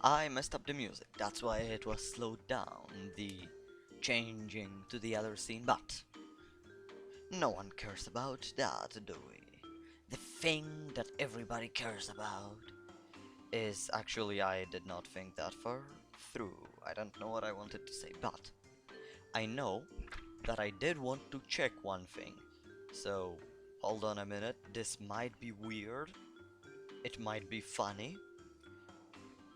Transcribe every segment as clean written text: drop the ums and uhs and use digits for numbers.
I messed up the music, that's why it was slowed down, the changing to the other scene, but no one cares about that, do we? The thing that everybody cares about is actually I did not think that far through. I don't know what I wanted to say, but I know that I did want to check one thing. So, hold on a minute, this might be weird, it might be funny,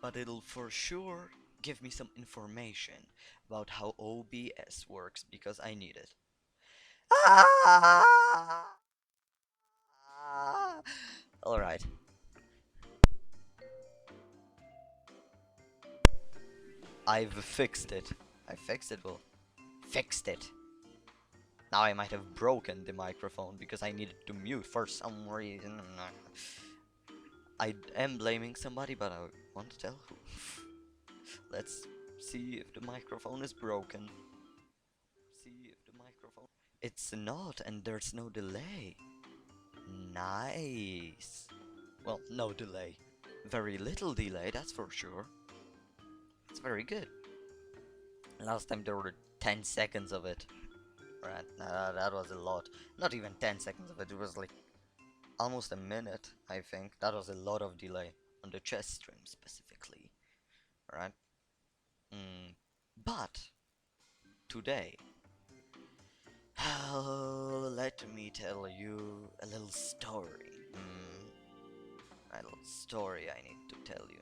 but it'll for sure give me some information about how OBS works because I need it. Alright, I've fixed it. I fixed it, well, fixed it. Now I might have broken the microphone because I needed to mute for some reason. I am blaming somebody, but I want to tell who. Let's see if the microphone is broken. See if the microphone... It's not, and there's no delay. Nice. Well, no delay. Very little delay, that's for sure. It's very good. Last time there were 10 seconds of it. Right, that was a lot. Not even 10 seconds of it, it was like almost a minute, I think. That was a lot of delay on the chess stream specifically. Right? But today, let me tell you a little story. A little story I need to tell you.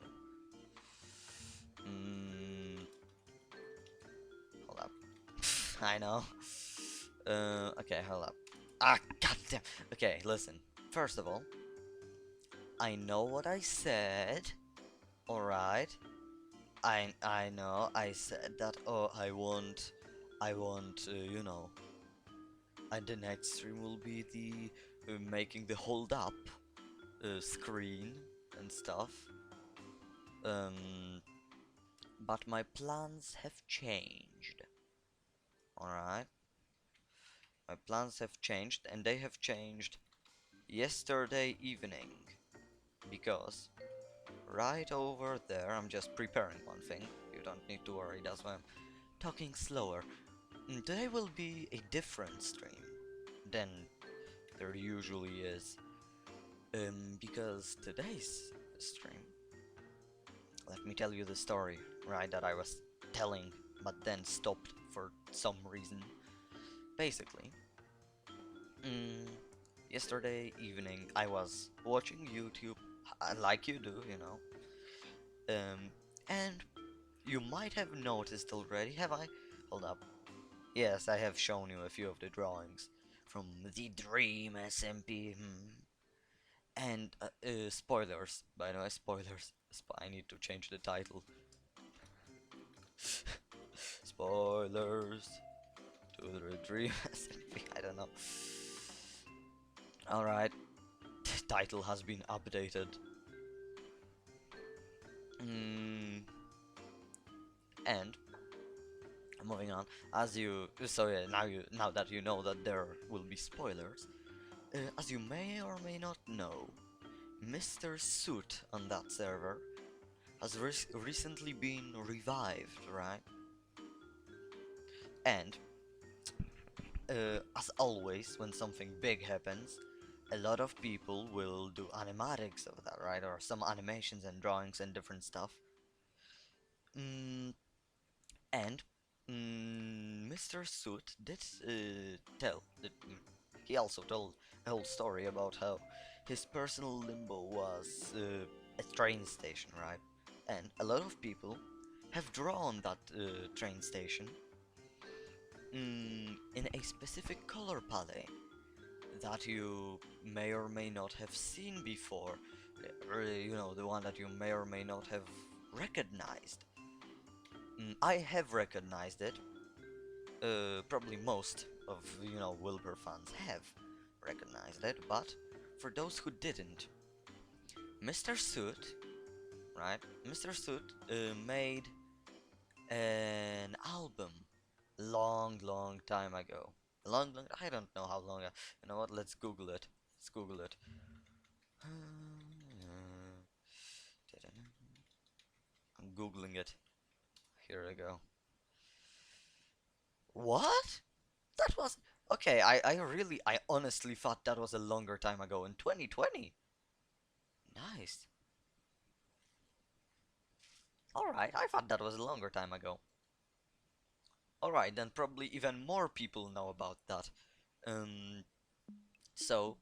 Hold up. I know. Okay, hold up. Ah, goddamn. Okay, listen. First of all, I know what I said. Alright. I know I said that. Oh, I want. You know. And the next stream will be the making the hold up screen and stuff. But my plans have changed. Alright. My plans have changed, and they have changed yesterday evening. Because right over there, I'm just preparing one thing. You don't need to worry, that's why I'm talking slower. Today will be a different stream than there usually is. Because today's stream, let me tell you the story, right, that I was telling, but then stopped for some reason. Basically, yesterday evening I was watching YouTube, like you do, you know. And you might have noticed already, have I? Hold up. Yes, I have shown you a few of the drawings from the Dream SMP. And spoilers, by the way, spoilers. I need to change the title. Spoilers to the Dream SMP. I don't know. Alright, the title has been updated. And moving on, now that you know that there will be spoilers, as you may or may not know, Mr. Soot on that server has recently been revived, right? And as always, when something big happens, a lot of people will do animatics of that, right? Or some animations and drawings and different stuff. And Mr. Soot did he also told a whole story about how his personal limbo was a train station, right? And a lot of people have drawn that train station in a specific color palette that you may or may not have seen before, you know, the one that you may or may not have recognized. I have recognized it. Probably most of, you know, Wilbur fans have recognized it, but for those who didn't, Mr. Soot, right? Mr. Soot made an album long time ago. I don't know how long. You know what? Let's Google it. Let's Google it. googling it. Here we go. What? That was okay. I honestly thought that was a longer time ago in 2020. Nice. Alright, I thought that was a longer time ago. Alright, then probably even more people know about that. Um, so,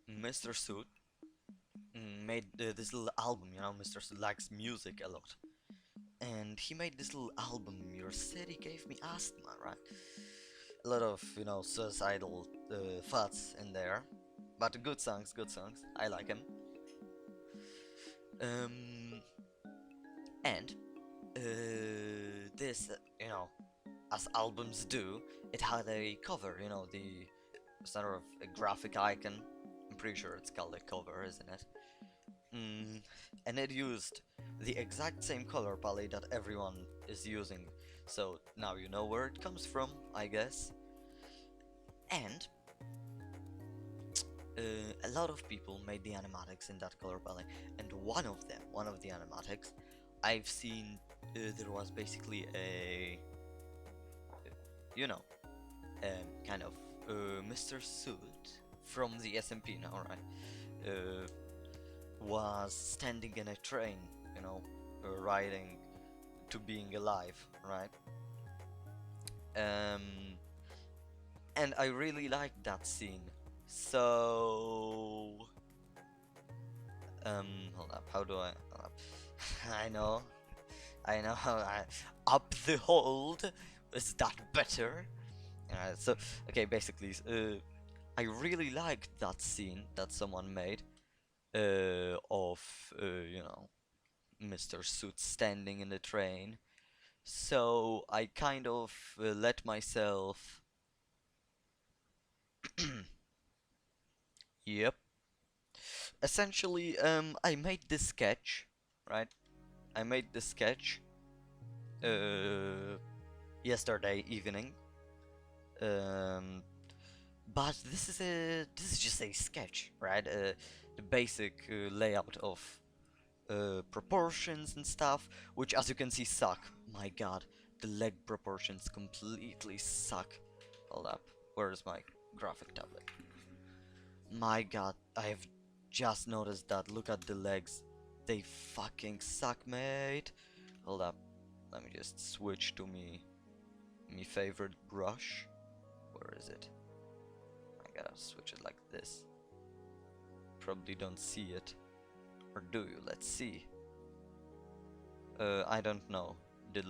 Mr. Soot made this little album, you know, Mr. Soot likes music a lot. And he made this little album, Your City Gave Me Asthma, right? A lot of, you know, suicidal thoughts in there. But good songs, good songs. I like him. Um, and this, you know, as albums do, it had a cover, you know, the sort of a graphic icon. I'm pretty sure it's called a cover, isn't it? And it used the exact same color palette that everyone is using. So now you know where it comes from, I guess. And a lot of people made the animatics in that color palette, and one of the animatics, I've seen there was basically a, you know, kind of Mr. Soot from the SMP, now, right? Was standing in a train, you know, riding to being alive, right? And I really liked that scene. So, hold up. How do I? I know, I know. Up the hold. Is that better? So, okay, basically, I really liked that scene that someone made of, you know, Mr. Suit standing in the train. So I kind of let myself. Yep. Essentially, I made this sketch, right? I made this sketch yesterday evening. But this is just a sketch, right? The basic layout of proportions and stuff, which as you can see suck. My god, the leg proportions completely suck. Hold up, where is my graphic tablet? My god, I've just noticed that. Look at the legs. They fucking suck, mate. Hold up, let me just switch to me favorite brush. Where is it? I gotta switch it like this. Probably don't see it. Or do you? Let's see. I don't know. The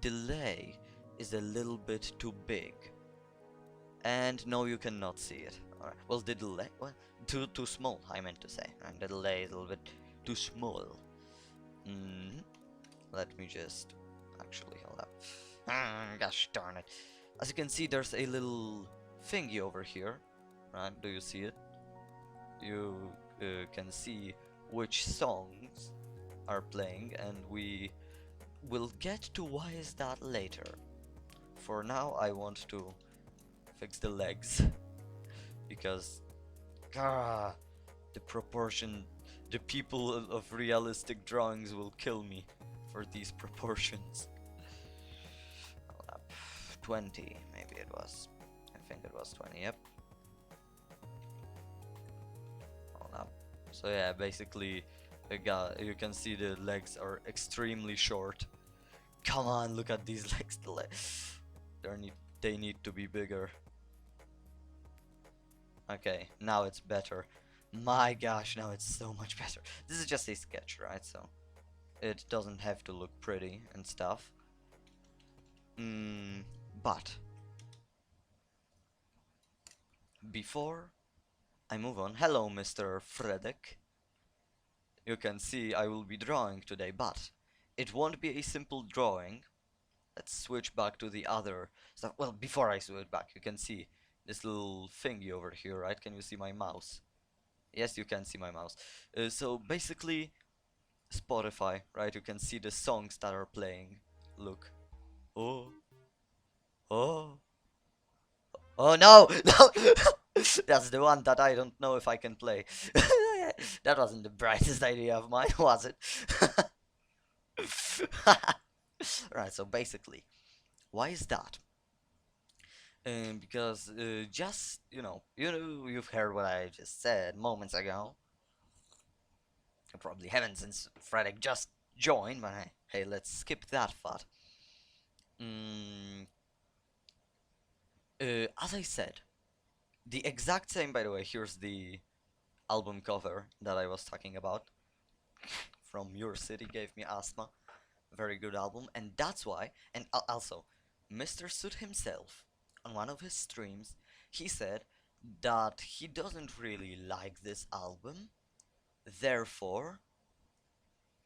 delay is a little bit too big. And no, you cannot see it. Alright. Well, the delay, what? Too small, I meant to say. And the delay is a little bit too small. Let me just actually hold up. Gosh darn it. As you can see, there's a little thingy over here. Right? Do you see it? You can see which songs are playing, and we will get to why is that later. For now, I want to fix the legs because the proportion, the people of realistic drawings will kill me for these proportions. 20, maybe it was. I think it was 20. Yep. So yeah, basically, you can see the legs are extremely short. Come on, look at these legs. They need to be bigger. Okay, now it's better. My gosh, now it's so much better. This is just a sketch, right? So it doesn't have to look pretty and stuff. But before I move on, hello, Mr. Fredek. You can see I will be drawing today, but it won't be a simple drawing. Let's switch back to the other stuff. Well, before I switch back, you can see this little thingy over here, right? Can you see my mouse? Yes, you can see my mouse. So basically, Spotify, right? You can see the songs that are playing. Look. Oh. Oh. Oh no! No! That's the one that I don't know if I can play. That wasn't the brightest idea of mine, was it? Right, so basically, why is that? Because just you've heard what I just said moments ago. You probably haven't since Frederick just joined, but hey, let's skip that part. Mm, as I said, the exact same. By the way, here's the album cover that I was talking about. From Your City Gave Me Asthma. Very good album, and that's why. And also, Mr. Soot himself, on one of his streams, he said that he doesn't really like this album. Therefore,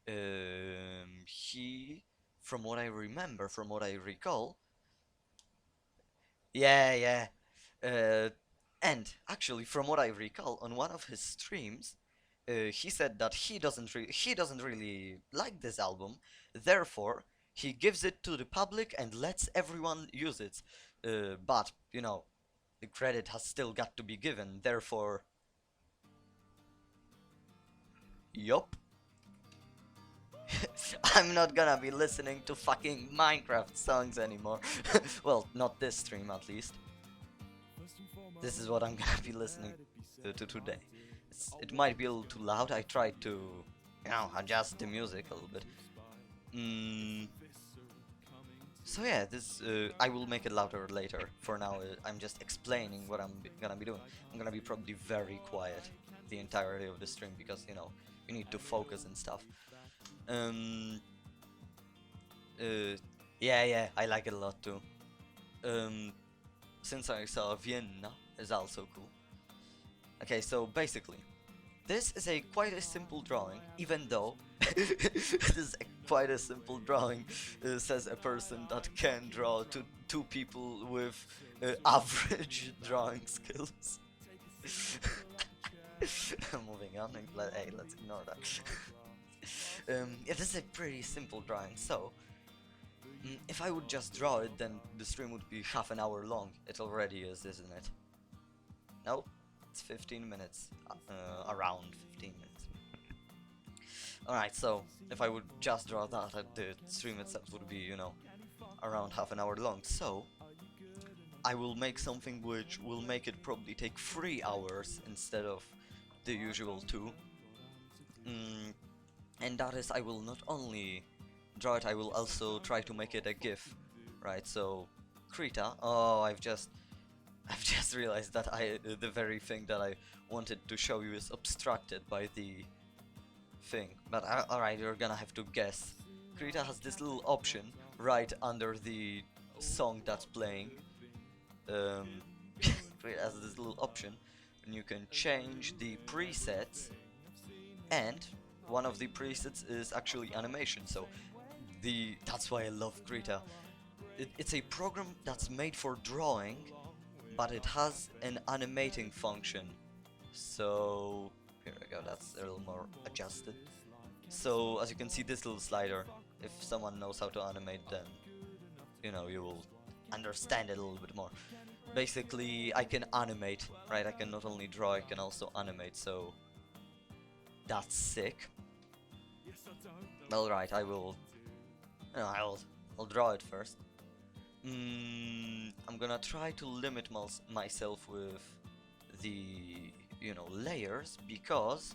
he, from what I remember, from what I recall, yeah, yeah. Uh, and actually, from what I recall, on one of his streams, he said that he doesn't really like this album. Therefore, he gives it to the public and lets everyone use it. But the credit has still got to be given. Therefore, yup. I'm not gonna be listening to fucking Minecraft songs anymore. Well, not this stream at least. This is what I'm gonna be listening to today. It might be a little too loud. I tried to, adjust the music a little bit. So yeah, this I will make it louder later. For now, I'm just explaining what I'm gonna be doing. I'm gonna be probably very quiet the entirety of the stream because you need to focus and stuff. Um, yeah, I like it a lot too. Since I saw Vienna is also cool. Okay, so basically, this is quite a simple drawing, even though it is quite a simple drawing, says a person that can draw two people with average drawing skills. Moving on, hey, let's ignore that. Yeah, this is a pretty simple drawing, so if I would just draw it, then the stream would be half an hour long. It already is, isn't it? No, it's 15 minutes, around 15 minutes. Alright, so if I would just draw that, the stream itself would be, around half an hour long. So I will make something which will make it probably take 3 hours instead of the usual 2. And that is, I will not only draw it, I will also try to make it a GIF, right? So Krita, I've just realized that the very thing that I wanted to show you is obstructed by the thing. But alright, you're gonna have to guess. Krita has this little option right under the song that's playing. Krita has this little option, and you can change the presets, and one of the presets is actually animation. So that's why I love Krita. It's a program that's made for drawing, but it has an animating function. So here we go, that's a little more adjusted. So as you can see, this little slider, if someone knows how to animate, then you will understand it a little bit more. Basically, I can animate, right? I can not only draw, I can also animate, so that's sick. Alright, I'll draw it first. I'm gonna try to limit myself with the layers, because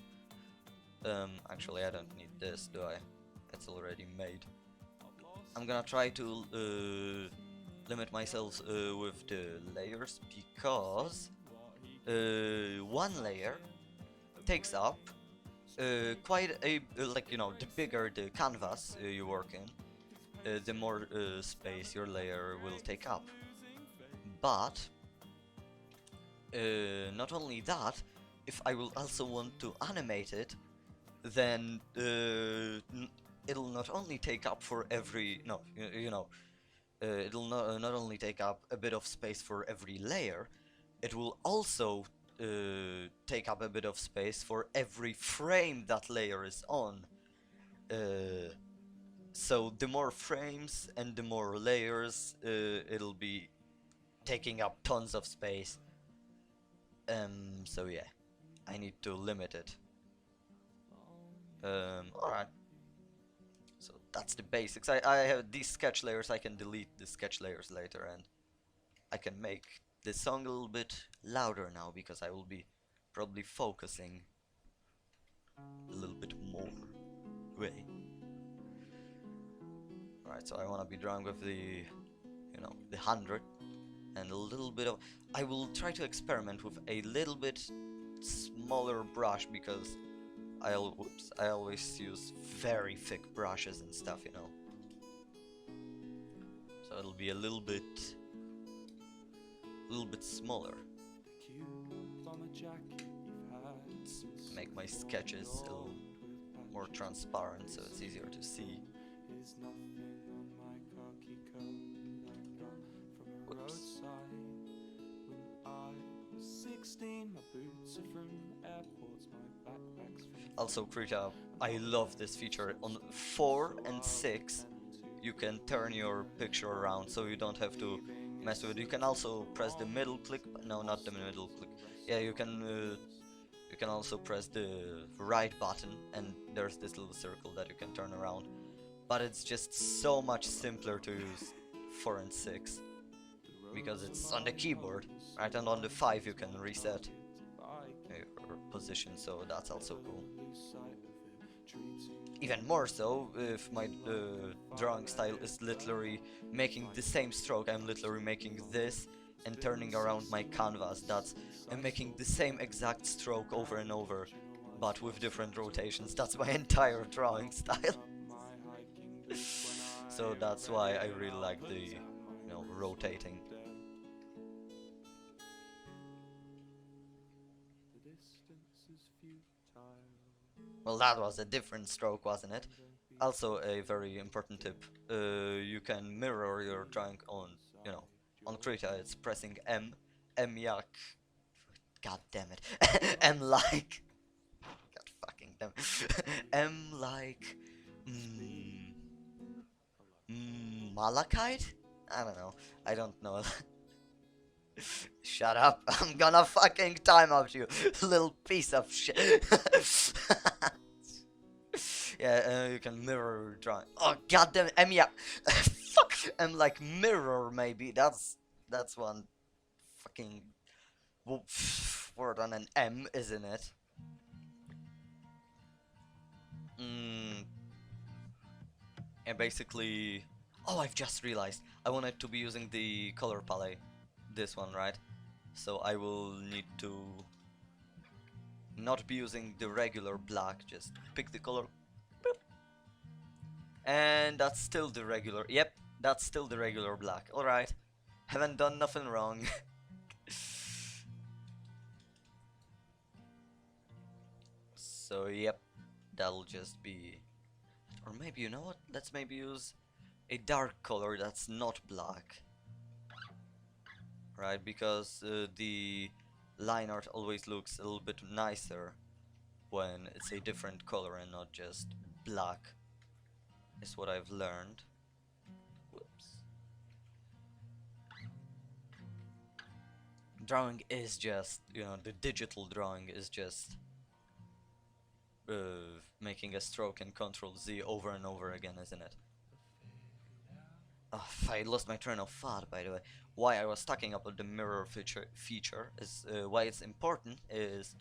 actually I don't need this, do I? It's already made. I'm gonna try to limit myself with the layers, because one layer takes up quite a the bigger the canvas you work in, the more space your layer will take up. But not only that, if I will also want to animate it, then it'll not only take up for every it'll not only take up a bit of space for every layer, it will also take up a bit of space for every frame that layer is on. So the more frames and the more layers, it'll be taking up tons of space. So yeah, I need to limit it. Alright. So that's the basics. I have these sketch layers. I can delete the sketch layers later, and I can make the song a little bit louder now because I will be probably focusing a little bit more. Way. Alright, so I want to be drawing with the, the 100 and a little bit of. I will try to experiment with a little bit smaller brush because I always use very thick brushes and stuff, So it'll be a little bit smaller. To make my sketches a little more transparent so it's easier to see. Whoops. Also, Krita, I love this feature. On 4 and 6 you can turn your picture around so you don't have to mess with it. You can also press the middle click, no, not the middle click. Yeah, you can also press the right button and there's this little circle that you can turn around. But it's just so much simpler to use 4 and 6 because it's on the keyboard, right? And on the 5 you can reset your position, so that's also cool. Even more so if my drawing style is literally making the same stroke. I'm literally making this and turning around my canvas. I'm making the same exact stroke over and over, but with different rotations. That's my entire drawing style. So that's why I really like the, rotating. Well, that was a different stroke, wasn't it? Also, a very important tip: you can mirror your drawing on, on Krita. It's pressing M, yak. God damn it, M like. God fucking damn it. M like. Malachite? I don't know. I don't know. Shut up. I'm gonna fucking time out you, little piece of shit. Yeah, you can mirror drawing. Oh goddamn it, yeah. Fuck. Like mirror maybe. That's one fucking word on an M, isn't it? And basically, oh, I've just realized I wanted to be using the color palette, this one, right? So I will need to not be using the regular black, just pick the color. Boop. And that's still the regular, yep, that's still the regular black. Alright, haven't done nothing wrong. So yep, that'll just be, or maybe, you know what, let's maybe use a dark color that's not black. Right, because the line art always looks a little bit nicer when it's a different color and not just black, is what I've learned. Whoops. Drawing is just, the digital drawing is just making a stroke and Control Z over and over again, isn't it? Oh, I lost my train of thought, by the way. Why I was talking about the mirror feature is why it's important is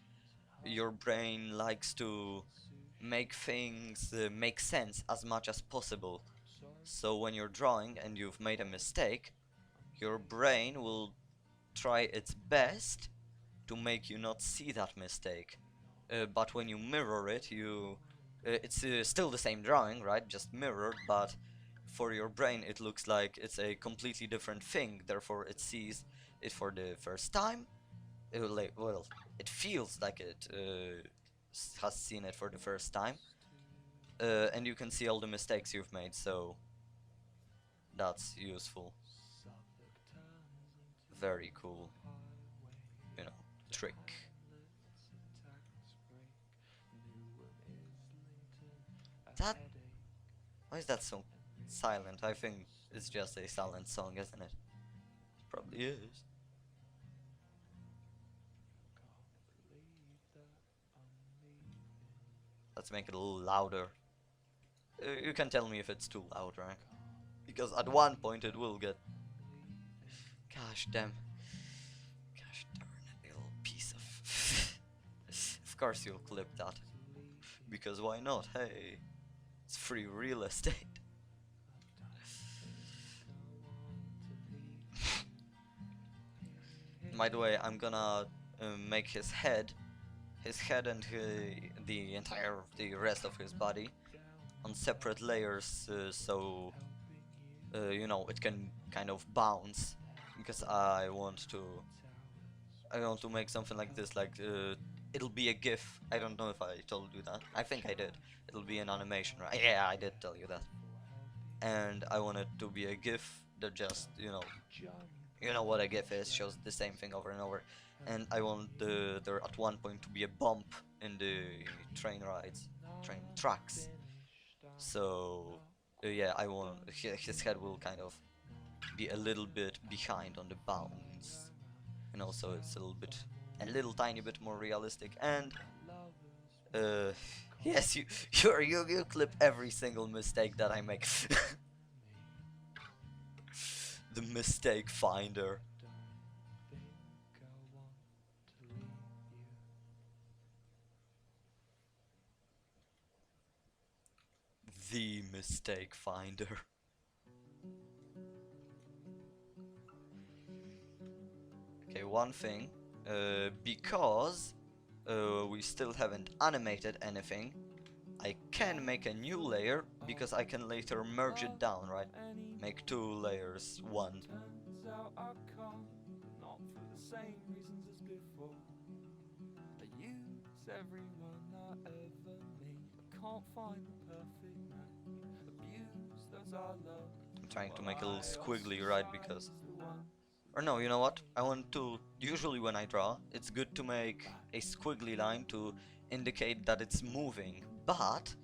your brain likes to make things make sense as much as possible. So when you're drawing and you've made a mistake, your brain will try its best to make you not see that mistake. But when you mirror it, it's still the same drawing, right? Just mirrored, but for your brain it looks like it's a completely different thing. Therefore, it sees it for the first time. It feels like it has seen it for the first time, and you can see all the mistakes you've made. So that's useful. Very cool, trick. That, why is that so silent? I think it's just a silent song, isn't it? Probably is. Let's make it a little louder. You can tell me if it's too loud, right? Because at one point it will get... Gosh damn. Gosh darn it, you little piece of... Of course you'll clip that. Because why not? Hey, it's free real estate. By the way, I'm gonna make his head and the rest of his body on separate layers, so you know, it can kind of bounce, because I want to make something like this, like it'll be a GIF. I don't know if I told you that. I think I did. It'll be an animation, right? Yeah, I did tell you that. And I want it to be a GIF that just, you know what a GIF is, shows the same thing over and over. And I want there at one point to be a bump in the train tracks. So yeah, I want his head will kind of be a little bit behind on the bounce, and also it's a little tiny bit more realistic. And yes, you clip every single mistake that I make. The mistake finder. The mistake finder. Okay, one thing, because we still haven't animated anything, I can make a new layer, because I can later merge it down, right? Make two layers, one. I'm trying to make a little squiggly, right? Because... Or no, you know what? I want to... Usually when I draw, it's good to make a squiggly line to indicate that it's moving. But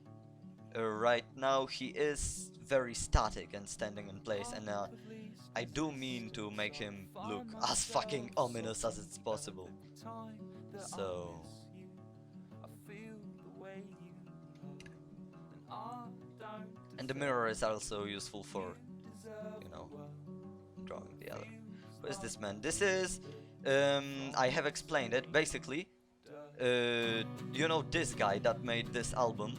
right now he is very static and standing in place, and I do mean to make him look as fucking ominous as it's possible. So... And the mirror is also useful for, you know, drawing the other. Who is this man? This is... I have explained it, basically. You know this guy that made this album?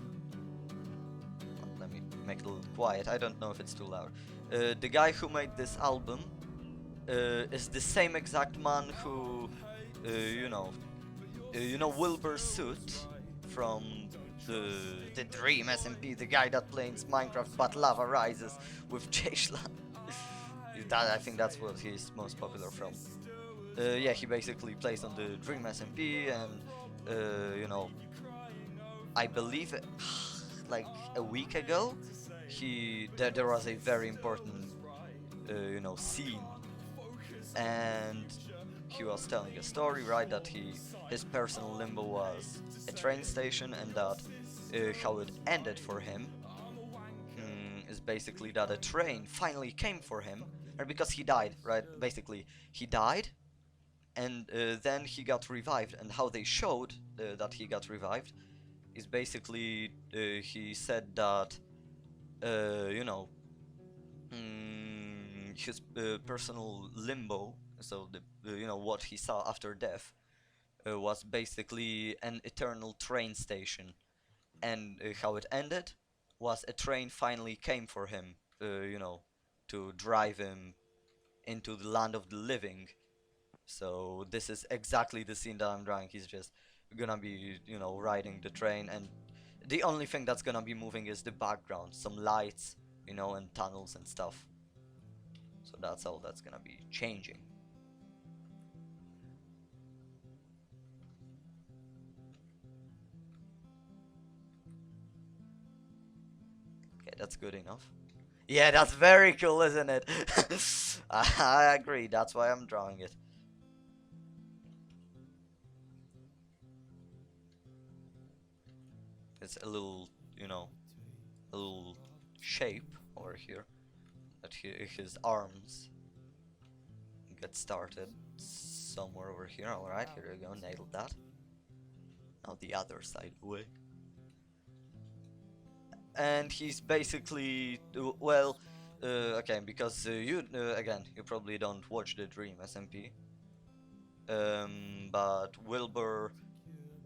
Let me make it a little quiet, I don't know if it's too loud. The guy who made this album is the same exact man who, you know Wilbur Soot from the Dream SMP, the guy that plays Minecraft but Lava Rises with Jayshlan. I think that's what he's most popular from. Yeah, he basically plays on the Dream SMP, and you know, I believe like a week ago, there was a very important you know, scene, and he was telling a story, right, that his personal limbo was a train station, and that how it ended for him is basically that a train finally came for him, and because he died, right, basically he died, and then he got revived, and how they showed that he got revived is basically he said that you know, his personal limbo, so the you know, what he saw after death was basically an eternal train station, and how it ended was a train finally came for him, you know, to drive him into the land of the living. So this is exactly the scene that I'm drawing. He's just gonna be, you know, riding the train, and the only thing that's gonna be moving is the background, some lights, you know, and tunnels and stuff. So that's all that's gonna be changing. Okay, that's good enough. Yeah, that's very cool, isn't it? I agree, that's why I'm drawing it. It's a little, you know, a little shape over here that his arms get started somewhere over here. Alright, here we go, nailed that. Now the other side away. and he's basically well, okay, because you again, you probably don't watch the Dream SMP, but Wilbur,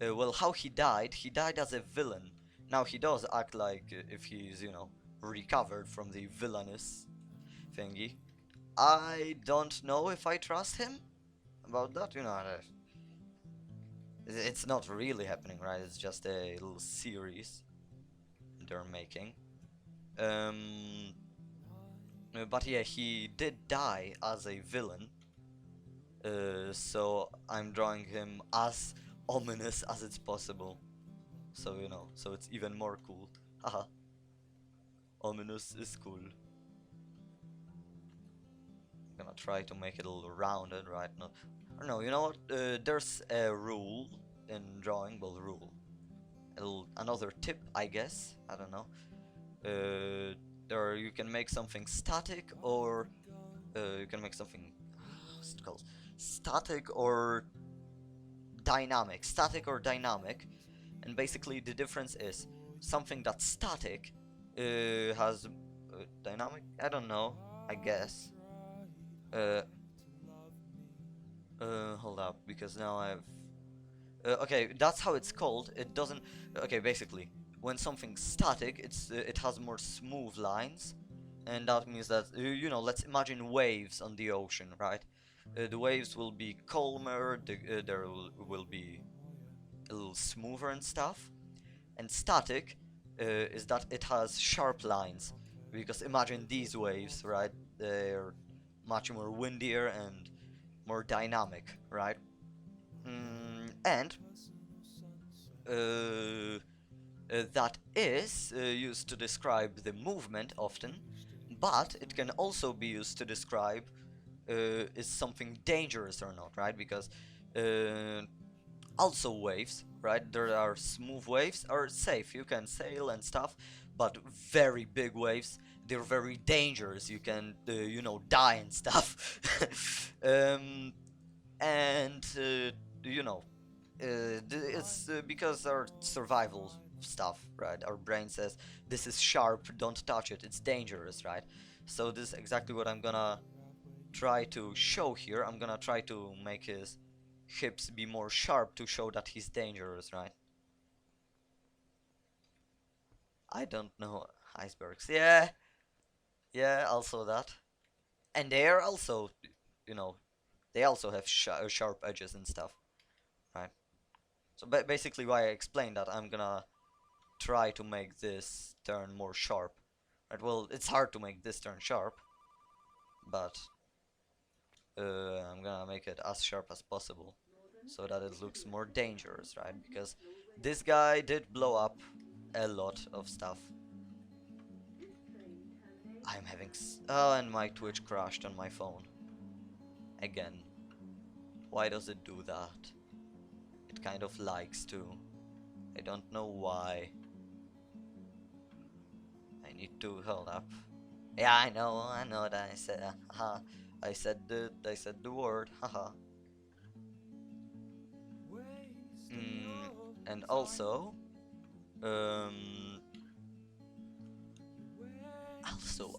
well, how he died as a villain. Now he does act like if he's, you know, recovered from the villainous thingy. I don't know if I trust him about that, you know. It's not really happening, right? It's just a little series they're making. Um, but yeah, he did die as a villain, so I'm drawing him as ominous as it's possible. So, you know, so it's even more cool. Haha, ominous is cool. I'm gonna try to make it a little rounded, right? No, or no, you know what? There's a rule in drawing, well, rule. Another tip, I guess. I don't know. There you can make something static, or you can make something, what's it called? Static or dynamic. Static or dynamic, and basically the difference is something that's static has dynamic. I don't know. I guess. Uh, Hold up, because now I've. Okay, that's how it's called. It doesn't. Okay, basically, when something's static, it has more smooth lines, and that means that you know. Let's imagine waves on the ocean, right? The waves will be calmer. There will be a little smoother and stuff. And static is that it has sharp lines, because imagine these waves, right? They're much more windier and more dynamic, right? And that is used to describe the movement often, but it can also be used to describe is something dangerous or not, right? Because also waves, right? There are smooth waves are safe, you can sail and stuff, but very big waves, they're very dangerous. You can, you know, die and stuff. And you know, it's because our survival stuff, right? Our brain says this is sharp, don't touch it, it's dangerous, right? So this is exactly what I'm gonna try to show here. I'm gonna try to make his hips be more sharp to show that he's dangerous, right? I don't know. Icebergs. Yeah, yeah, also that. And they are also, you know, they also have sharp edges and stuff, right? So basically why I explained that I'm gonna try to make this turn more sharp. Right, well, it's hard to make this turn sharp, but I'm gonna make it as sharp as possible so that it looks more dangerous, right? Because this guy did blow up a lot of stuff. I'm having oh, and my Twitch crashed on my phone again. Why does it do that? It kind of likes to. I don't know why. I need to hold up. Yeah, I know that I said, haha. I said the word, haha. And also, um,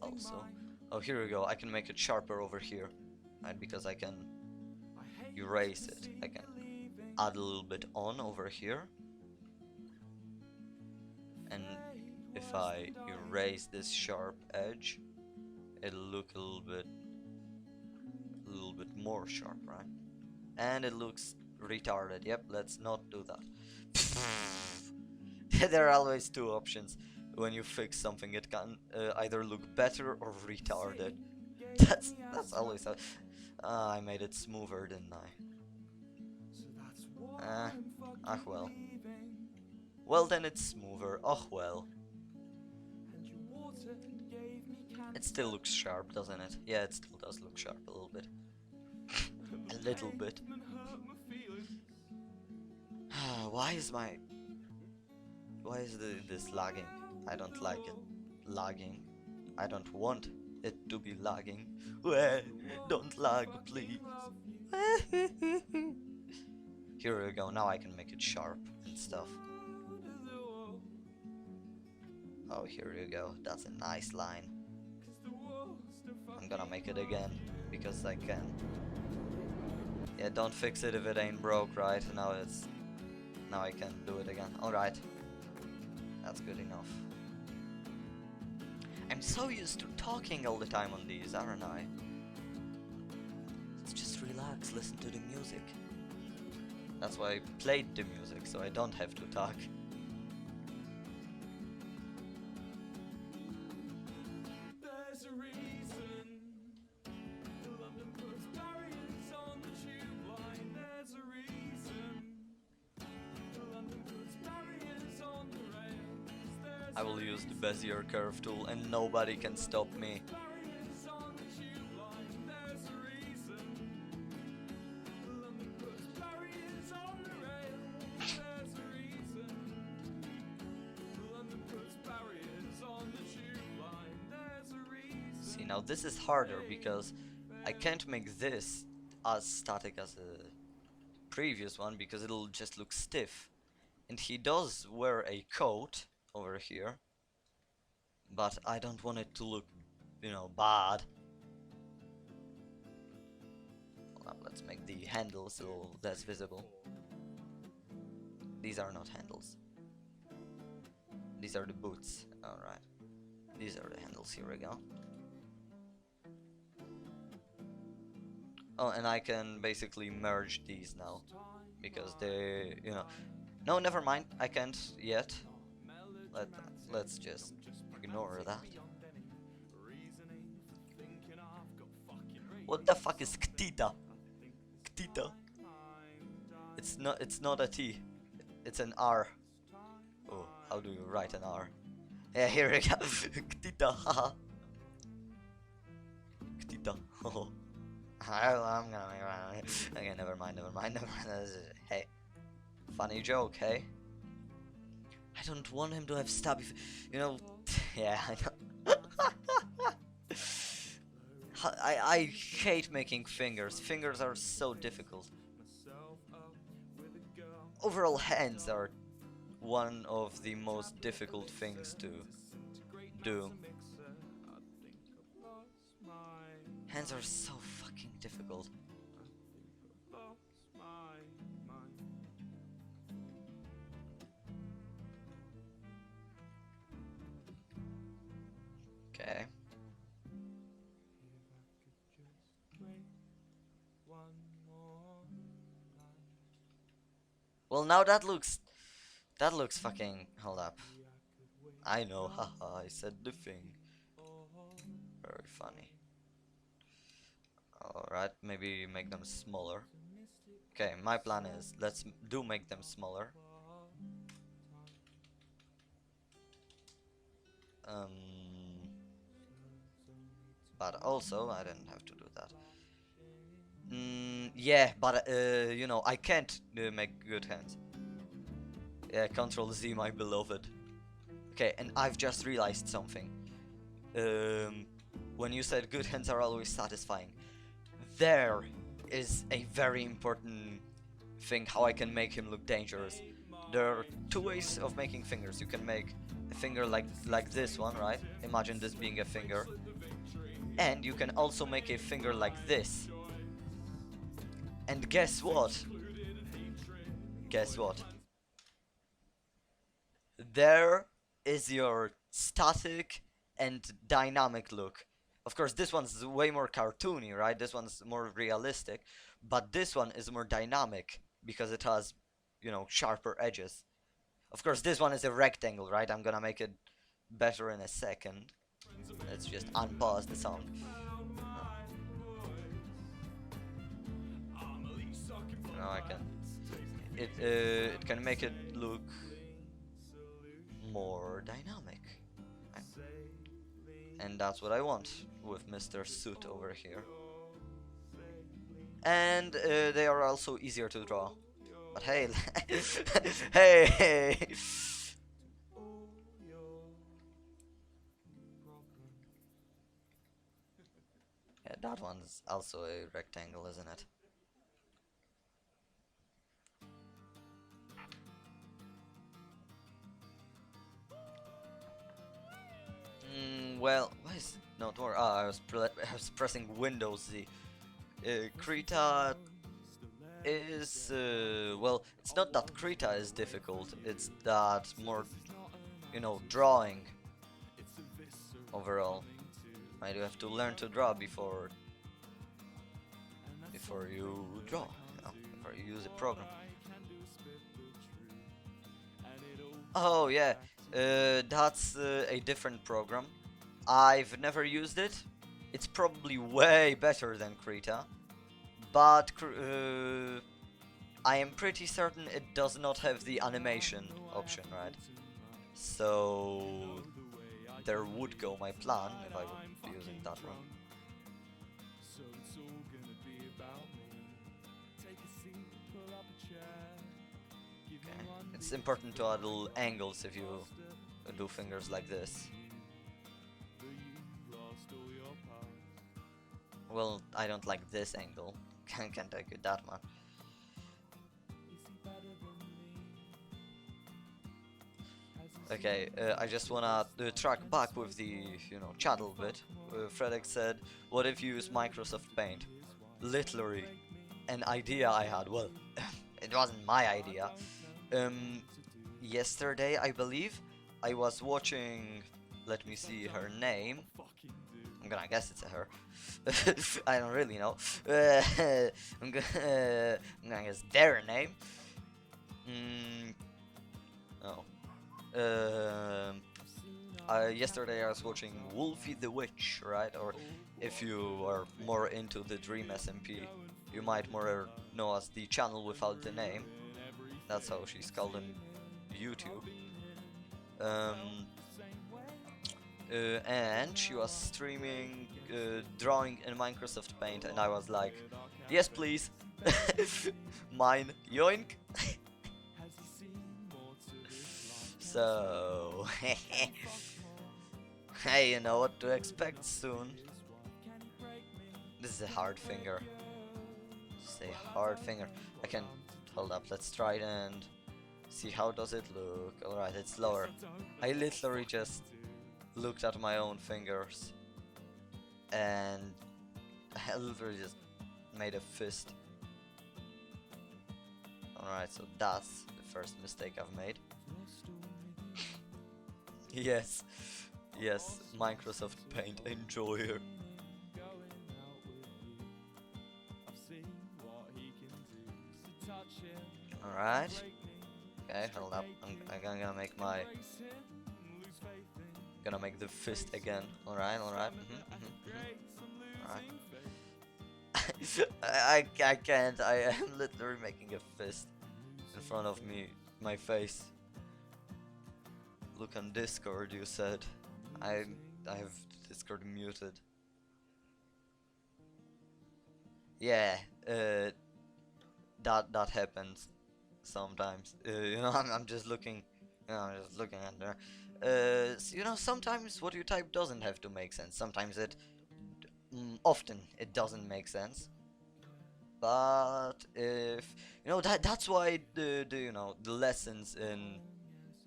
also, oh, here we go. I can make it sharper over here, right? Because I can erase it. I can add a little bit on over here, and if I erase this sharp edge, it'll look a little bit more sharp, right? And it looks retarded. Yep, let's not do that. There are always two options. When you fix something, it can either look better or retarded. That's always how. I made it smoother, didn't I? Ah well. Well then it's smoother. Oh well. It still looks sharp, doesn't it? Yeah, it still does look sharp a little bit. A little bit. Why is this lagging? I don't like it lagging. I don't want it to be lagging. Don't lag, please. Here we go. Now I can make it sharp and stuff. Oh, here you go. That's a nice line. I'm gonna make it again because I can. Yeah, don't fix it if it ain't broke, right? Now I can do it again. Alright. That's good enough. I'm so used to talking all the time on these, aren't I? Let's just relax, listen to the music. That's why I played the music, so I don't have to talk. There's a reason London puts barriers on the tube line. There's a reason London puts barriers on the rails. I will use the Bezier curve tool and nobody can stop me. Barriers on the tube line. There's a reason London puts barriers on the rails. There's a reason London puts barriers on the tube line. There's a reason. See, now this is harder because I can't make this as static as the previous one because it'll just look stiff. And he does wear a coat over here, but I don't want it to look, you know, bad. Now let's make the handles a little less visible. These are not handles. These are the boots. Alright. These are the handles. Here we go. Oh, and I can basically merge these now. Because they, you know... No, never mind. I can't yet. Let's just ignore that. What the fuck is Ktita? Ktita? It's not a T. It's an R. Oh, how do you write an R? Yeah, here we go. Ktita, haha. Ktita. I'm gonna make it. Okay, never mind. Hey. Funny joke, hey? I don't want him to have stubby you know, yeah, I know. I hate making fingers. Fingers are so difficult. Overall, hands are one of the most difficult things to do. Hands are so fucking difficult. Okay. Well, now that looks fucking, hold up. I know, haha, I said the thing. Very funny. Alright, maybe make them smaller. Okay, my plan is, let's make them smaller. But also, I didn't have to do that. Yeah, but you know, I can't make good hands. Yeah, Control Z, my beloved. Okay, and I've just realized something. When you said good hands are always satisfying, there is a very important thing how I can make him look dangerous. There are two ways of making fingers. You can make a finger like this one, right? Imagine this being a finger. And you can also make a finger like this. And guess what? Guess what? There is your static and dynamic look. Of course, this one's way more cartoony, right? This one's more realistic. But this one is more dynamic because it has, you know, sharper edges. Of course, this one is a rectangle, right? I'm gonna make it better in a second. Let's just unpause the song. Now I can. It can make it look more dynamic, and that's what I want with Mr. Soot over here. And they are also easier to draw. But hey, hey. Yeah, that one's also a rectangle, isn't it? Well, why is not more? Ah, I was pressing Windows Z. Krita is well, it's not that Krita is difficult. It's that more, drawing overall. Right, you have to learn to draw before you draw. Before you use a program. Oh yeah, that's a different program. I've never used it. It's probably way better than Krita, but I am pretty certain it does not have the animation option, right? So there would go my plan if I would be using that one. So it's all gonna be about me. Take a seat, pull up a chair. Give Okay. me one It's important to add little angles if you do fingers like this. but you've lost all your past. Well, I don't like this angle. Can't take it that much. Is he better than me? Has he Okay, I just wanna track back with the, chattel bit. Fredek said, what if you use Microsoft Paint? Literally, an idea I had. Well, it wasn't my idea. Yesterday, I believe, I was watching, let me see her name. I'm gonna guess it's a her. I don't really know. I'm gonna guess their name. Oh. Yesterday I was watching Wolfie the Witch, right? Or if you are more into the Dream SMP, you might more know as the channel without the name. That's how she's called on YouTube. And she was streaming drawing in Microsoft Paint, and I was like, yes please. Mine, yoink. So hey, you know what to expect soon. This is a hard finger. This is a hard finger. I can hold up, let's try it and see how does it look. Alright, it's lower. I literally just looked at my own fingers and I literally just made a fist. Alright, so that's the first mistake I've made. Yes, yes, Microsoft Paint enjoyer. Alright. Okay, hold up. I'm gonna make the fist again. Alright. Alright. I can't. I am literally making a fist in front of me, my face. Look on Discord, you said. I have Discord muted. Yeah, that happens sometimes. I'm just looking. I'm just looking at there. Sometimes what you type doesn't have to make sense. Sometimes often it doesn't make sense. But if that's why the lessons in,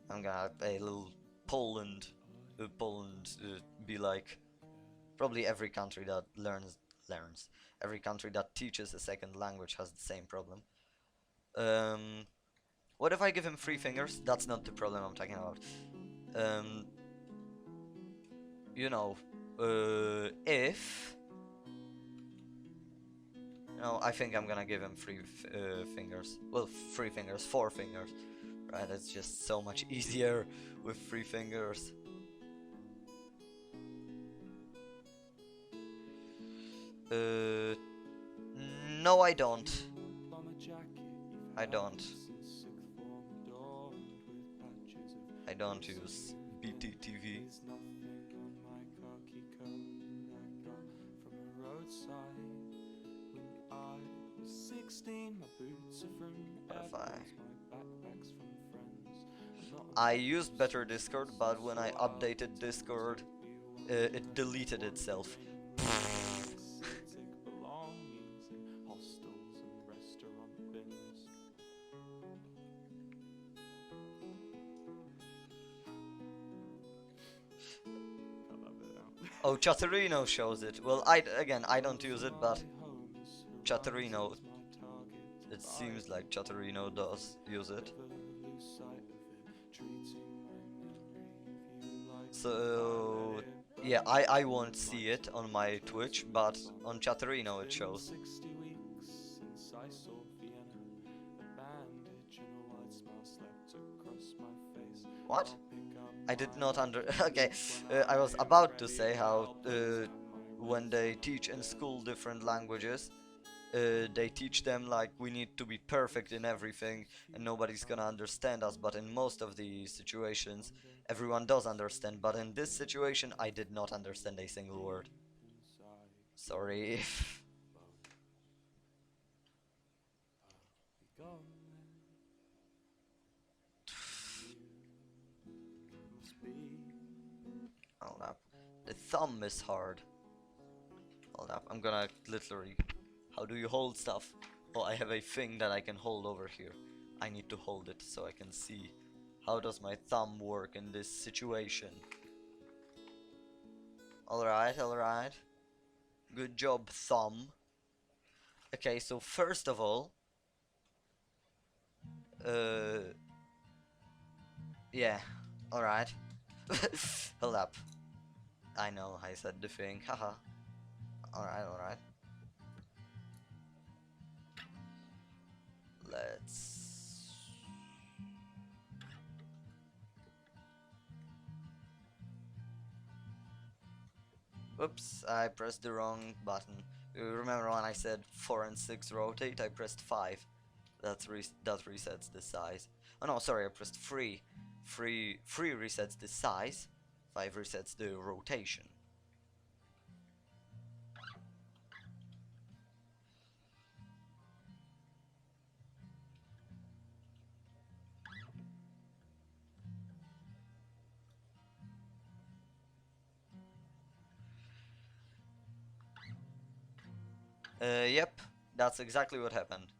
I'm gonna have a little Poland be like, probably every country that learns, every country that teaches a second language has the same problem. What if I give him 3 fingers? That's not the problem I'm talking about. If I think I'm gonna give him 3 fingers. Well, 3 fingers, 4 fingers. Right, it's just so much easier with 3 fingers. No, I don't. I don't use BTTV. What if I used better Discord, but when I updated Discord, it deleted itself. Oh, Chatterino shows it. Well, I don't use it, but Chatterino, it seems like Chatterino does use it. So yeah, I won't see it on my Twitch, but on Chatterino it shows. 60 weeks since I saw Vienna. A bandage and a white smile slept across my face. What? I'll pick up I did my not under. Okay, weapons when I was I am about to ready. say how I'll present my when they teach in resignation. school different languages, they teach them like we need to be perfect in everything and nobody's gonna understand us. But in most of the situations, everyone does understand. But in this situation, I did not understand a single word. Sorry. Hold up. The thumb is hard. Hold up. I'm gonna literally. How do you hold stuff? Oh, I have a thing that I can hold over here. I need to hold it so I can see. How does my thumb work in this situation? Alright, alright. Good job, thumb. Okay, so first of all, uh, yeah, alright. Hold up. I know, I said the thing, haha. Alright, alright. Let's... Oops, I pressed the wrong button. You remember when I said 4 and 6 rotate? I pressed 5. That resets the size. Oh no, sorry, I pressed 3. 3 resets the size. 5 resets the rotation. Yep, that's exactly what happened.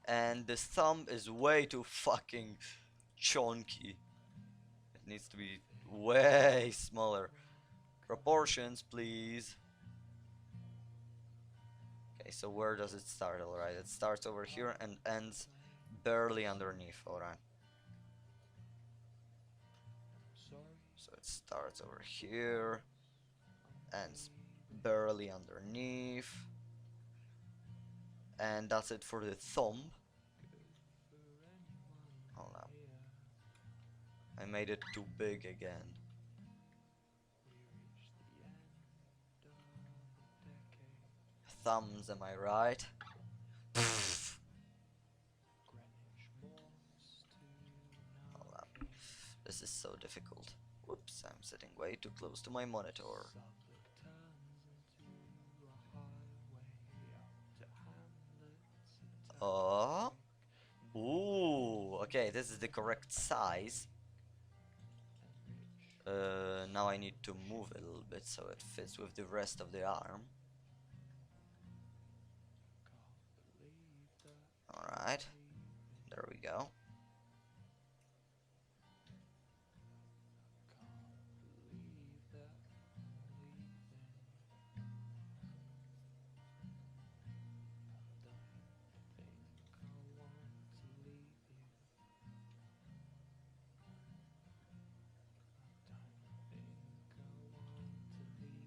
And this thumb is way too fucking chunky. It needs to be way smaller. Proportions, please. Okay, so where does it start? Alright, it starts over here and ends barely underneath. Alright. So it starts over here, ends barely underneath. And that's it for the thumb. Oh no. I made it too big again. Thumbs, am I right? Hold up. This is so difficult. Whoops, I'm sitting way too close to my monitor. Oh. Ooh, okay, this is the correct size. Now I need to move it a little bit so it fits with the rest of the arm. Alright, there we go.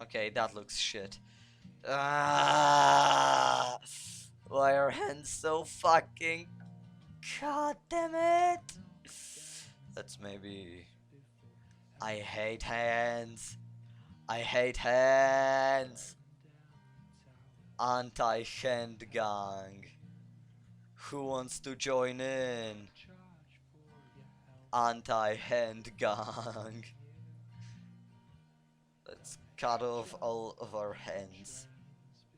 Okay, that looks shit. Ah, why are hands so fucking... God damn it! Let's maybe... I hate hands. I hate hands. Anti-hand gang. Who wants to join in? Anti-hand gang. Let's cut off all of our hands.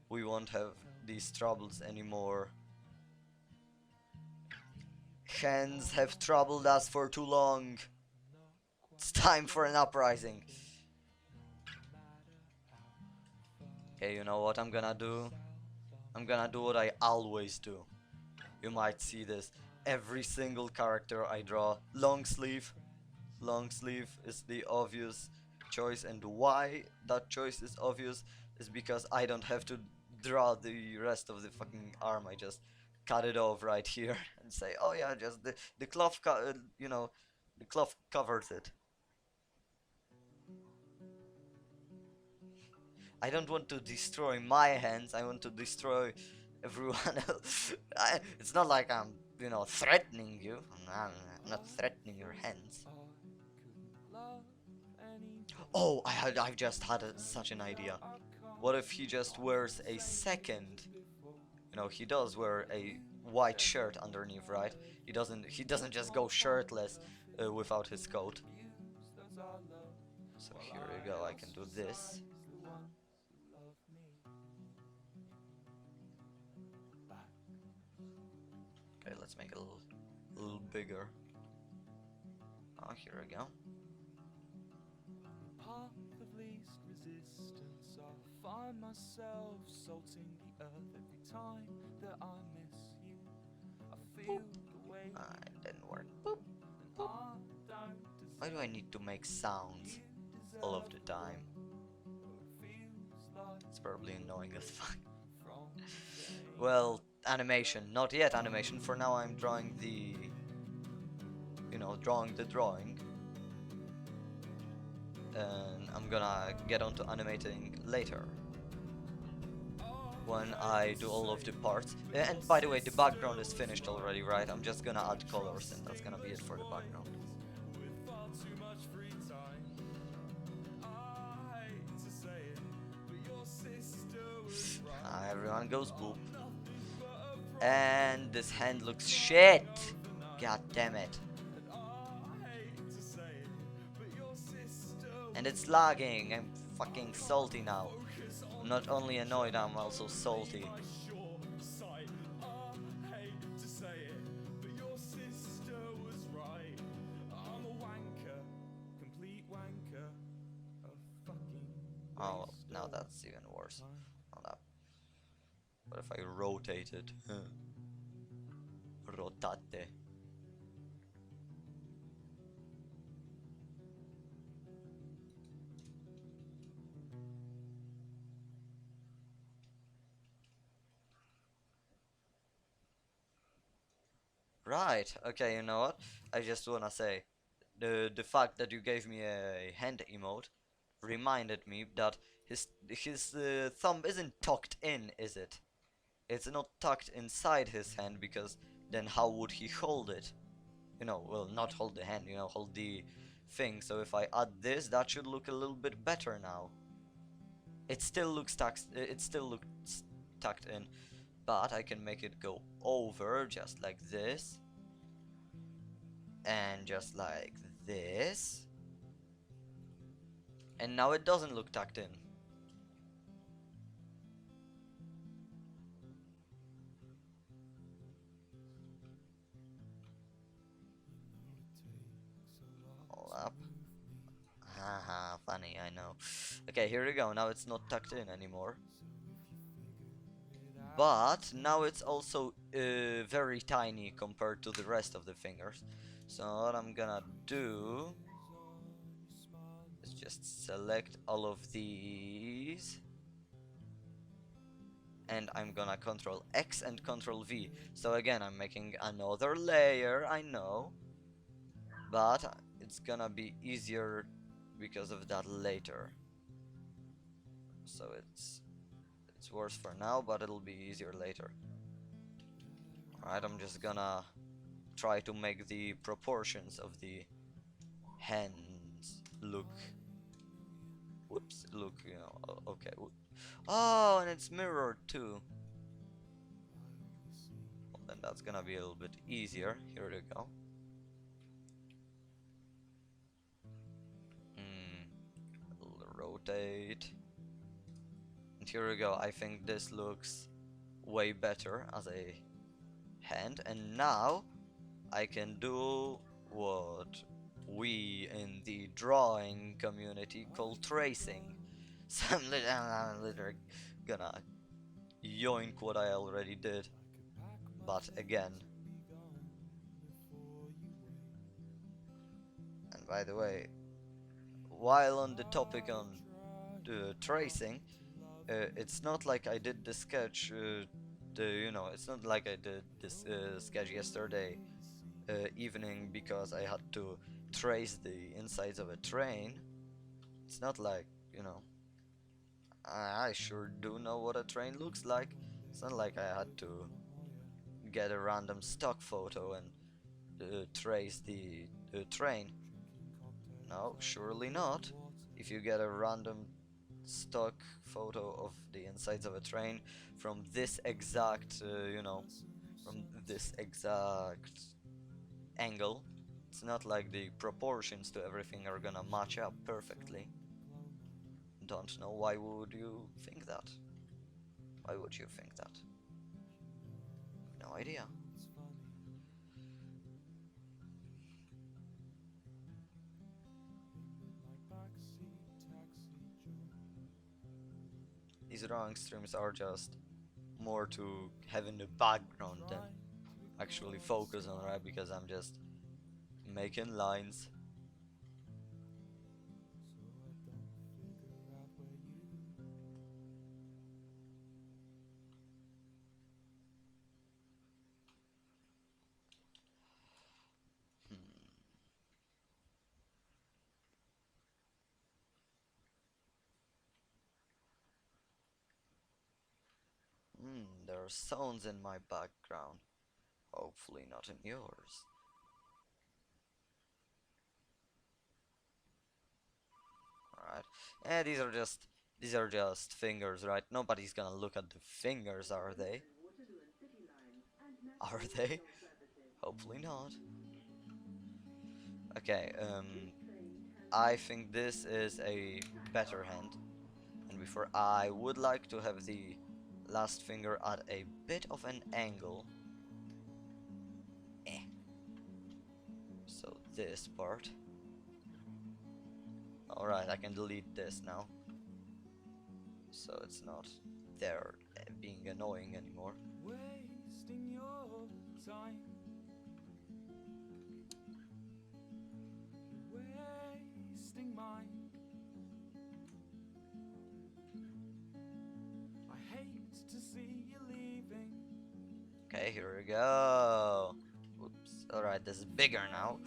We won't have these troubles anymore. Hands have troubled us for too long. It's time for an uprising. Okay, you know what I'm gonna do? I'm gonna do what I always do. You might see this. Every single character I draw. Long sleeve. Long sleeve is the obvious choice, and why that choice is obvious is because I don't have to draw the rest of the fucking arm. I just cut it off right here and say, oh yeah, just the cloth, you know, the cloth covers it. I don't want to destroy my hands. I want to destroy everyone else. It's not like I'm, you know, threatening you. I'm not threatening your hands. Oh, I've just had such an idea. What if he just wears a second? You know, he does wear a white shirt underneath, right? He doesn't just go shirtless without his coat. So here you go. I can do this. Okay, let's make it a little bigger. Oh, here we go. Path of least resistance, I find myself salting the earth every time that I miss you. I feel the way It didn't work. Boop. I don't Why do I need to make sounds all of the time? It's probably annoying as fuck. Well, animation. Not yet animation. For now I'm drawing the... You know, drawing the drawing. And I'm gonna get onto animating later. When I do all of the parts. And by the way, the background is finished already, right? I'm just gonna add colors and that's gonna be it for the background. Everyone goes boop. And this hand looks shit! God damn it. And it's lagging. I'm fucking salty now. I'm not only annoyed, I'm also salty. Oh, now that's even worse. Hold up. What if I rotate it? Rotate. Right, okay, you know what? I just wanna say, the fact that you gave me a hand emote reminded me that his thumb isn't tucked in, is it? It's not tucked inside his hand, because then how would he hold it? You know, well, not hold the hand, you know, hold the thing. So if I add this, that should look a little bit better now. It still looks tucked in, but I can make it go over just like this, and just like this, and now it doesn't look tucked in. Hold up. Haha, funny, I know. Okay, here we go. Now it's not tucked in anymore. But now it's also very tiny compared to the rest of the fingers. So what I'm gonna do is just select all of these, and I'm gonna Control X and Control V. So again, I'm making another layer, I know, but it's gonna be easier because of that later. So it's worse for now, but it'll be easier later. Alright, I'm just gonna try to make the proportions of the hands look, you know, okay. Oh, and it's mirrored too. Well, then that's gonna be a little bit easier. Here we go. Rotate. And here we go. I think this looks way better as a hand. And now I can do what we in the drawing community call tracing. So I'm literally gonna yoink what I already did, but again. And by the way, while on the topic on tracing, it's not like I did the sketch, it's not like I did this sketch yesterday evening because I had to trace the insides of a train. It's not like, I sure do know what a train looks like. It's not like I had to get a random stock photo and trace the train. No, surely not. If you get a random stock photo of the insides of a train from this exact, from this exact angle, it's not like the proportions to everything are gonna match up perfectly. Don't know why would you think that? Why would you think that? No idea. These drawing streams are just more to have in the background than actually focus on, right? Because I'm just making lines. There are sounds in my background. Hopefully not in yours. Alright. And these are just fingers, right? Nobody's gonna look at the fingers, are they? Are they? Hopefully not. Okay, I think this is a better hand. And before, I would like to have the last finger at a bit of an angle. So this part. Alright, I can delete this now. So it's not there being annoying anymore. Wasting your time. Wasting mine. I hate to see you leaving. Okay, here we go. Oops. Alright, this is bigger now.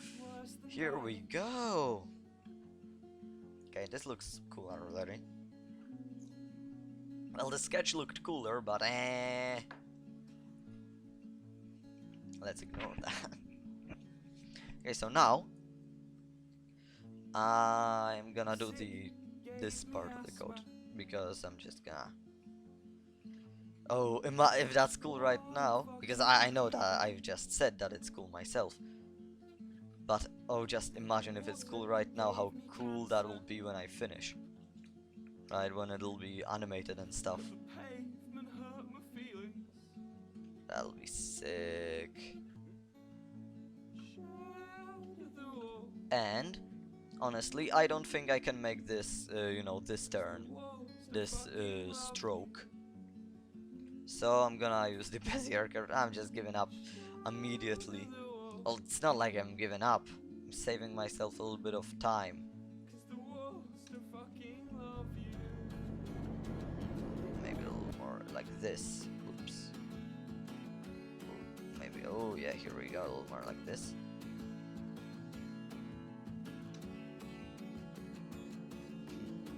Here we go. Okay, this looks cooler already. Well, the sketch looked cooler, but let's ignore that. Okay, so now I'm gonna do this part of the code because I'm just gonna. Oh, if that's cool right now, because I know that I've just said that it's cool myself. But oh, just imagine if it's cool right now, how cool that will be when I finish. Right, when it'll be animated and stuff. That'll be sick. And honestly, I don't think I can make this, this turn, this stroke. So I'm gonna use the Bezier curve. I'm just giving up immediately. Well, it's not like I'm giving up. I'm saving myself a little bit of time. Maybe a little more like this. Oops. Maybe, oh yeah, here we go, a little more like this.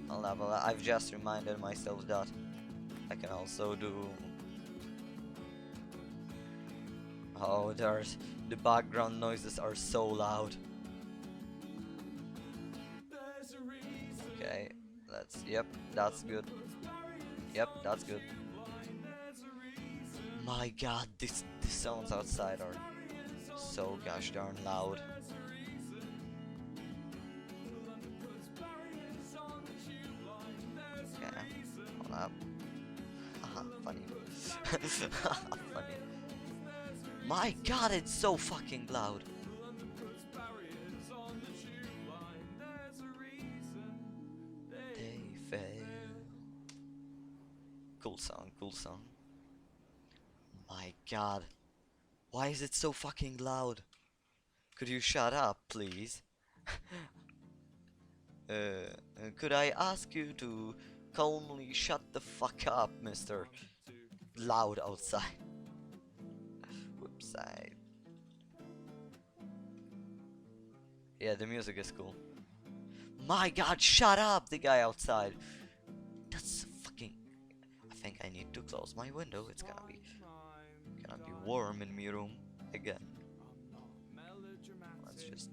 I've just reminded myself that I can also do. Oh, the background noises are so loud. Okay, yep, that's good. Yep, that's good. My god, the sounds outside are so gosh darn loud. Okay, hold up. Haha, funny. Funny. My god, it's so fucking loud. They fail. Cool song, cool song. My god. Why is it so fucking loud? Could you shut up, please? Could I ask you to calmly shut the fuck up, Mr. Loud outside? Whoops, yeah, the music is cool. My god, shut up, the guy outside. That's fucking... I think I need to close my window. It's gonna be warm in my room again. Let's just...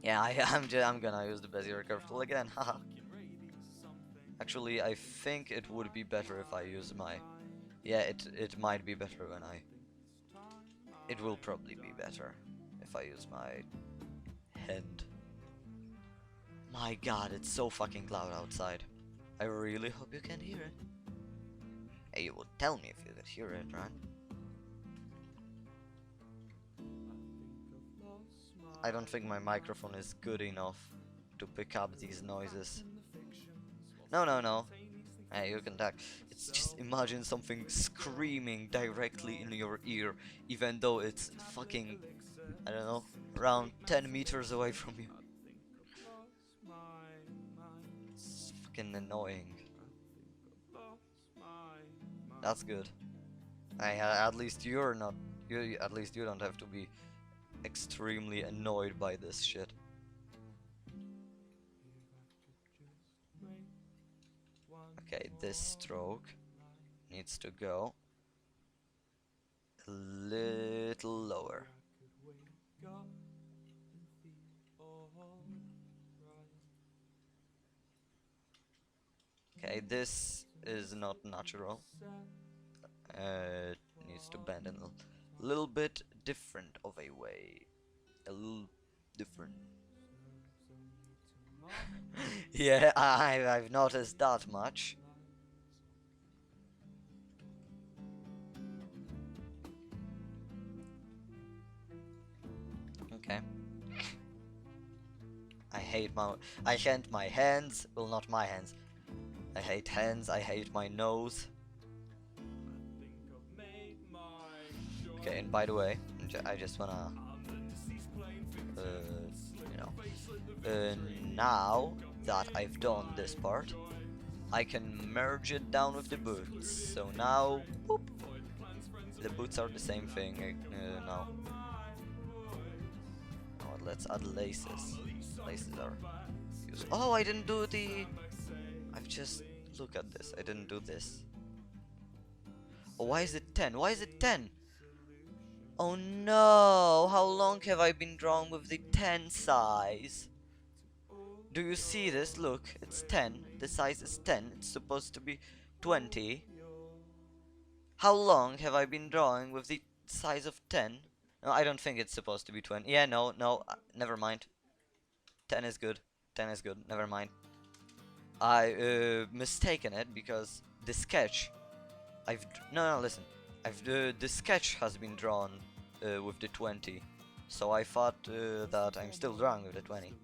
Yeah, I'm gonna use the Bezier curve tool again, haha. Actually, I think it would be better if I use my... Yeah, it might be better when I... It will probably be better if I use my hand. My god, it's so fucking loud outside. I really hope you can hear it. Hey, you would tell me if you could hear it, right? I don't think my microphone is good enough to pick up these noises. No. Hey, you can talk. It's just imagine something screaming directly in your ear, even though it's fucking, I don't know, around 10 meters away from you. It's fucking annoying. That's good. At least you're not. At least you don't have to be extremely annoyed by this shit. Okay, this stroke needs to go a little lower. Okay, this is not natural. It needs to bend in a little bit different of a way. A little different. Yeah, I've noticed that much. Okay. I hate my hands. Well, not my hands. I hate hands. I hate my nose. Okay, and by the way, I just wanna, now that I've done this part, I can merge it down with the boots. So now, whoop, the boots are the same thing now. Oh, let's add laces. Laces are used. Oh, I didn't do the... I've just... Look at this. I didn't do this. Oh, why is it 10? Why is it 10? Oh no! How long have I been drawing with the 10 size? Do you see this? Look, it's 10. The size is 10. It's supposed to be 20. How long have I been drawing with the size of 10? No, I don't think it's supposed to be 20. Yeah, no, never mind. 10 is good. 10 is good. Never mind. I mistaken it because the sketch no, listen. The sketch has been drawn with the 20. So I thought that I'm still drawing with the 20.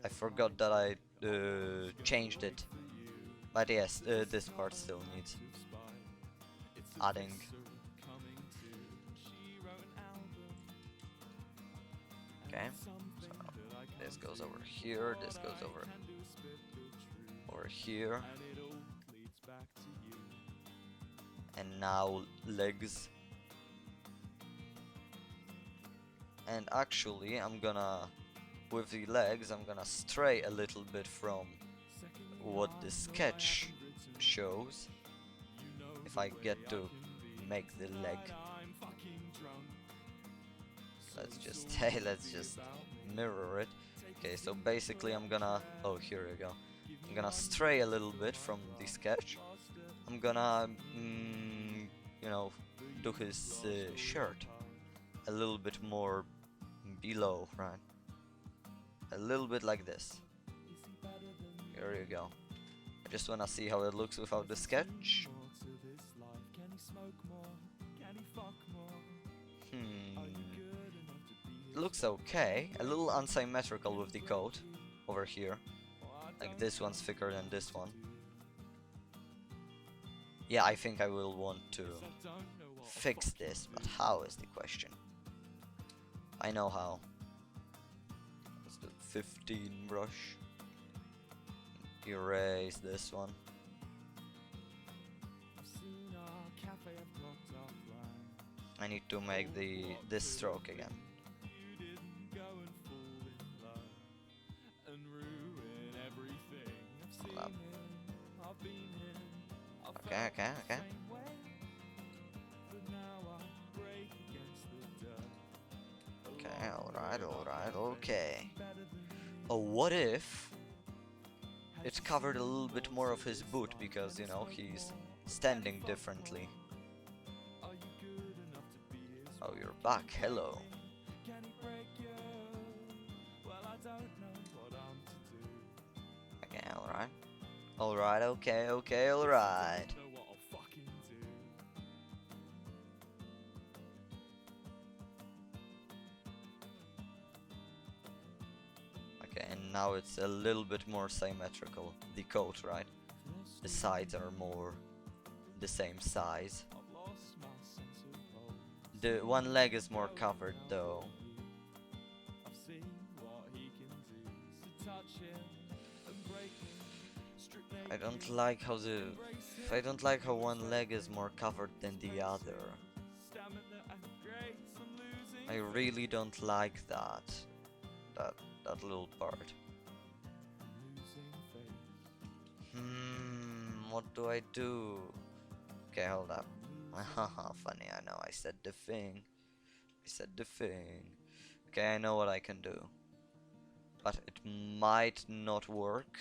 I forgot that I changed it. But yes, this part still needs adding. Okay, so this goes over here, this goes over here. And now legs. And actually I'm gonna, with the legs, I'm gonna stray a little bit from what the sketch shows. If I get to make the leg. Let's just mirror it. Okay, so basically I'm gonna, oh, here we go. I'm gonna stray a little bit from the sketch. I'm gonna, do his shirt a little bit more below, right? A little bit like this. Here you go. I just wanna see how it looks without the sketch. It looks okay. A little unsymmetrical with the coat over here. Like this one's thicker than this one. Yeah, I think I will want to fix this, but how is the question? I know how. Let's do 15 brush. Erase this one. I need to make this stroke again. Hold up. Okay. Okay, alright, okay. Oh, what if it covered a little bit more of his boot because, you know, he's standing differently. Oh, you're back, hello. Okay, alright, okay, alright. Okay, and now it's a little bit more symmetrical, the coat, right? The sides are more the same size. The one leg is more covered though. I don't like how one leg is more covered than the other. I really don't like that little part. What do I do? Okay, hold up. Funny, I know, I said the thing. Okay, I know what I can do. But it might not work.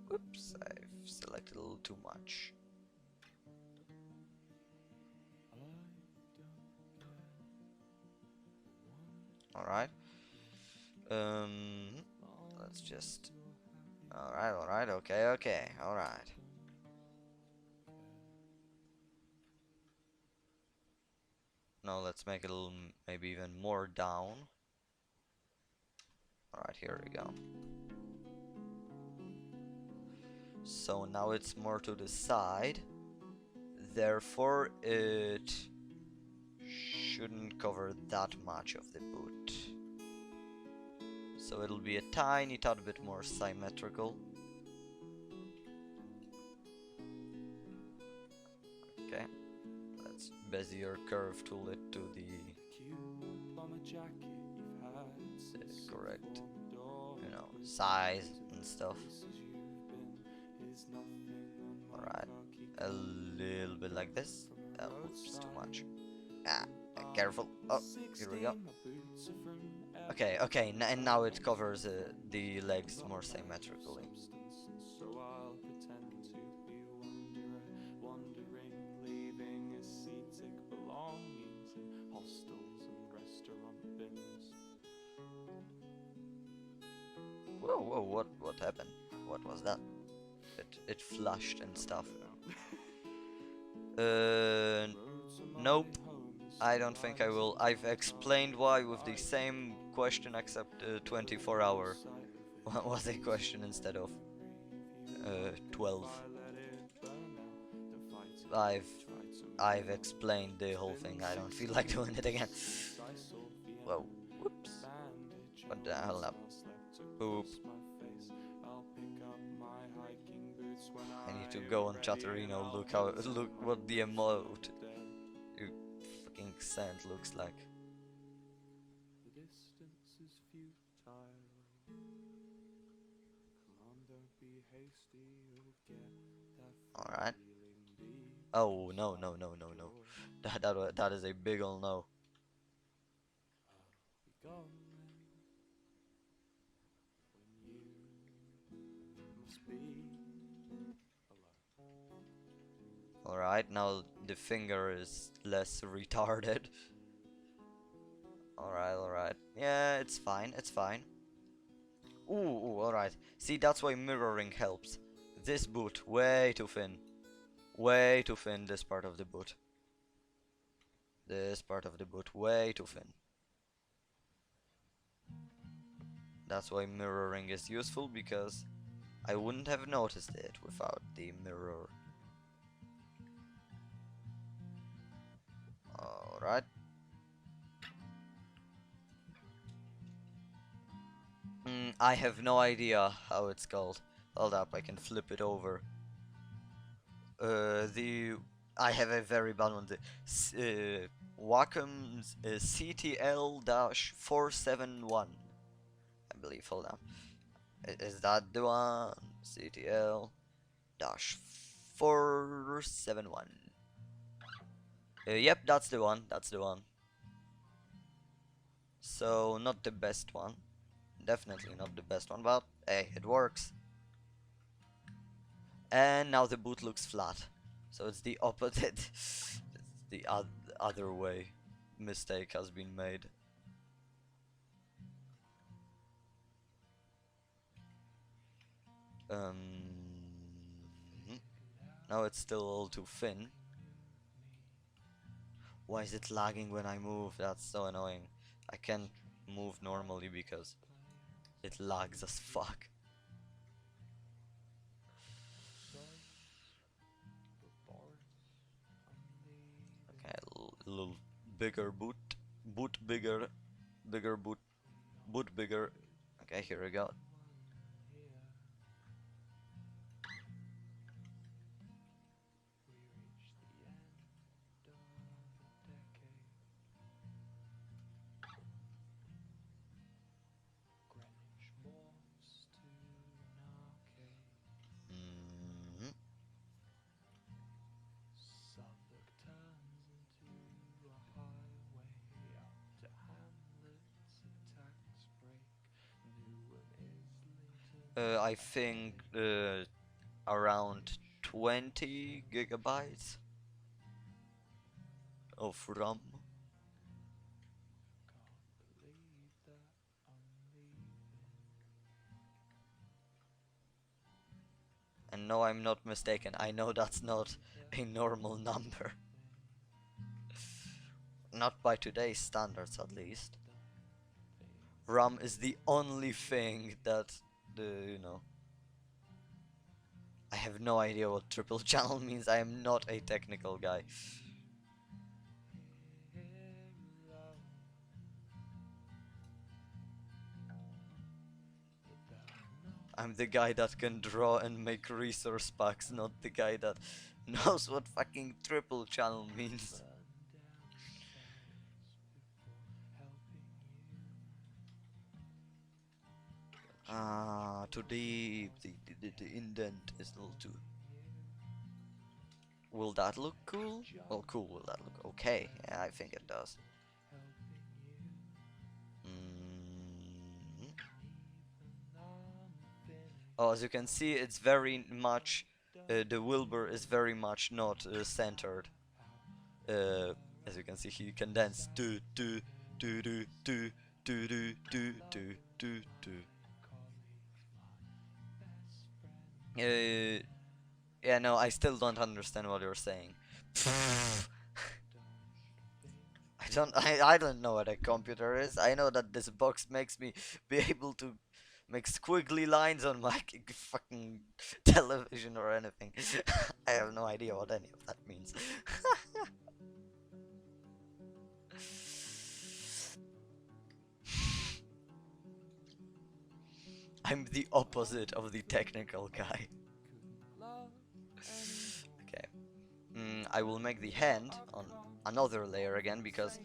Whoops, I've selected a little too much. Alright. Let's just... Alright, okay, alright. Now let's make it a little, maybe even more down. Alright, here we go. So now it's more to the side. Therefore, it shouldn't cover that much of the boot. So it'll be a tiny tad bit more symmetrical. Okay, let's Bezier curve tool it to the correct, you know, size and stuff. Alright, a little bit like this. Oops, too much. Careful. Oh, here we go. Okay, and now it covers the legs more symmetrically. Whoa, what happened? What was that? It flashed and stuff. Nope. I don't think I will. I've explained why with the same question, except 24-hour was a question instead of 12. I've explained the whole thing. I don't feel like doing it again. Whoa. Whoops. What the hell up? Oop. I need to go on Chatterino. Look what the emote you fucking sent looks like. Alright. Oh no. That is a big ol' no. Alright, now the finger is less retarded. Alright. Yeah, it's fine. Ooh, alright. See, that's why mirroring helps. This boot, way too thin. Way too thin, this part of the boot. Way too thin. That's why mirroring is useful, because I wouldn't have noticed it without the mirror. Alright. I have no idea how it's called. Hold up, I can flip it over. I have a very bad one. Wacom's CTL-471, I believe. Hold on. Is that the one? CTL-471. Yep, that's the one. That's the one. So not the best one. Definitely not the best one, but hey, it works. And now the boot looks flat. So it's the opposite. It's the other way. Mistake has been made. Now it's still all too thin. Why is it lagging when I move? That's so annoying. I can't move normally because it lags as fuck. Okay, a little bigger boot. Boot bigger. Bigger boot. Boot bigger. Okay, here we go. Mhm. I think around 20 gigabytes of RAM. And no, I'm not mistaken. I know that's not a normal number. Not by today's standards, at least. RAM is the only thing that I have no idea what triple channel means. I am not a technical guy. I'm the guy that can draw and make resource packs, not the guy that knows what fucking triple channel means. Ah, too deep. The indent is a little too. Will that look cool? Well, cool. Will that look okay? Yeah, I think it does. Oh, as you can see, it's very much. The Wilbur is very much not centered. As you can see, he can dance. Do do do do do do do do do do do. Yeah, no, I still don't understand what you're saying. I don't know what a computer is. I know that this box makes me be able to make squiggly lines on my fucking television or anything. I have no idea what any of that means. I'm the opposite of the technical guy. Okay. I will make the hand on another layer again because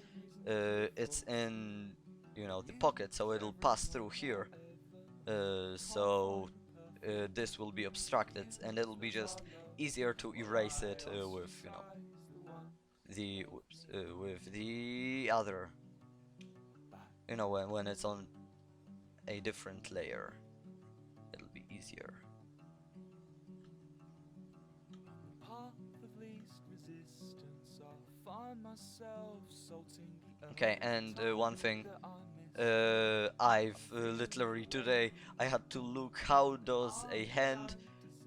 it's in, the pocket, so it'll pass through here. So this will be obstructed, and it'll be just easier to erase it with, with the other, when it's on a different layer, it'll be easier. Okay, and one thing, I've literally today I had to look how does a hand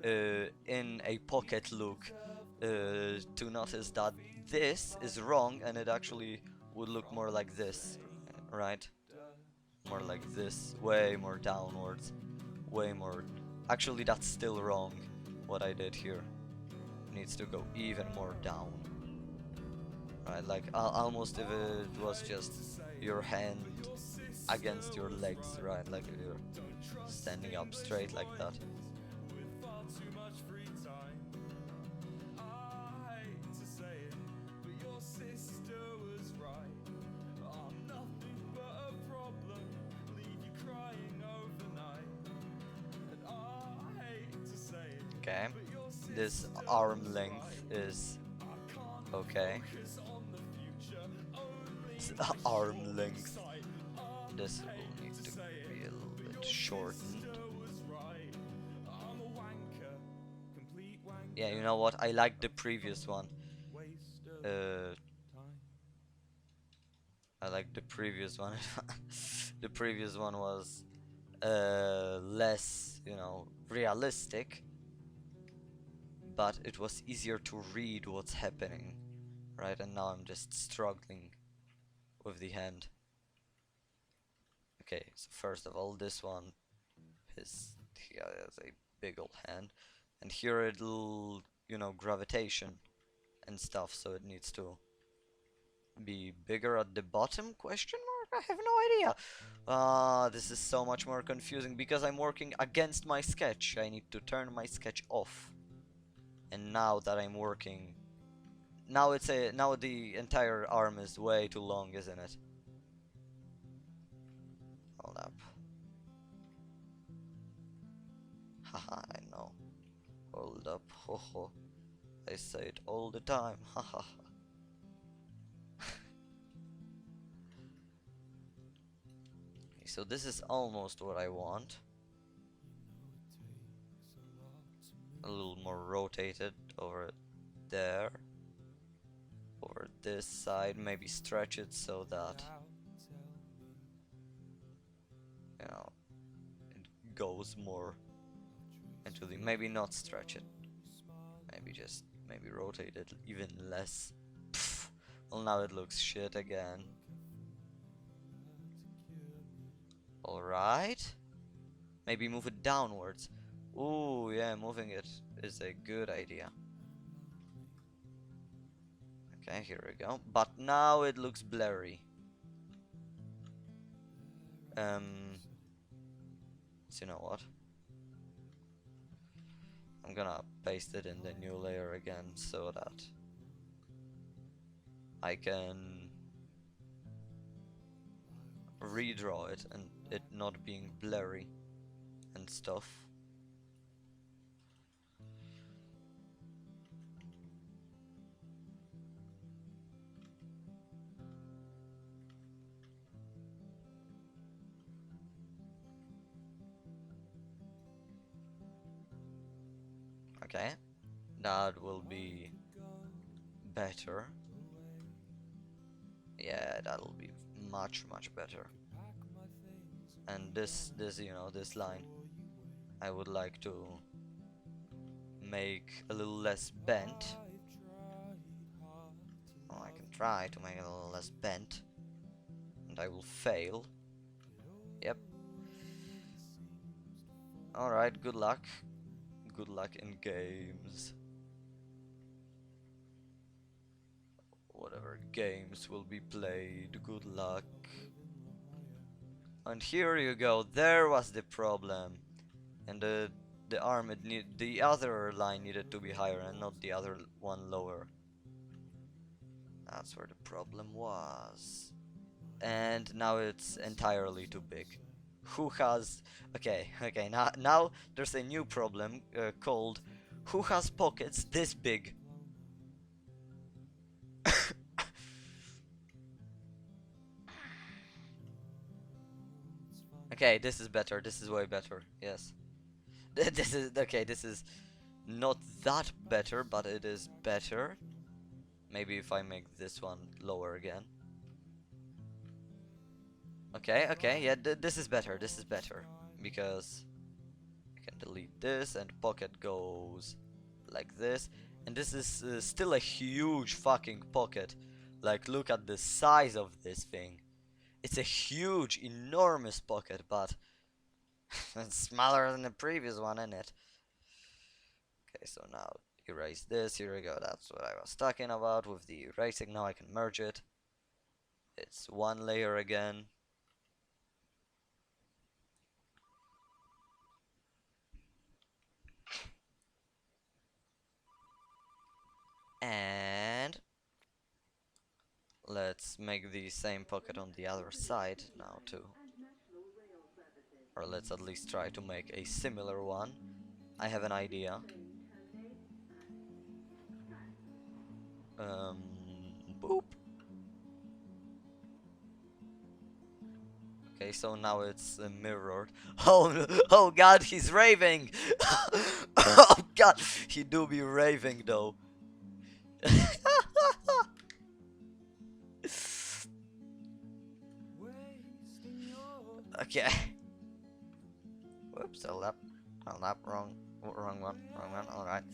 in a pocket look to notice that this is wrong, and it actually would look more like this, right? More like this, way more downwards, way more. Actually, that's still wrong. What I did here needs to go even more down. Right, like almost if it was just your hand against your legs, right? Like if you're standing up straight like that. With far too much free time. I hate to say it, but your sister was right. I'm nothing but a problem, leave you crying overnight. And I hate to say it, Okay, but your this sister arm was length right. is I can't okay. focus on the future, only It's my arm short length. sight. This I will hate need to to say be it, a little but bit your shortened. sister was right. I'm a wanker, complete wanker. Yeah, you know what? I like the previous one. Waste of Uh, time. I like the previous one. The previous one was less, you know, realistic, but it was easier to read what's happening, right? And now I'm just struggling with the hand. Okay, so first of all, this one he has a big old hand, and here it'll, you know, gravitation and stuff, so it needs to be bigger at the bottom, question mark? I have no idea. This is so much more confusing because I'm working against my sketch. I need to turn my sketch off. And now that I'm working, now the entire arm is way too long, isn't it? Hold up. Haha, I know. Hold up, ho ho. I say it all the time, haha. So this is almost what I want. A little more rotated over there. Over this side, maybe stretch it so that, you know, it goes more into the, maybe not stretch it, maybe just, maybe rotate it even less. Pfft. Well, now it looks shit again. Alright. Maybe move it downwards. Ooh, yeah, moving it is a good idea. Okay, here we go. But now it looks blurry. So you know what? I'm gonna paste it in the new layer again so that I can redraw it and it not being blurry and stuff. Okay, that will be better. Yeah, that'll be much better. And this you know, this line I would like to make a little less bent. Oh, I can try to make it a little less bent, and I will fail. Yep. Alright, good luck. Good luck in games. Whatever games will be played, good luck. And here you go, there was the problem. And the arm, the other line needed to be higher and not the other one lower. That's where the problem was. And now it's entirely too big. Who has... Okay, now there's a new problem called who has pockets this big? Okay, this is better, this is way better, yes. This is... Okay, this is not that better, but it is better. Maybe if I make this one lower again. Okay, yeah, this is better, because I can delete this and pocket goes like this, and this is still a huge fucking pocket. Like, look at the size of this thing. It's a huge, enormous pocket, but it's smaller than the previous one, isn't it? Okay, so now erase this, here we go, that's what I was talking about with the erasing. Now I can merge it. It's one layer again. And let's make the same pocket on the other side now too. Or let's at least try to make a similar one. I have an idea. Um, Boop. Okay, so now it's mirrored. Oh, oh God, he's raving! Oh God, he do be raving though. Okay. Whoops, hold up, wrong one. All right.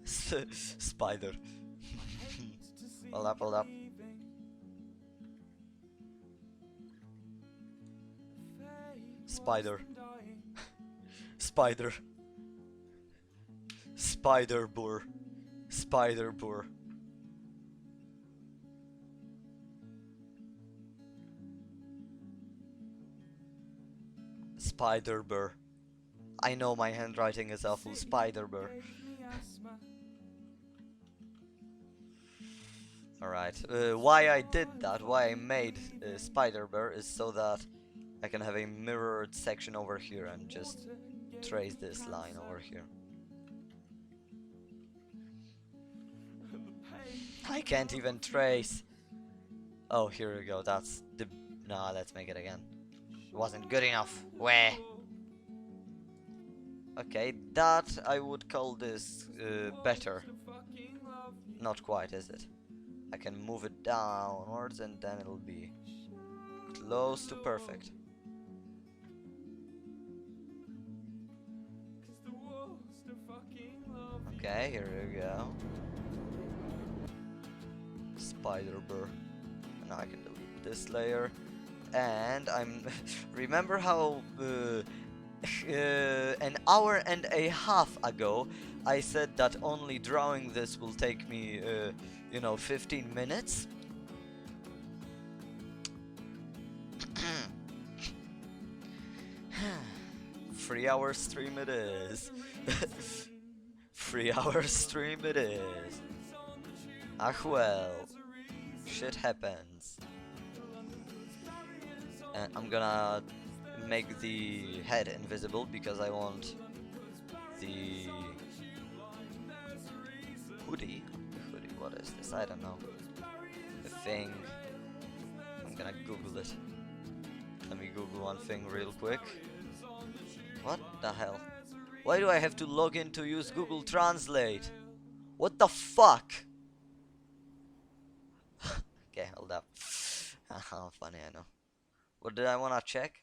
Spider. Hold up. Spider. Spider. Spider boar. Spider boar. Spider burr. I know my handwriting is awful. Spider burr. Alright. Why I did that, why I made Spider burr, is so that I can have a mirrored section over here and just trace this line over here. I can't even trace. Oh, here we go. That's the. Nah, let's make it again. It wasn't good enough. Where? Okay, that I would call this better. Not quite, is it? I can move it downwards and then it'll be close to perfect. Okay, here we go. Spider burr. Now I can delete this layer. And I'm remember how an hour and a half ago I said that only drawing this will take me 15 minutes. 3 hour stream it is. 3 hour stream it is. Ah well, shit happens. And I'm gonna make the head invisible because I want the hoodie. What is this? I don't know. The thing. I'm gonna Google it. Let me Google one thing real quick. What the hell? Why do I have to log in to use Google Translate? What the fuck? Okay, hold up. How funny, I know. What did I wanna check?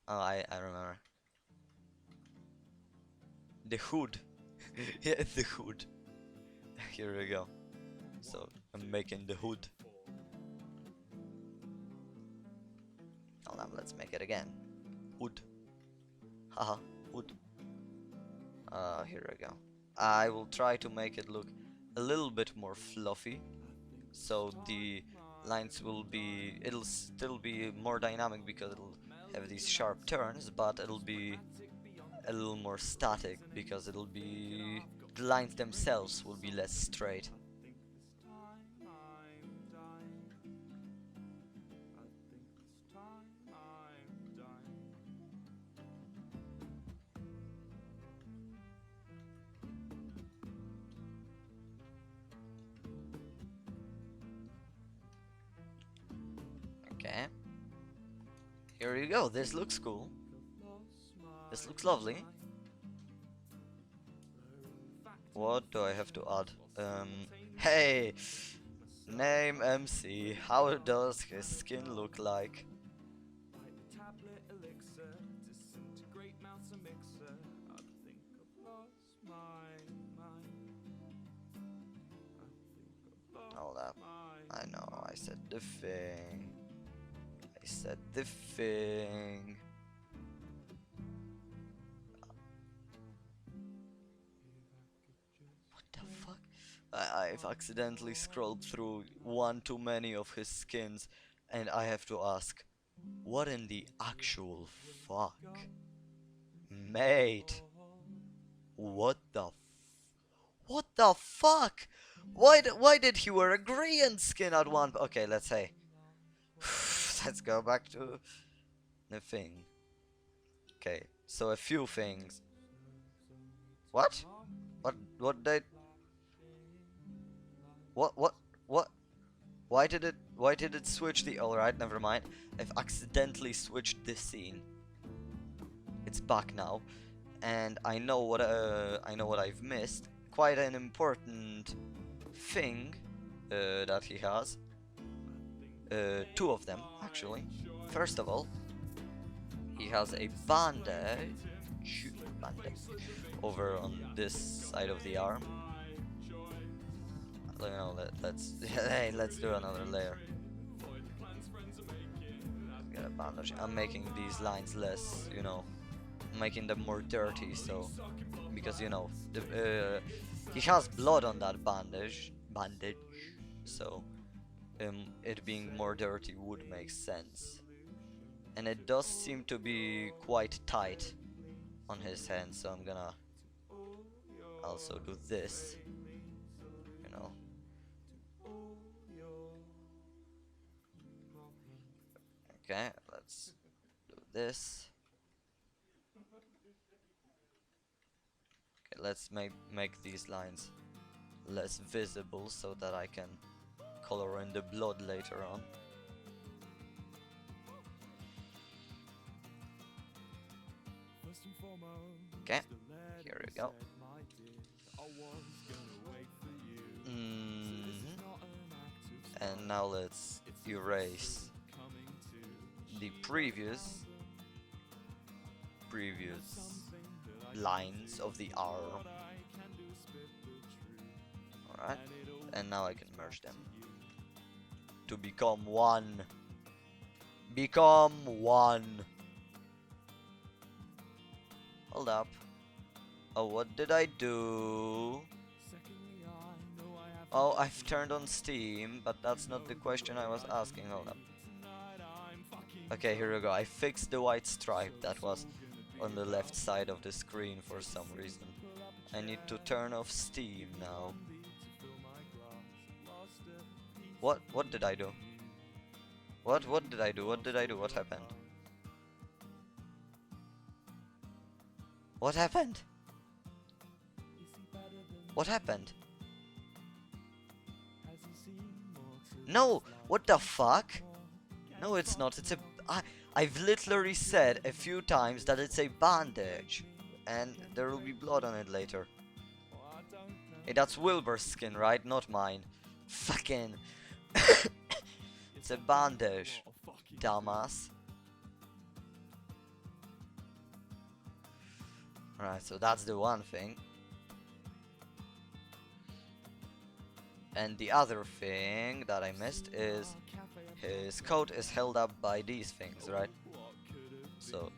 Oh, I remember. The hood. Yeah, the hood. Here we go. So, I'm making the hood. Hold on, let's make it again. Hood. Haha, hood. Here we go. I will try to make it look a little bit more fluffy. So the lines will be, it'll still be more dynamic because it'll have these sharp turns, but it'll be a little more static because it'll be, the lines themselves will be less straight. Okay. Here you go. This looks cool. This looks lovely. What do I have to add? Hey! Name MC. How does his skin look like? Hold up. I know, I said the thing. I said the thing. What the fuck? I've accidentally scrolled through one too many of his skins, and I have to ask, what in the actual fuck? Mate, what the What the fuck? Why did he wear a green skin at one? Okay, let's say. Let's go back to the thing. Okay, so a few things. What? What did? What? What? Why did it switch the? Alright, never mind. I've accidentally switched this scene. It's back now, and I know what I've missed. Quite an important thing that he has. Two of them actually. First of all, he has a bandage over on this side of the arm. You know, let's hey, let's do another layer. Get a bandage. I'm making these lines less, you know, making them more dirty. So because you know, he has blood on that bandage. So it being more dirty would make sense. And it does seem to be quite tight on his hand, so I'm gonna also do this, you know. Okay, let's do this. Okay, let's make these lines less visible so that I can color in the blood later on. Okay, here we go. And now let's erase the previous lines of the arm. Alright, and now I can merge them to become one. Become one. Hold up. Oh, what did I do? Oh, I've turned on Steam, but that's not the question I was asking. Hold up. Okay, here we go. I fixed the white stripe that was on the left side of the screen for some reason. I need to turn off Steam now. What did I do? What did I do? What did I do? What happened? What happened? What happened? No! What the fuck? No, it's not. It's a... I've literally said a few times that it's a bandage. And there will be blood on it later. Hey, that's Wilbur's skin, right? Not mine. Fucking... It's a bandage, dumbass. Alright, so that's the one thing. And the other thing that I missed is his coat is held up by these things, right? So,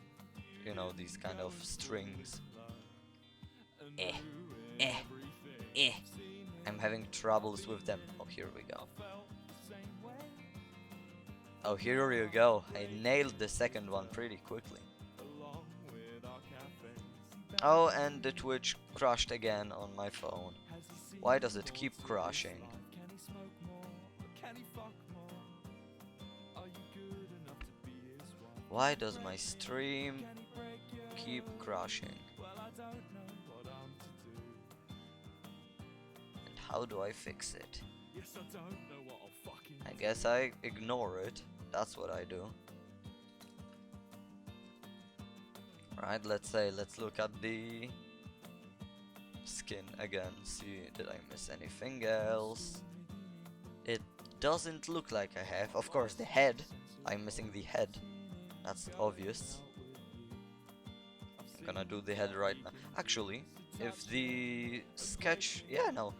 you know, these kind of strings. I'm having troubles with them. Oh, here we go. Oh, here you go. I nailed the second one pretty quickly. Oh, and the Twitch crashed again on my phone. Why does it keep crashing? Why does my stream keep crashing? And how do I fix it? I guess I ignore it. That's what I do. Right, let's look at the skin again. See, did I miss anything else? It doesn't look like I have. Of course, the head. I'm missing the head. That's obvious. I'm gonna do the head right now. Actually, if the sketch... Yeah, no.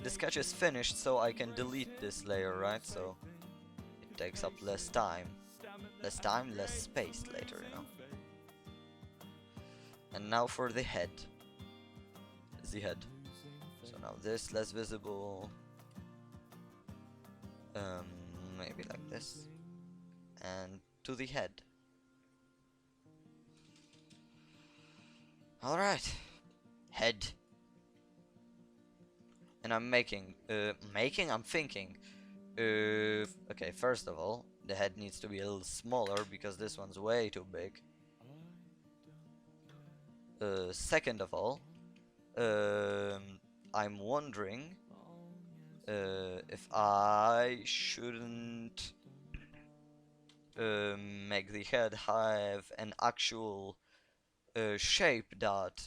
The sketch is finished, so I can delete this layer, right? So it takes up less time. Less time, less space later, you know. And now for the head. The head. So now this less visible. Maybe like this. And to the head. Alright. Head. and I'm I'm thinking, okay, first of all, the head needs to be a little smaller because this one's way too big. Second of all, I'm wondering if I shouldn't make the head have an actual shape that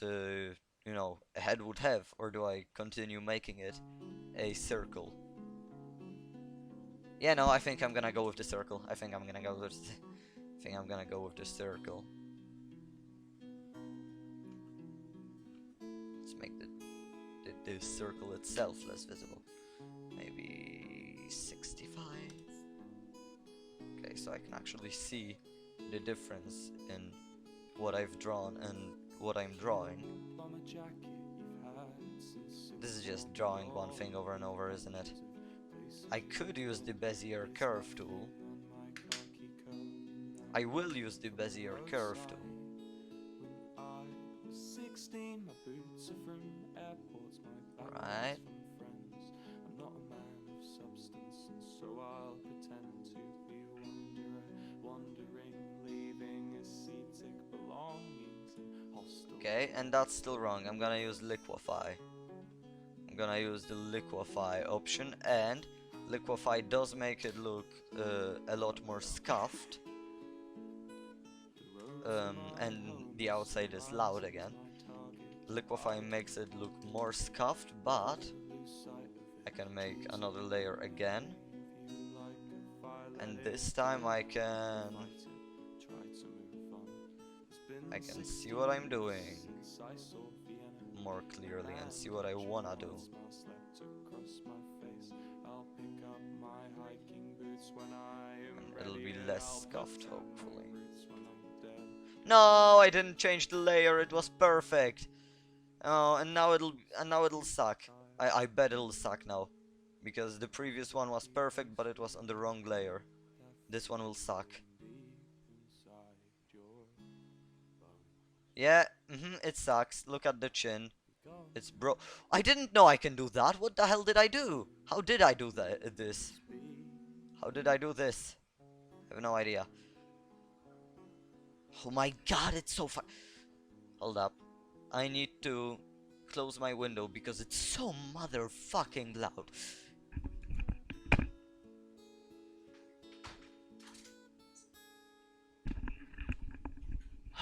you know, a head would have, or do I continue making it a circle? Yeah, no, I think I'm gonna go with the circle. I think I'm gonna go with the circle. Let's make the circle itself less visible. Maybe 65. Okay, so I can actually see the difference in what I've drawn and what I'm drawing. This is just drawing one thing over and over, isn't it? I could use the Bezier curve tool. I will use the Bezier curve tool. Right. Okay, and that's still wrong. I'm gonna use liquefy. I'm gonna use the liquefy option, and liquefy does make it look a lot more scuffed. And the outside is loud again. Liquefy makes it look more scuffed, but I can make another layer again, and this time I can see what I'm doing more clearly and see what I wanna do. And it'll be less scuffed, hopefully. No, I didn't change the layer. It was perfect. Oh, and now it'll suck. I bet it'll suck now, because the previous one was perfect, but it was on the wrong layer. This one will suck. Yeah, it sucks. Look at the chin. It's bro. I didn't know I can do that. What the hell did I do? How did I do this? How did I do this? I have no idea. Oh my god, it's so fun. Hold up. I need to close my window because it's so motherfucking loud.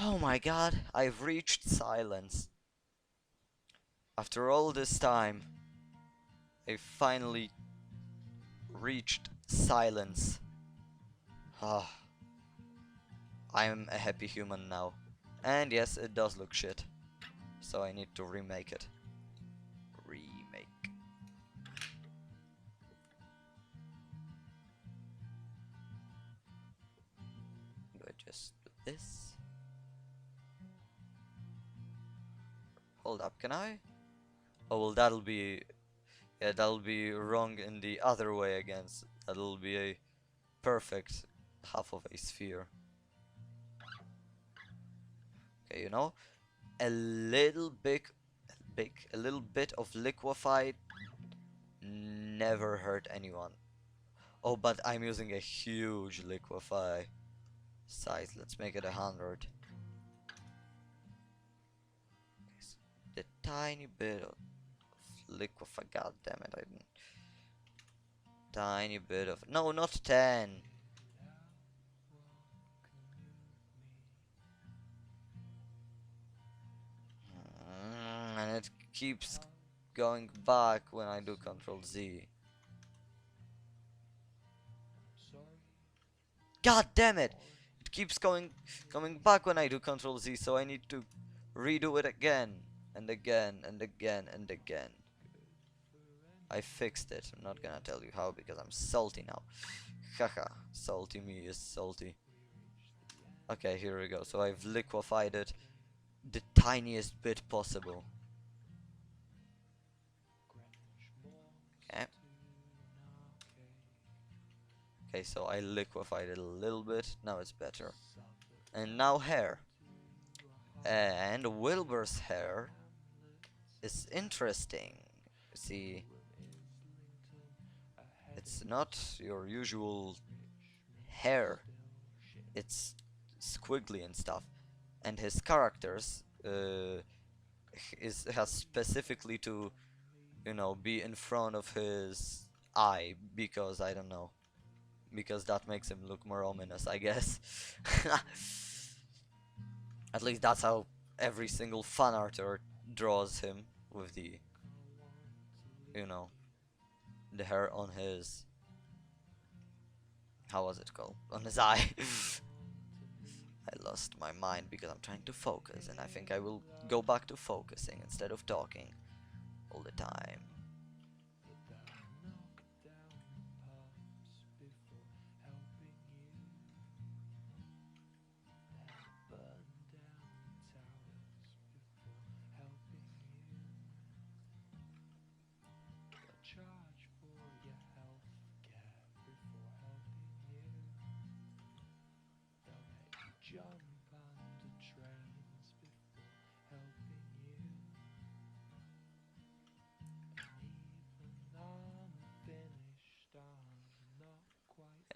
Oh my god, I've reached silence. After all this time, I finally reached silence. Ah, I'm a happy human now. And yes, it does look shit. So I need to remake it. Remake. Do I just do this? Hold up, can I? Oh well, that'll be... yeah, that'll be wrong in the other way again. That'll be a perfect half of a sphere. Okay, you know, a little bit of liquefied never hurt anyone. Oh, but I'm using a huge liquefy size. Let's make it 100. The tiny bit of liquefy. God damn it! I didn't. Tiny bit of no, not 10. And it keeps going back when I do Control Z. God damn it! It keeps coming back when I do Control Z, so I need to redo it again and again and again and again. I fixed it. I'm not gonna tell you how because I'm salty now. Haha, salty me is salty. Okay, here we go. So I've liquefied it the tiniest bit possible. Okay. Okay, so I liquefied it a little bit. Now it's better. And now hair. And Wilbur's hair is interesting. See, It's not your usual hair. It's squiggly and stuff. And his characters has specifically to, you know, be in front of his eye, because I don't know, because that makes him look more ominous, I guess. At least that's how every single fan arter draws him, with the, you know, the hair on his, how was it called? On his eye. I lost my mind because I'm trying to focus, and I think I will go back to focusing instead of talking all the time.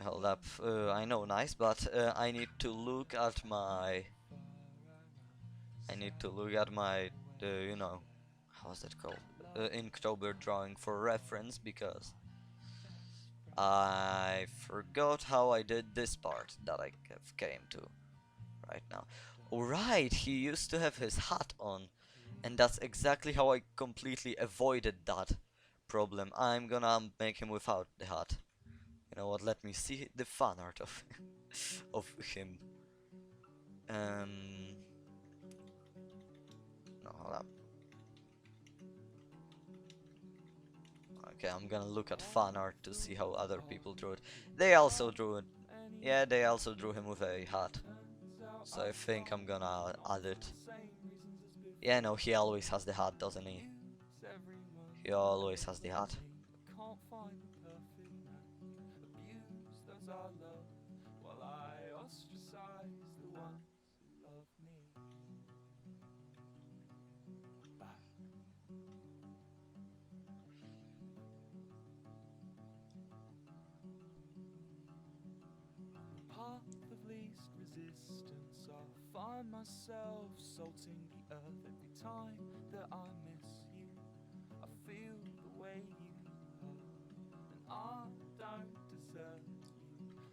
Hold up, I know, nice, but I need to look at my, you know, how's that called? Inktober drawing for reference, because I forgot how I did this part that I have came to right now. Alright, he used to have his hat on, and that's exactly how I completely avoided that problem. I'm gonna make him without the hat. You know what, let me see the fan art of of him. No, hold up. Okay, I'm gonna look at fan art to see how other people drew it. They also drew it. Yeah, they also drew him with a hat. So I think I'm gonna add it. Yeah, no, he always has the hat, doesn't he? He always has the hat. Can't find the perfect man. Abuse those I love while I ostracize the ones who love me back. Path of least resistance, I find myself salting the earth every time that I miss you. I feel the way you hurt, and I don't deserve you.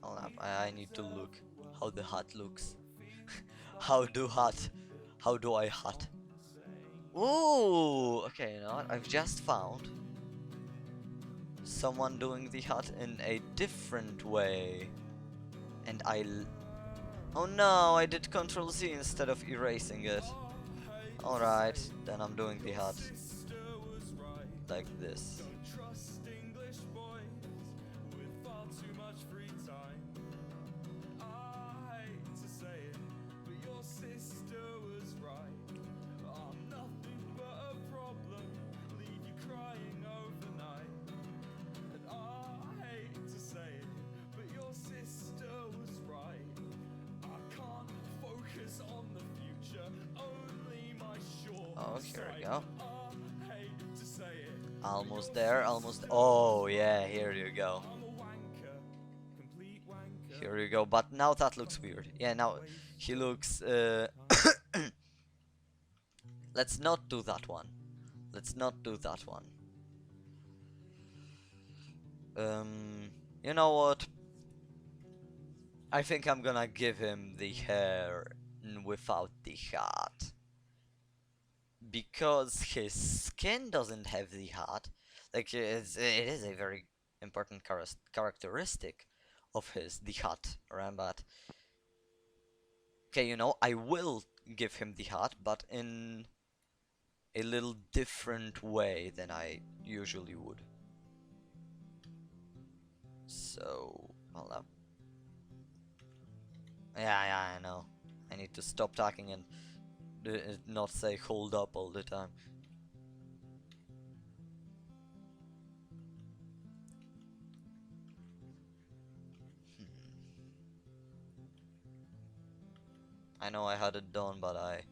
Hold up, I need to look how the hat looks. How do I hat? Ooh, okay, you know what? I've just found someone doing the hat in a different way. And oh no, I did Ctrl Z instead of erasing it. Alright, then I'm doing the hat like this. Oh, here we go. Almost there, almost. Oh, yeah, here you go. Here you go, but now that looks weird. Yeah, now he looks. Let's not do that one. Let's not do that one. You know what? I think I'm gonna give him the hair without the hat. Because his skin doesn't have the hat. Like, it is a very important characteristic of his, the hat, right? But, okay, you know, I will give him the hat, but in a little different way than I usually would. So, hold up. Yeah, I know. I need to stop talking and not say hold up all the time. I know I had it done, but I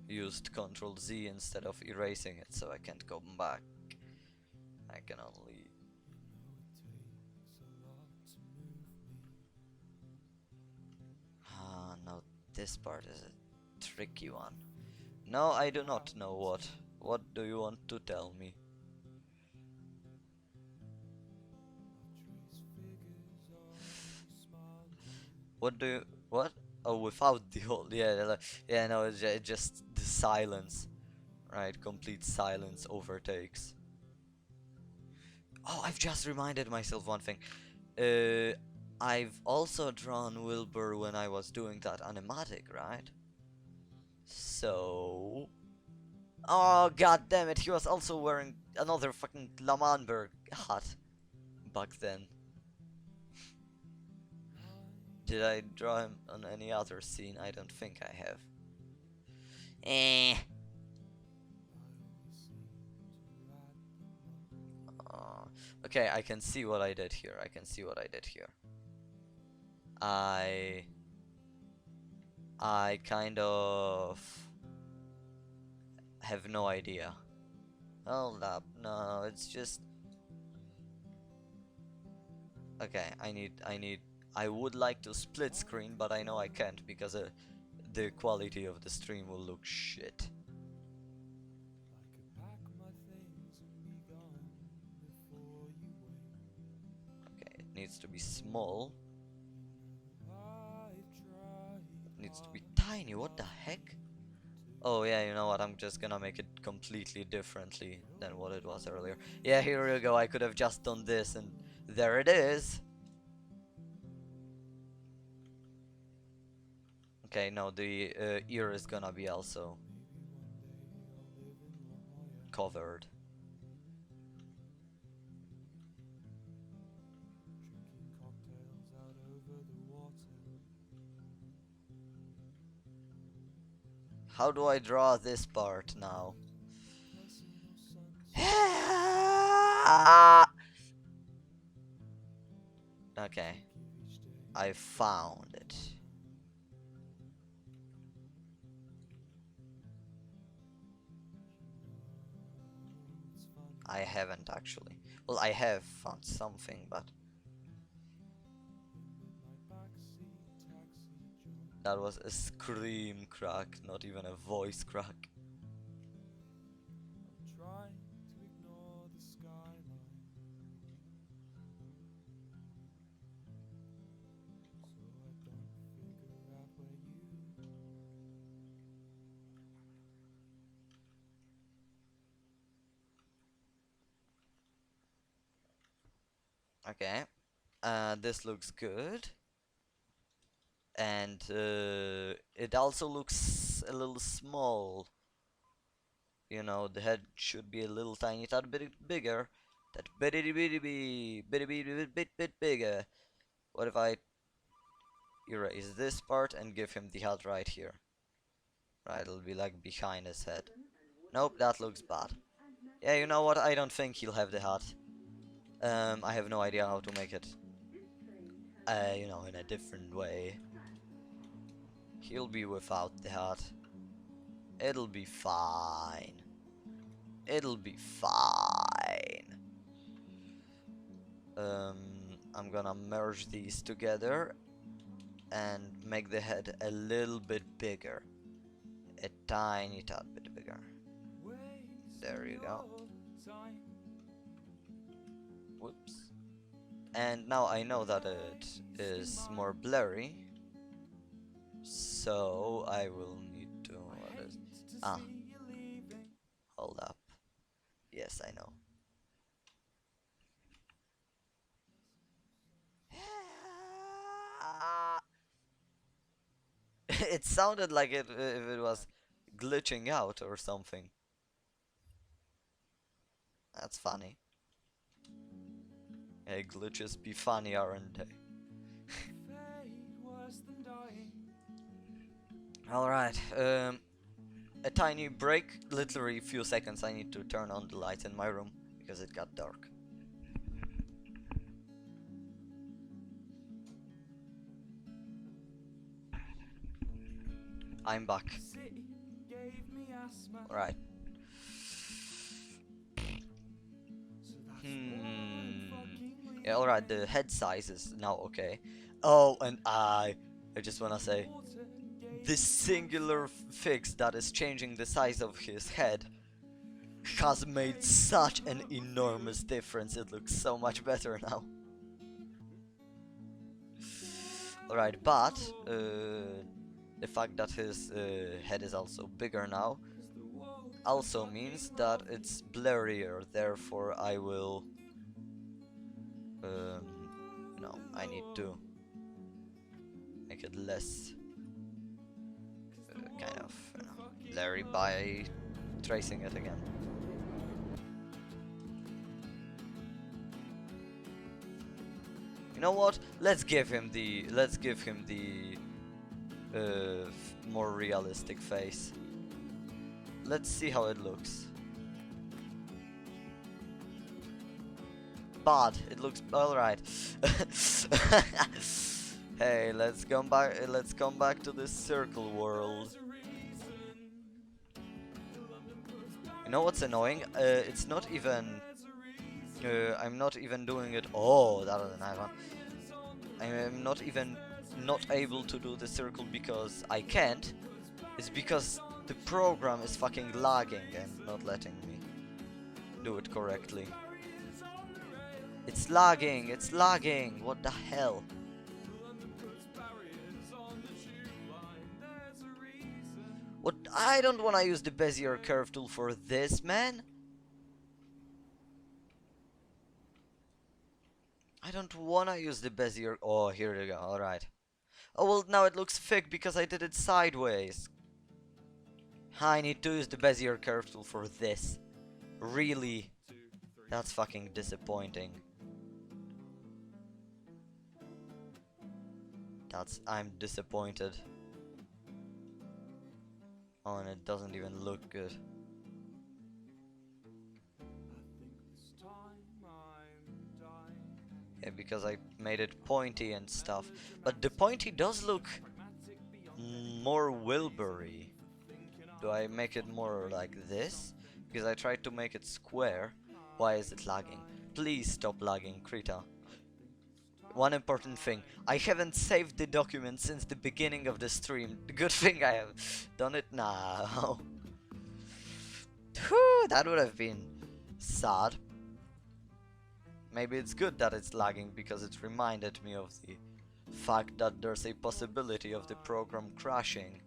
used Ctrl Z instead of erasing it, so I can't go back. I can only... this part is a tricky one. No, I do not know what. What do you want to tell me? What do you... What? Oh, without the whole... Yeah, yeah, no, it's just the silence. Right, complete silence overtakes. Oh, I've just reminded myself one thing. I've also drawn Wilbur when I was doing that animatic, right? So... Oh, god damn it, he was also wearing another fucking Lamanberg hat back then. Did I draw him on any other scene? I don't think I have. Eh. Okay, I can see what I did here. I can see what I did here. I kind of have no idea. Hold up. No, it's just... Okay, I would like to split screen, but I know I can't because the quality of the stream will look shit. Okay, it needs to be small. It needs to be tiny. What the heck? Oh yeah, you know what? I'm just gonna make it completely differently than what it was earlier. Yeah, here we go. I could have just done this, and there it is. Okay, no, the ear is gonna be also covered. How do I draw this part now? Okay, I found it. I haven't actually. Well, I have found something, but that was a scream crack, not even a voice crack. Okay, this looks good. And it also looks a little small. You know, the head should be a little tiny tad bit bigger. That bitty bit bigger. What if I erase this part and give him the hat right here? Right, it'll be like behind his head. Nope, that looks bad. Yeah, you know what? I don't think he'll have the hat. I have no idea how to make it. You know, in a different way. He'll be without the hat. It'll be fine. It'll be fine. I'm gonna merge these together and make the head a little bit bigger. A tiny tad bit bigger. There you go. Whoops. And now I know that it is more blurry. So I will need to... What is... Ah. Hold up. Yes, I know. It sounded like if it was glitching out or something. That's funny. Hey, glitches be funny, aren't they? Alright, a tiny break, literally a few seconds. I need to turn on the light in my room because it got dark. I'm back. Alright. Yeah, alright, the head size is now okay. Oh, and I just wanna say, this singular fix that is changing the size of his head has made such an enormous difference. It looks so much better now. Alright, but the fact that his head is also bigger now also means that it's blurrier, therefore I will I need to make it less kind of blurry by tracing it again. You know what? Let's give him the more realistic face. Let's see how it looks. Bad. It looks alright. Hey, let's come back to this circle world. You know what's annoying? It's not even I'm not even doing it. Oh, that was a nice one. I'm not even not able to do the circle because I can't. It's because the program is fucking lagging and not letting me do it correctly. It's lagging, it's lagging. What the hell? What? I don't want to use the Bezier curve tool for this, man. I don't want to use the Bezier. Oh, here we go. All right. Oh well, now it looks thick because I did it sideways. I need to use the Bezier curve tool for this. Really? That's fucking disappointing. I'm disappointed. Oh, and it doesn't even look good. Yeah, because I made it pointy and stuff. But the pointy does look more Wilbury. Do I make it more like this? Because I tried to make it square. Why is it lagging? Please stop lagging, Krita. One important thing, I haven't saved the document since the beginning of the stream. Good thing I have done it now. Whew, that would have been sad. Maybe it's good that it's lagging because it reminded me of the fact that there's a possibility of the program crashing.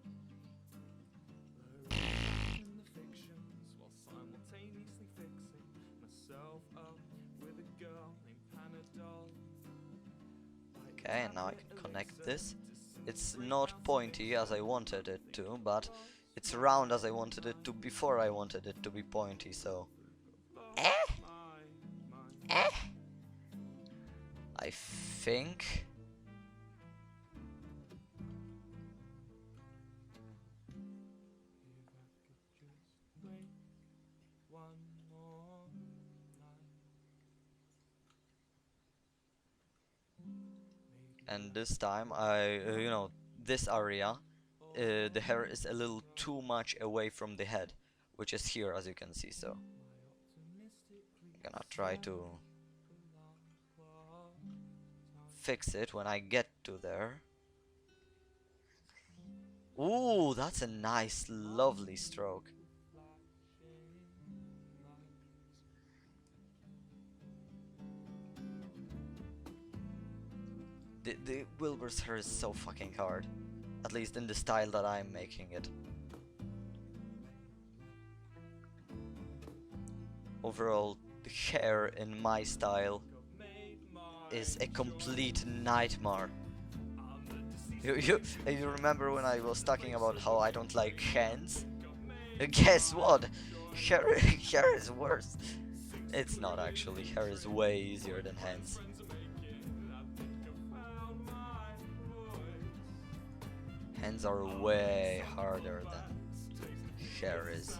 Okay, and now I can connect this. It's not pointy as I wanted it to, but it's round as I wanted it to before I wanted it to be pointy, so... I think... And this time this area, the hair is a little too much away from the head, which is here as you can see, so I'm gonna try to fix it when I get to there. Ooh, that's a nice, lovely stroke. The Wilbur's hair is so fucking hard. At least in the style that I'm making it. Overall, the hair in my style is a complete nightmare. You remember when I was talking about how I don't like hands? Guess what? Hair is worse. It's not actually. Hair is way easier than hands. Hands are way harder than hair is.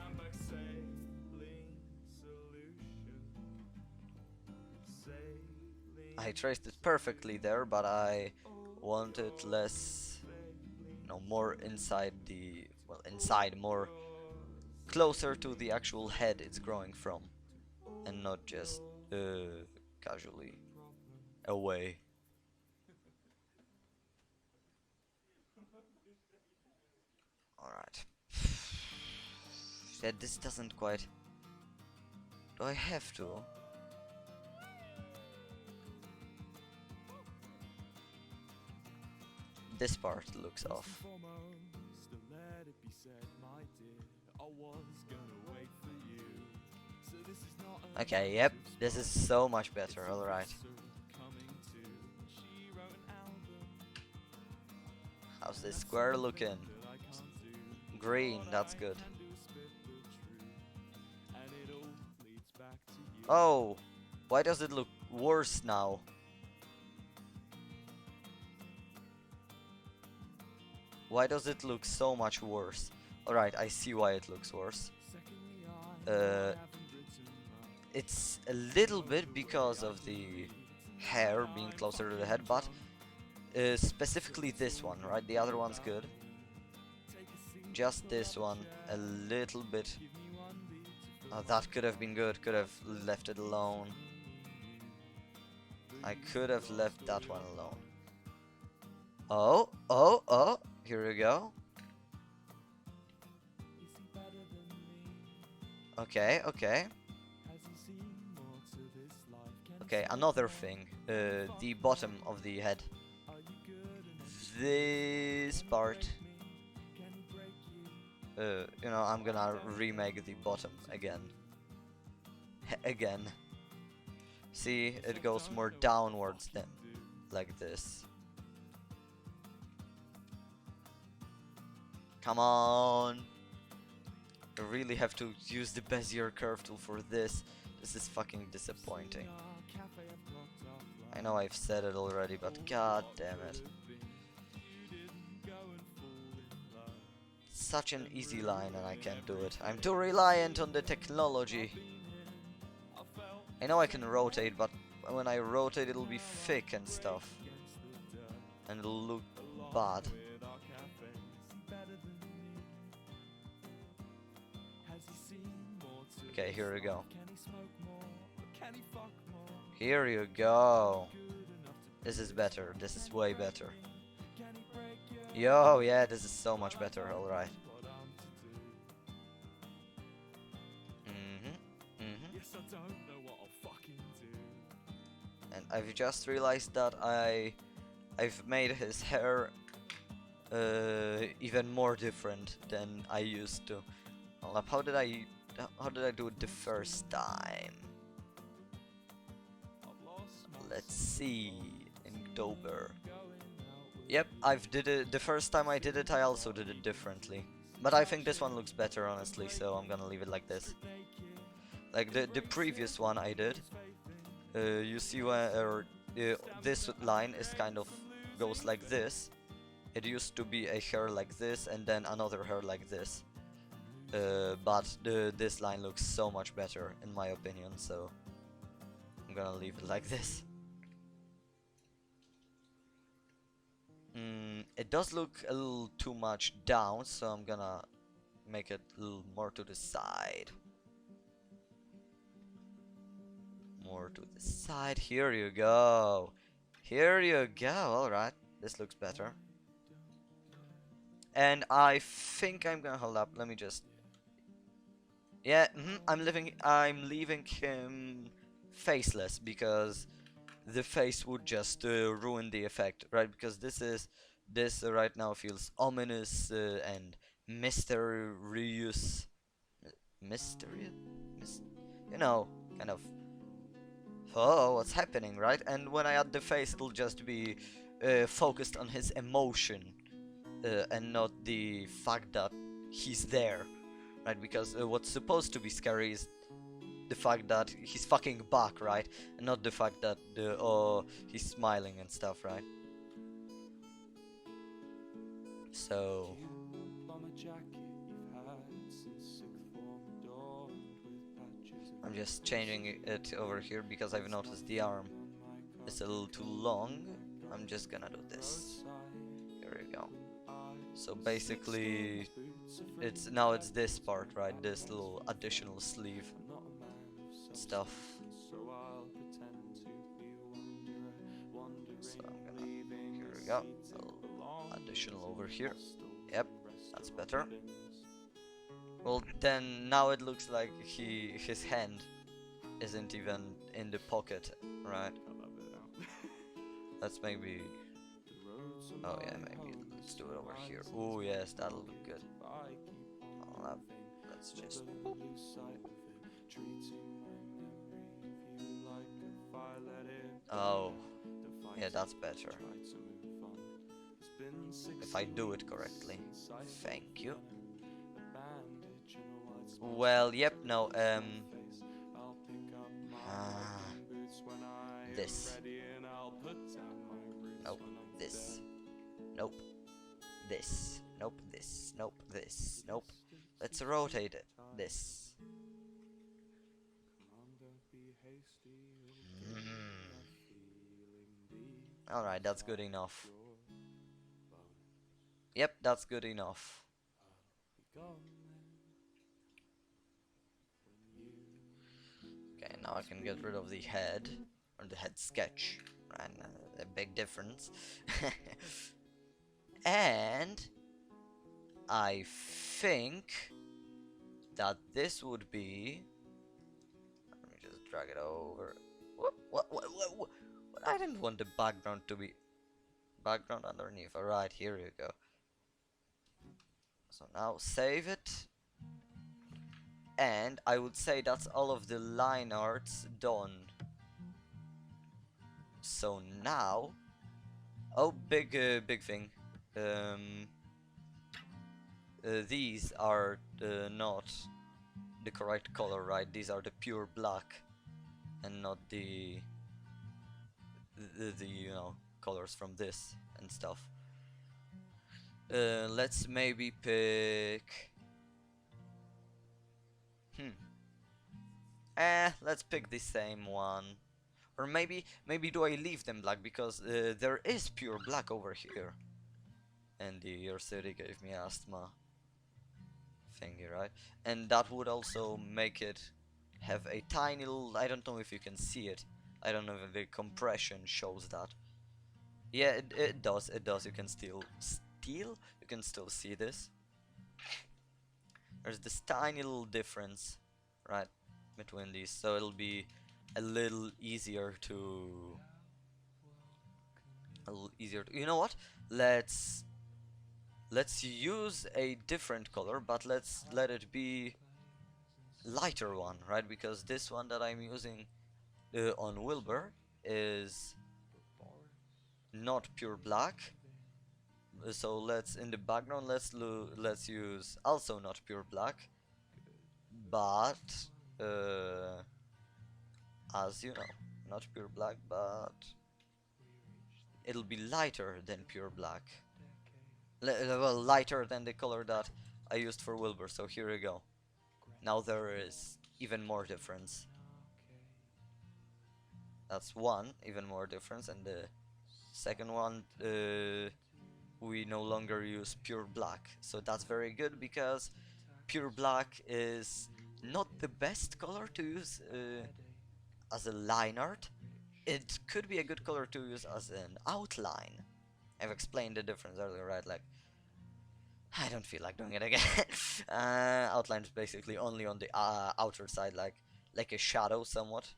I traced it perfectly there, but I want it less, more inside more closer to the actual head it's growing from, and not just casually away. Alright. Yeah, this doesn't quite... Do I have to? This part looks off. Okay, yep, this is so much better, alright. How's this square looking? Green, that's good. Oh, why does it look worse now? Why does it look so much worse? Alright, I see why it looks worse. It's a little bit because of the hair being closer to the head, but specifically this one, right? The other one's good. Just this one, a little bit. Oh, that could have been good, could have left it alone. I could have left that one alone. Oh, here we go. Okay. Okay, another thing, the bottom of the head. This part, you know, I'm gonna remake the bottom again. Again. See, it goes more downwards than like this. Come on! I really have to use the Bezier curve tool for this. This is fucking disappointing. I know I've said it already, but god damn it. Such an easy line and I can't do it. I'm too reliant on the technology. I know I can rotate, but when I rotate it'll be thick and stuff. And it'll look bad. Okay, here we go. Here you go. This is better. This is way better. Yo, yeah, this is so much better. Alright. And I've just realized that I've made his hair even more different than I used to. Hold up, how did I do it the first time? Let's see. Inktober. Yep, I've did it the first time I did it. I also did it differently, but I think this one looks better, honestly. So I'm gonna leave it like this. Like the previous one I did. You see where this line is kind of goes like this. It used to be a hair like this and then another hair like this. But this line looks so much better in my opinion, so I'm gonna leave it like this. It does look a little too much down, so I'm gonna make it a little more to the side. More to the side. Here you go. Here you go. Alright, this looks better. And I think I'm gonna hold up. Let me just. Yeah, I'm leaving him faceless because the face would just ruin the effect, right? Because this right now feels ominous and mysterious, you know, kind of. Oh, what's happening, right? And when I add the face, it'll just be focused on his emotion and not the fact that he's there, right? Because what's supposed to be scary is the fact that he's fucking back, right? And not the fact that he's smiling and stuff, right? So I'm just changing it over here because I've noticed the arm is a little too long. I'm just gonna do this. Here we go. So basically it's this part, right? This little additional sleeve stuff. So I'm gonna, here we go, a little additional over here. Yep, That's better. Well, then now it looks like his hand isn't even in the pocket, right? Let's maybe... Oh yeah, maybe let's do it over here. Oh yes, that'll look good. Let's just... Boop. Oh, yeah, that's better. If I do it correctly. Thank you. Well, yep, no, this. Nope, this. Nope. This. Nope, this. Nope, this. Nope. Let's rotate it. This. Alright, that's good enough. Yep, that's good enough. Okay, now I can get rid of the head, or the head sketch, right? A big difference. And I think that this would be... Let me just drag it over. What? I didn't want the background to be... Background underneath. Alright, here you go. So now save it. And I would say that's all of the line arts done. So now... Oh, big thing. These are not the correct color, right? These are the pure black and not the you know, colors from this and stuff. Let's maybe pick... let's pick the same one. Or maybe do I leave them black, because there is pure black over here. And your city gave me asthma thingy, right? And that would also make it have a tiny little... I don't know if you can see it. I don't know if the compression shows that. Yeah, it does. You can still see this. There's this tiny little difference, right, between these, so it'll be a little easier to... You know what? Let's use a different color, but let's let it be lighter one, right? Because this one that I'm using on Wilbur is not pure black. So let's, in the background, let's use also not pure black, but as you know, not pure black, but it'll be lighter than pure black. Well, lighter than the color that I used for Wilbur. So here we go. Now there is even more difference. That's one even more difference, and the second one, we no longer use pure black. So that's very good, because pure black is not the best color to use as a line art. It could be a good color to use as an outline. I've explained the difference earlier, right? Like, I don't feel like doing it again. Outline is basically only on the outer side, like a shadow somewhat.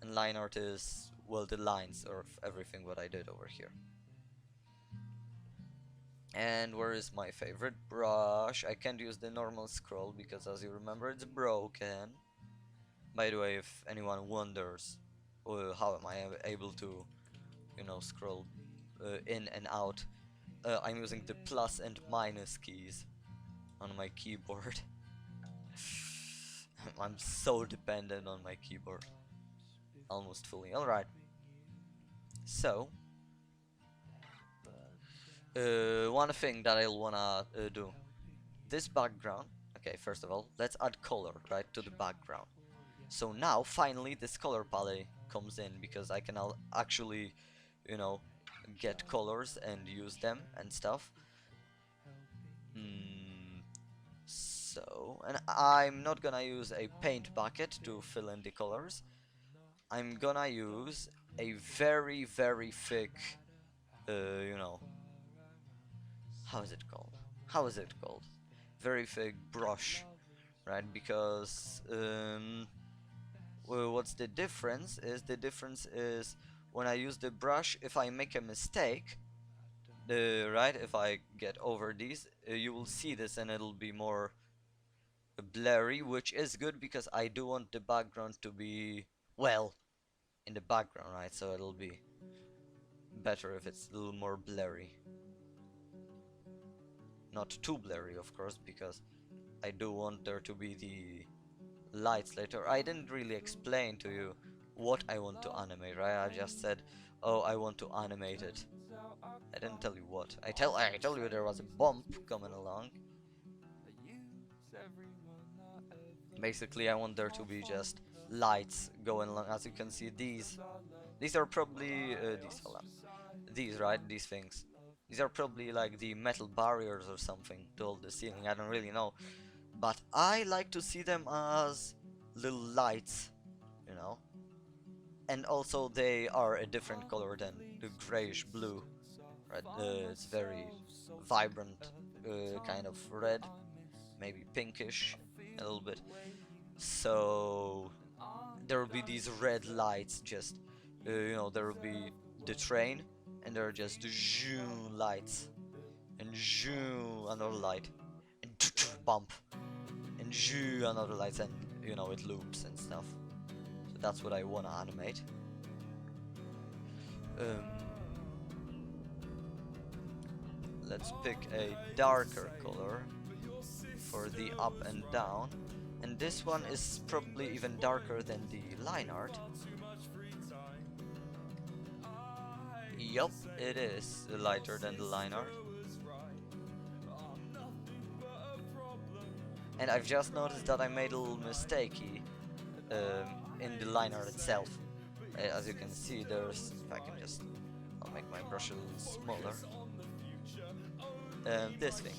And line art is, well, the lines of everything what I did over here. And where is my favorite brush? I can't use the normal scroll because, as you remember, it's broken. By the way, if anyone wonders how am I able to, you know, scroll in and out, I'm using the plus and minus keys on my keyboard. I'm so dependent on my keyboard, almost fully. Alright, so one thing that I'll wanna do, this background. Okay, first of all, let's add color, right, to the background. So now, finally, this color palette comes in, because I can actually, you know, get colors and use them and stuff. So, and I'm not gonna use a paint bucket to fill in the colors. I'm gonna use a very, very thick, you know, how is it called? how is it called? Very thick brush, right? Because well, what's the difference is when I use the brush, if I make a mistake, right, if I get over these, you will see this and it'll be more blurry, which is good because I do want the background to be, well, in the background, right? So it'll be better if it's a little more blurry. Not too blurry, of course, because I do want there to be the lights later. I didn't really explain to you what I want to animate, right? I just said, oh, I want to animate it. I didn't tell you what. I tell you there was a bump coming along. Basically, I want there to be just lights going along. As you can see, these are probably these, right? These things. These are probably like the metal barriers or something to hold the ceiling. I don't really know, but I like to see them as little lights, you know. And also they are a different color than the grayish blue, right? It's very vibrant, kind of red, maybe pinkish a little bit. So there will be these red lights, just you know, there will be the train, and there are just zoom lights, and zoom another light, and bump, and zoom another light, and you know, it loops and stuff. So that's what I wanna animate. Let's pick a darker color for the up and down, and this one is probably even darker than the line art. Yup, it is lighter than the line art. And I've just noticed that I made a little mistakey in the line art itself. As you can see, there's, if I can just, I'll make my brush a little smaller. This thing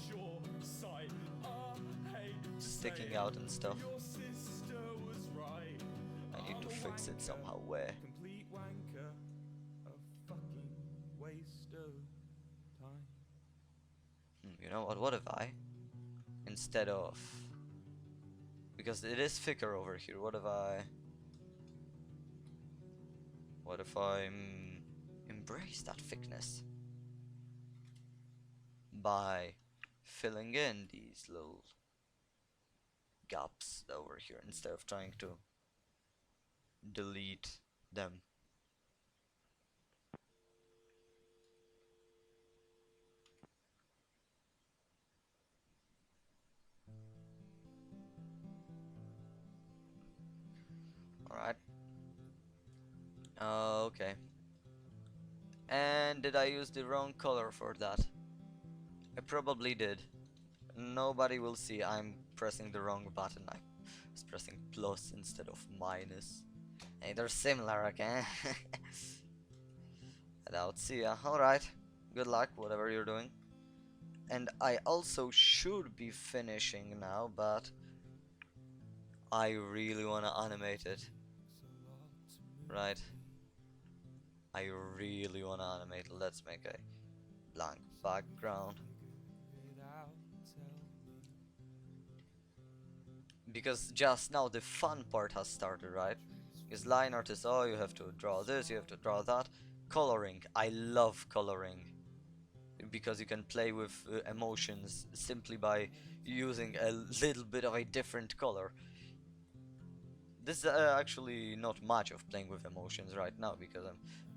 sticking out and stuff. I need to fix it somehow. Where? You know what? What if I, instead of, because it is thicker over here, what if I embrace that thickness by filling in these little gaps over here instead of trying to delete them. Alright. Okay. And did I use the wrong color for that? I probably did. Nobody will see I'm pressing the wrong button. I was pressing plus instead of minus. Hey, they're similar, okay? I doubt. See ya. Alright. Good luck, whatever you're doing. And I also should be finishing now, but I really wanna animate it. Right? I really wanna animate it. Let's make a blank background. Because just now the fun part has started, right? Because line art is, oh, you have to draw this, you have to draw that. Coloring, I love coloring. Because you can play with emotions simply by using a little bit of a different color. This is actually not much of playing with emotions right now, because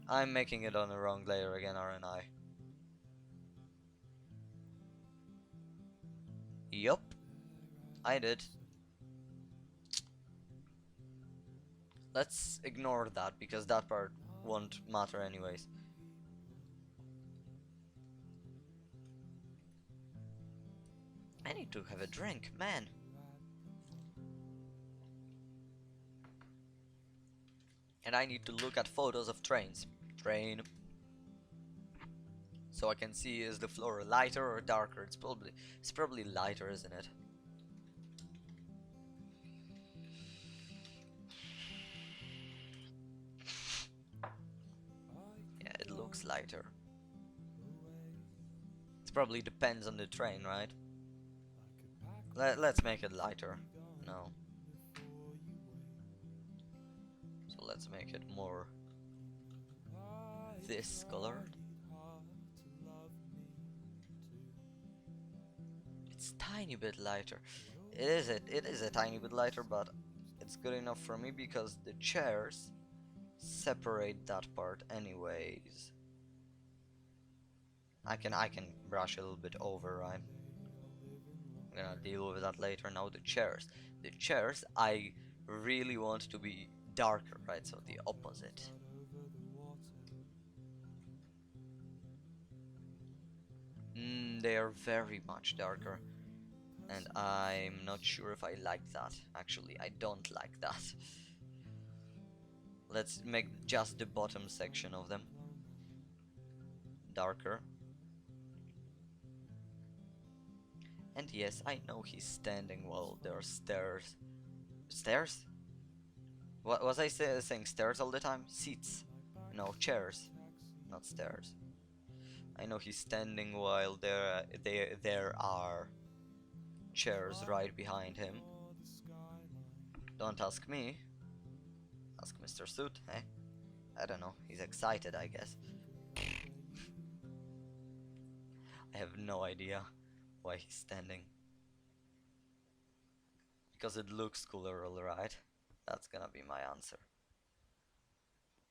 I'm making it on the wrong layer again, aren't I? Yup, I did. Let's ignore that, because that part won't matter anyways. I need to have a drink, man. And I need to look at photos of trains. Train. So I can see, is the floor lighter or darker? It's probably lighter, isn't it? Yeah, it looks lighter. It probably depends on the train, right? Let's make it lighter. No. So let's make it more this colored. It's tiny bit lighter. It is a tiny bit lighter, but it's good enough for me because the chairs separate that part anyways. I can brush a little bit over, right? I'm gonna deal with that later. Now the chairs. The chairs I really want to be darker, right? So the opposite. They are very much darker. And I'm not sure if I like that. Actually, I don't like that. Let's make just the bottom section of them darker. And yes, I know he's standing while there are stairs. Stairs? What was I saying stairs all the time? Seats. No, chairs. Not stairs. I know he's standing while there are chairs right behind him. Don't ask me. Ask Mr. Soot, eh? I don't know. He's excited, I guess. I have no idea why he's standing. Because it looks cooler, alright? That's gonna be my answer.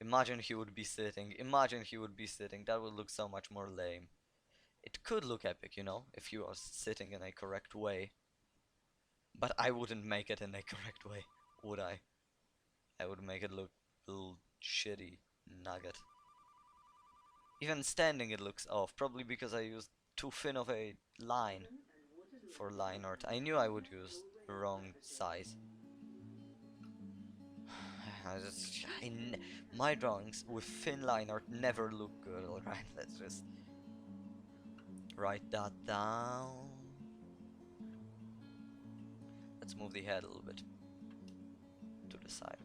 Imagine he would be sitting. Imagine he would be sitting. That would look so much more lame. It could look epic, you know, if he was sitting in a correct way. But I wouldn't make it in a correct way, would I? I would make it look a little shitty nugget. Even standing it looks off, probably because I used too thin of a line for line art. I knew I would use the wrong size. My drawings with thin line art never look good, alright? Let's just write that down. Let's move the head a little bit to the side.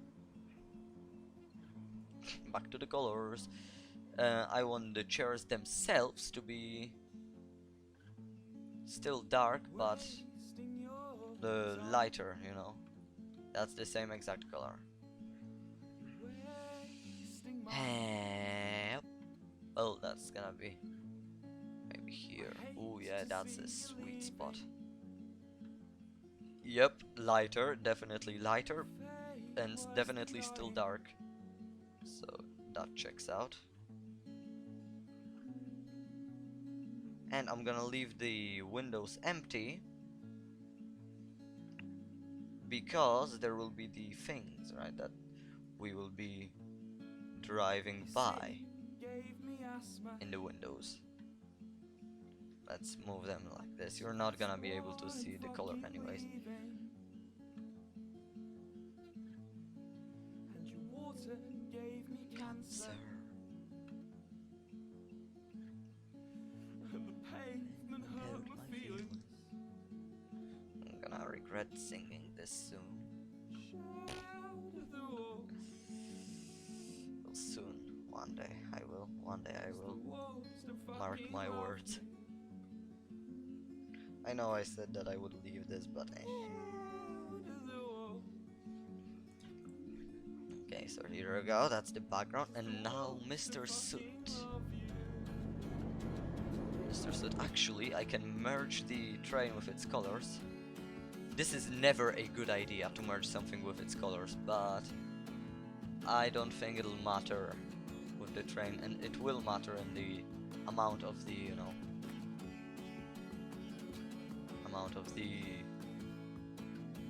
Back to the colors. I want the chairs themselves to be still dark, but the lighter, you know. That's the same exact color. Well, that's gonna be maybe here. Oh yeah, that's a sweet spot. Yep, lighter, definitely lighter, and definitely still dark. So that checks out. And I'm gonna leave the windows empty because there will be the things, right, that we will be driving by in the windows. Let's move them like this. You're not gonna be able to see the color anyways. Cancer. Held my feelings. I'm gonna regret singing this soon. Well, soon. One day I will. One day I will. Mark my words. I know I said that I would leave this, but Okay, so here we go, that's the background, and now Mr. Soot. Mr. Soot, actually, I can merge the train with its colors. This is never a good idea to merge something with its colors, but I don't think it'll matter with the train, and it will matter in the amount of the, you know,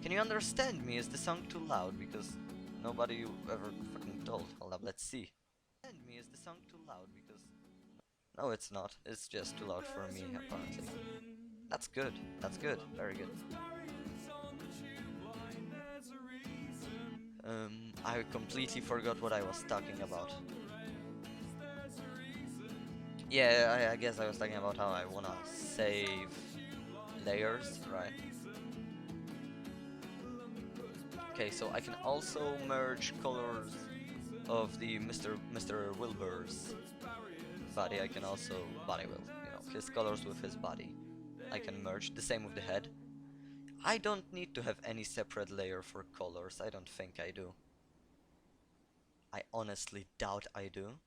Can you understand me? Is the song too loud? Because nobody ever fucking told. Hold up, let's see. Understand me? Is the song too loud? Because no, it's not. It's just too loud for me, apparently. That's good. That's good. Very good. I completely forgot what I was talking about. Yeah, I guess I was talking about how I wanna save layers, right? Okay, so I can also merge colors of the Mr. Wilbur's body. I can also body will, you know, his colors with his body. I can merge the same with the head. I don't need to have any separate layer for colors. I don't think I do. I honestly doubt I do.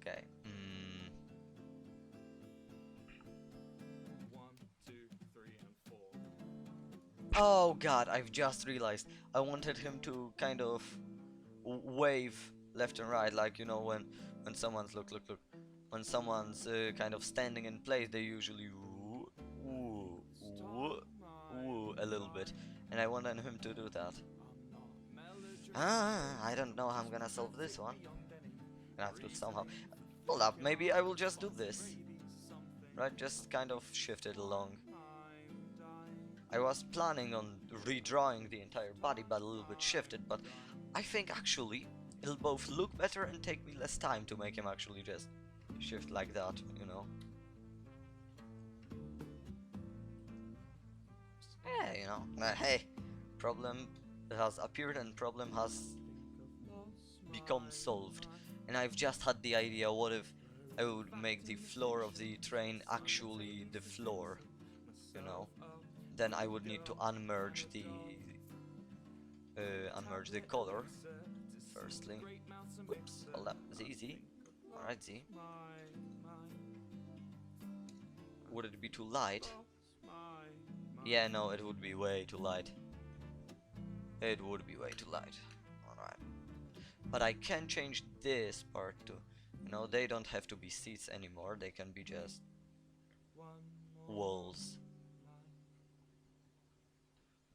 Okay. 1, 2, 3, and 4. Oh god, I've just realized. I wanted him to kind of wave left and right, like, you know, when someone's look, when someone's kind of standing in place, they usually woo a little bit, and I wanted him to do that. I don't know how I'm gonna solve this one. I have to somehow. Hold up, maybe I will just do this. Right, just kind of shift it along. I was planning on redrawing the entire body, but a little bit shifted, but I think actually it'll both look better and take me less time to make him actually just shift like that, you know. Yeah, you know, hey, problem has appeared and problem has become solved. And I've just had the idea, what if I would make the floor of the train actually the floor, you know? Then I would need to unmerge the color firstly. Whoops, hold up, Z. Alright, Z. Would it be too light? Yeah, no, it would be way too light. It would be way too light. Alright. But I can change this part too. You know, they don't have to be seats anymore, they can be just walls.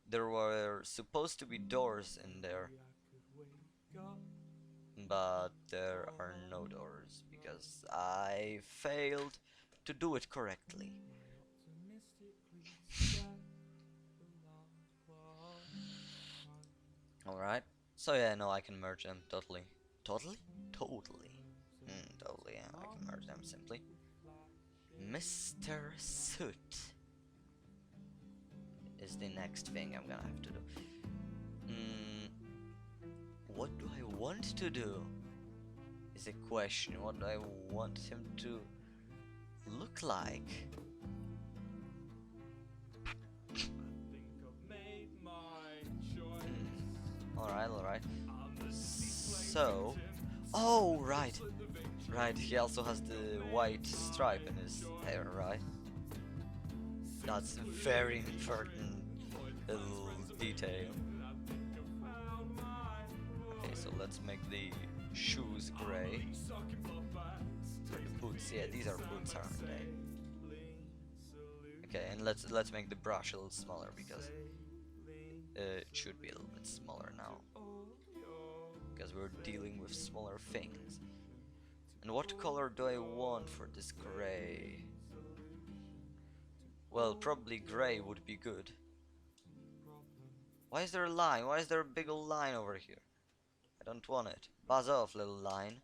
There were supposed to be doors in there, but there are no doors because I failed to do it correctly. Alright, so yeah, no, I can merge them totally. Totally? Totally. Totally, yeah, I can merge them simply. Mr. Soot is the next thing I'm gonna have to do. What do I want to do? Is a question. What do I want him to look like? Alright. So... Oh, right. Right, he also has the white stripe in his hair, right? That's a very important little detail. Okay, so let's make the shoes gray. Or the boots, yeah, these are boots, aren't they? Okay, and let's make the brush a little smaller because it should be a little bit smaller now. Because we're dealing with smaller things. And what color do I want for this gray? Well, probably gray would be good. Why is there a line? Why is there a big old line over here? I don't want it. Buzz off, little line.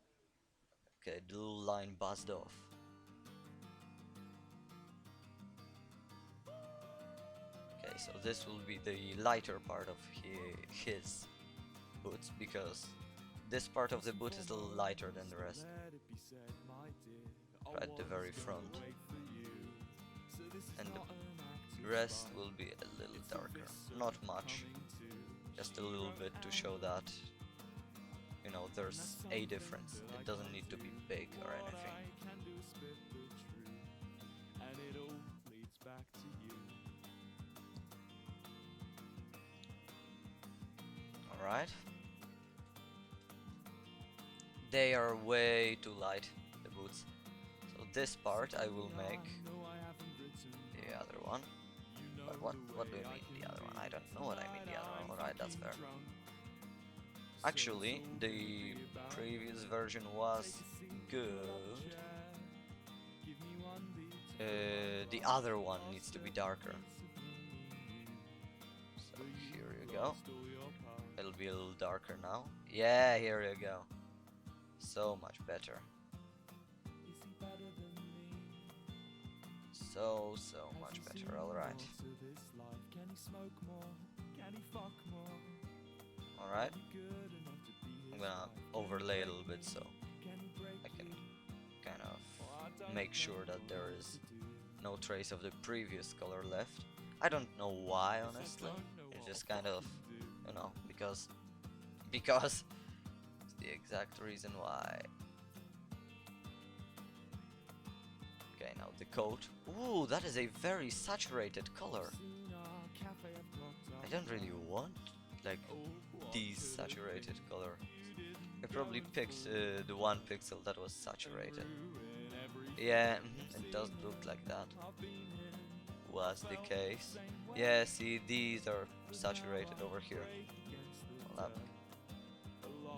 Okay, the little line buzzed off. Okay, so this will be the lighter part of his boots, because this part of the boot is a little lighter than the rest. Right at the very front. And the rest will be a little darker. Not much. Just a little bit to show that, you know, there's a difference. It doesn't need to be big or anything. Alright. They are way too light, the boots. So this part I will make the other one. But what do you mean the other one? I don't know what I mean the other one. Alright, that's fair. Actually, the previous version was good. The other one needs to be darker. So here you go. It'll be a little darker now. Yeah, here you go. So much better. So much better, alright. Alright. I'm gonna overlay a little bit so I can kind of make sure that there is no trace of the previous color left. I don't know why, honestly. It's just kind of, you know, because it's the exact reason why. Okay, now the coat. Ooh, that is a very saturated color. I don't really want like these saturated color. I probably picked the one pixel that was saturated. Yeah, it does look like that. Was the case. Yeah, see, these are saturated over here. Hold up.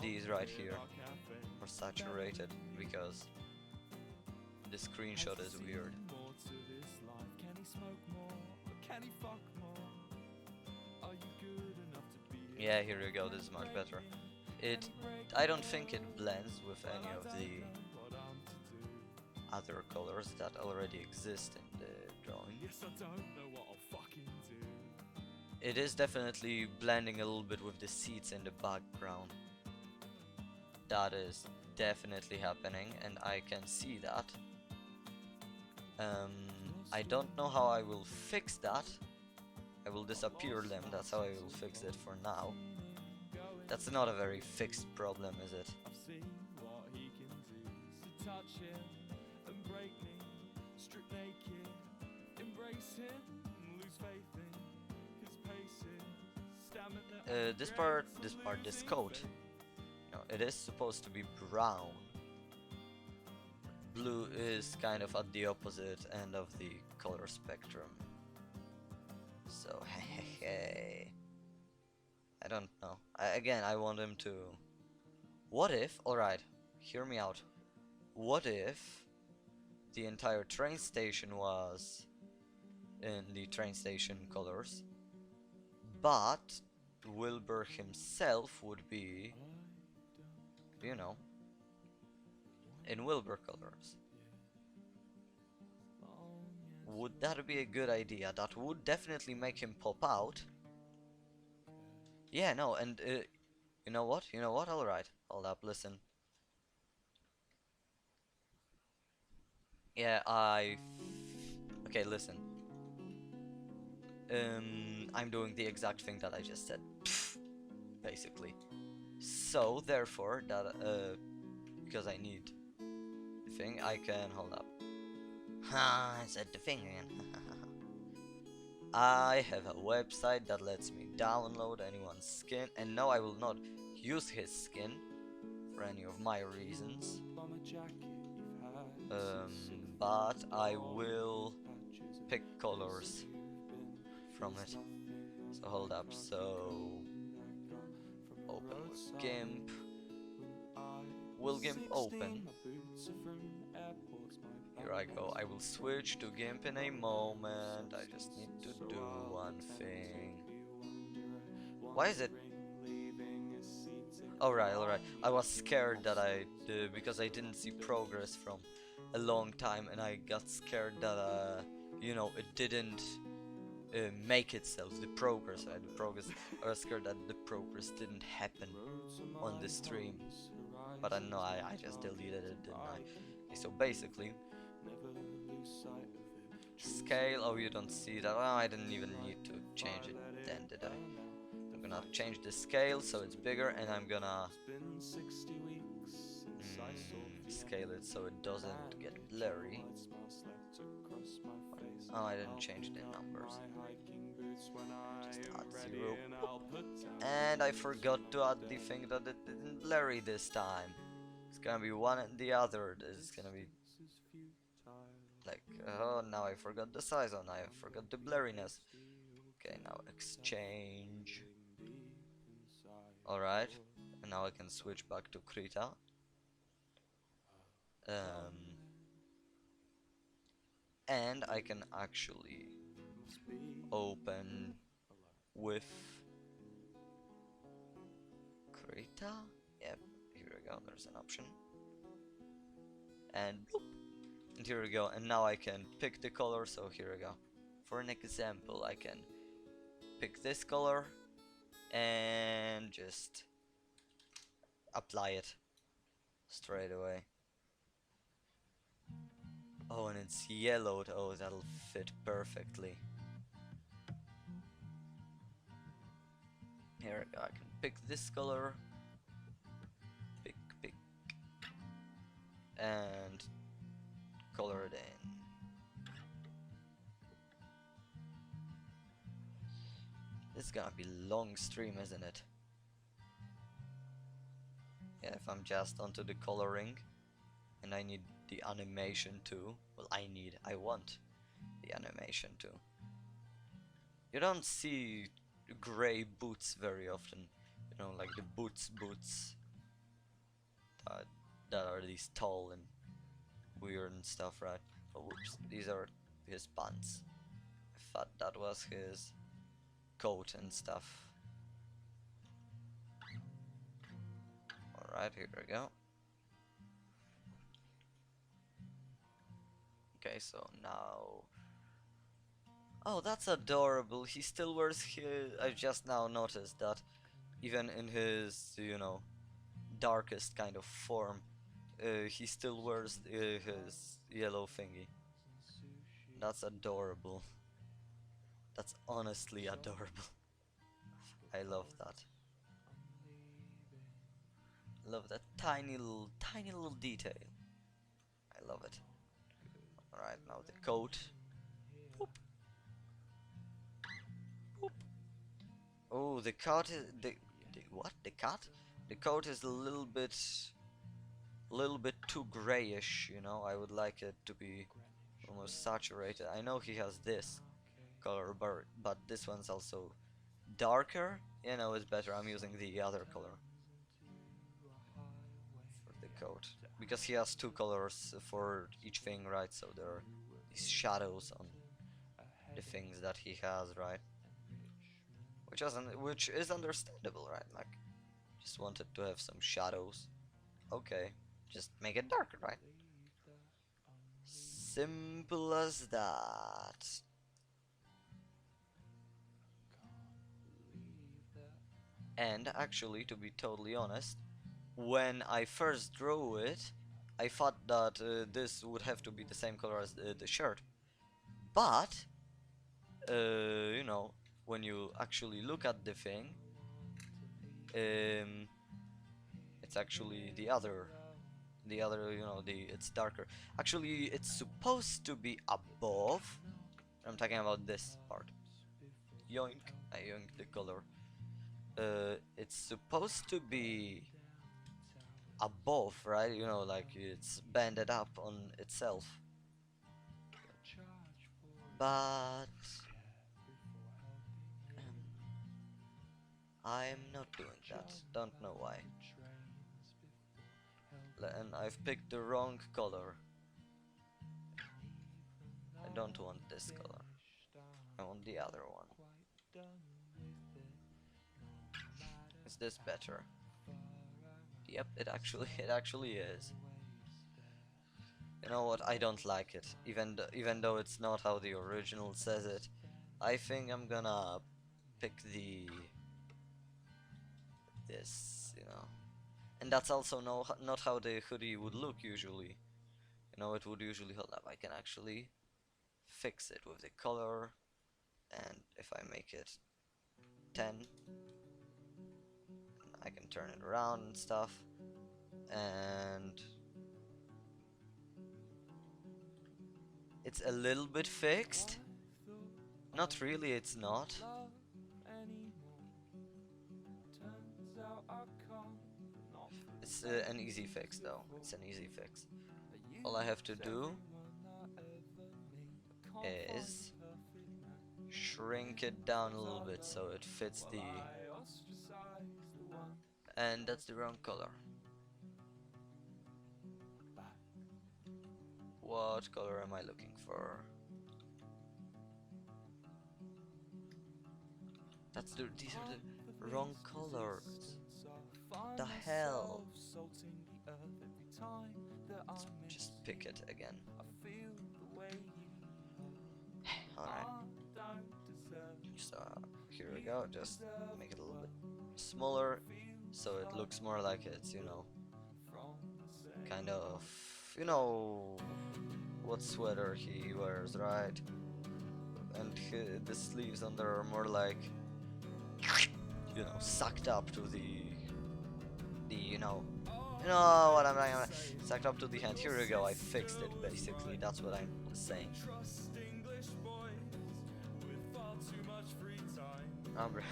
These right here are saturated because the screenshot is weird. Yeah, here you go, this is much better. I don't think it blends with any of the other colors that already exist in the drawing. It is definitely blending a little bit with the seats in the background. That is definitely happening, and I can see that. I don't know how I will fix that. I will disappear them, that's how I will fix it for now. That's not a very fixed problem, is it? This coat, you know, it is supposed to be brown. Blue is kind of at the opposite end of the color spectrum. So, hey. I don't know. Again, I want him to... What if... Alright, hear me out. What if the entire train station was in the train station colors, but Wilbur himself would be, you know, in Wilbur colors? Would that be a good idea? That would definitely make him pop out. Yeah, no, and you know what? Alright, hold up, listen. Yeah, okay, listen. I'm doing the exact thing that I just said, basically. So, therefore, that, because I need the thing, I can, hold up. Ha, I said the thing again. I have a website that lets me download anyone's skin, and no, I will not use his skin for any of my reasons. But I will pick colors from it. So hold up, so open with GIMP. Will GIMP open? Here I go. I will switch to GIMP in a moment. I just need to do one thing. Why is it? Alright. I was scared that because I didn't see progress from a long time, and I got scared that you know, it didn't make itself, the progress. I was scared that the progress didn't happen on the stream, but I know I just deleted it, didn't I? Okay, so basically, scale. Oh, you don't see that. Oh, I didn't even need to change it then, did I? I'm gonna change the scale so it's bigger, and I'm gonna scale it so it doesn't get blurry. Oh, I didn't change the numbers. Just add 0. And I forgot to add the thing that it didn't blurry this time. It's gonna be one and the other. This is gonna be like, oh, now I forgot the size, and I forgot the blurriness. Okay, now exchange. Alright, and now I can switch back to Krita. And I can actually open with Krita. Yep, here we go, there's an option. And bloop. And here we go, and now I can pick the color, so here we go. For an example, I can pick this color and just apply it straight away. Oh, and it's yellowed. Oh, that'll fit perfectly. Here I can pick this color. Pick, and color it in. This is gonna be long stream, isn't it? Yeah, if I'm just onto the coloring and I need the animation too. Well, I want the animation too. You don't see gray boots very often. You know, like the boots that, that are these tall and weird and stuff, right? Oh, whoops, these are his pants. I thought that was his coat and stuff. Alright, here we go. Okay, so now... Oh, that's adorable. He still wears his... I just now noticed that even in his, you know, darkest kind of form, he still wears his yellow thingy. That's adorable. That's honestly adorable. I love that. Love that tiny little detail. I love it. Alright, now the coat. Boop. Boop. Oh, the coat is the what? The cat? The coat is a little bit too grayish, you know. I would like it to be almost saturated. I know he has this color, but this one's also darker. You know, it's better. I'm using the other color for the coat because he has two colors for each thing, right? So there are these shadows on the things that he has, right? Which is understandable, right? Like, just wanted to have some shadows. Okay, just make it darker, right? Simple as that. And actually, to be totally honest, when I first drew it, I thought that this would have to be the same color as the shirt. But, you know, when you actually look at the thing, it's actually you know, it's darker. Actually, it's supposed to be above. I'm talking about this part. Yoink, I yoinked the color. It's supposed to be above, right? You know, like it's banded up on itself. But I'm not doing that. Don't know why. And I've picked the wrong color. I don't want this color. I want the other one. Is this better? Yep, it actually is. You know what? I don't like it. Even though it's not how the original says it. I think I'm gonna pick this, you know. And that's also not how the hoodie would look usually. You know, it would usually hold up. I can actually fix it with the color, and if I make it 10, I can turn it around and stuff, and it's a little bit fixed. Not really, it's not. It's an easy fix though. It's an easy fix. All I have to do is shrink it down a little bit so it fits the... And that's the wrong color. What color am I looking for? These are the wrong colors. What the hell? Let's just pick it again. Alright. So here we go, just make it a little bit smaller so it looks more like it's, you know, kind of, you know, what sweater he wears, right? And the sleeves on there are more like, you know, sucked up to the you know what I'm sucked up to the hand. Here we go. I fixed it basically. That's what I'm saying. Trust English boys with far too much free time.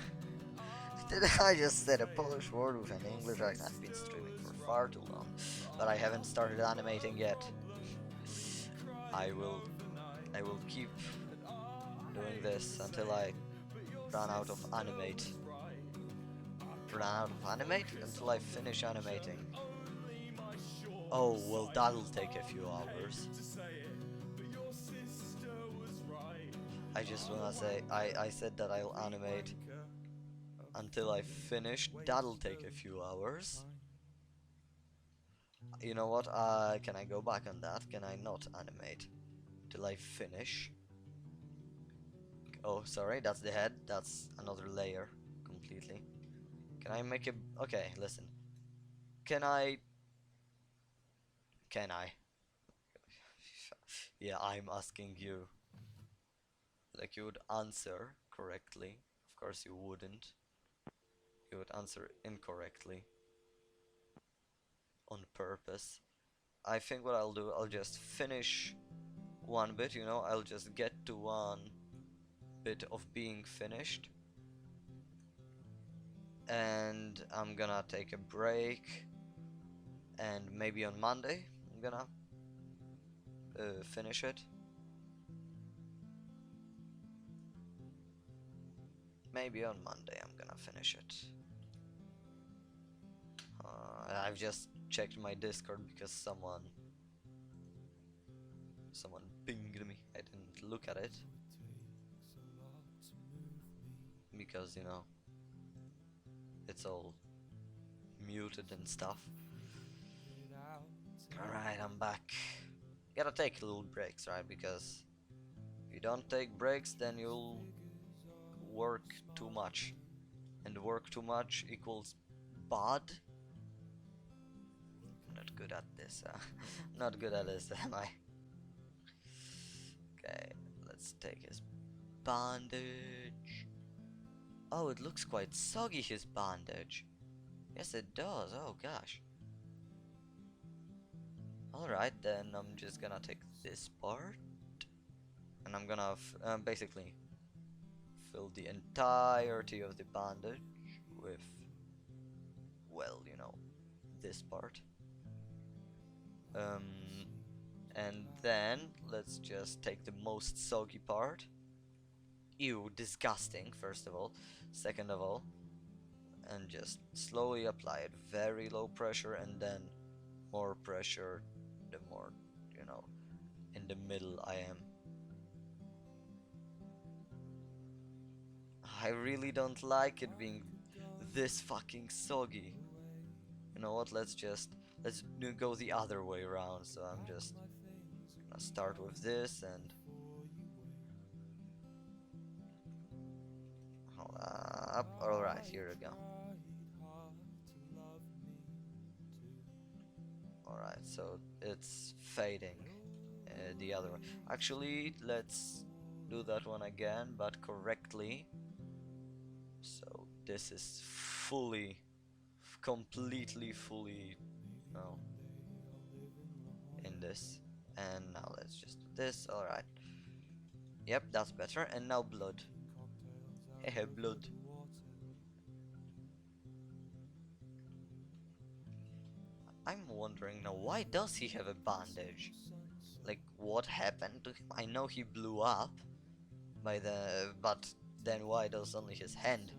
Did I just said a Polish word with an English accent? I've been streaming for far too long, but I haven't started animating yet. I will I will keep doing this until I run out of animate. Run out of animate until I finish animating. Oh, well, that'll take a few hours. I just wanna say, I said that I'll animate until I finish. That'll take a few hours. You know what? Can I go back on that? Can I not animate till I finish? Oh, sorry, that's the head. That's another layer completely. Can I make it? Okay, listen. Can I? Can I? Yeah, I'm asking you. Like you would answer correctly. Of course you wouldn't. You would answer incorrectly. On purpose. I think what I'll do, I'll just finish one bit, you know, I'll just get to one bit of being finished. And I'm gonna take a break. And maybe on Monday, I'm gonna finish it. Maybe on Monday I'm gonna finish it. I've just checked my Discord because someone pinged me. I didn't look at it because, you know, it's all muted and stuff. Alright, I'm back. Gotta take little breaks, right? Because if you don't take breaks, then you'll work too much. And work too much equals bad. Not good at this, not good at this, am I? Okay, let's take his bandage. Oh, it looks quite soggy, his bandage. Yes, it does. Oh, gosh. Alright, then I'm just gonna take this part. And I'm gonna basically fill the entirety of the bandage with, well, you know, this part. And then let's just take the most soggy part. Ew, disgusting, first of all. Second of all, and just slowly apply it. Very low pressure, and then more pressure the more, you know, in the middle I am. I really don't like it being this fucking soggy. You know what, let's go the other way around. So I'm just gonna start with this and hold up. Alright, here we go. Alright, so it's fading the other one. Actually, let's do that one again, but correctly. So this is completely fully, no, in this. And now let's just do this. Alright. Yep, that's better. And now blood. Hehe, blood. I'm wondering now, why does he have a bandage? Like, what happened to him? I know he blew up but then why does only his hand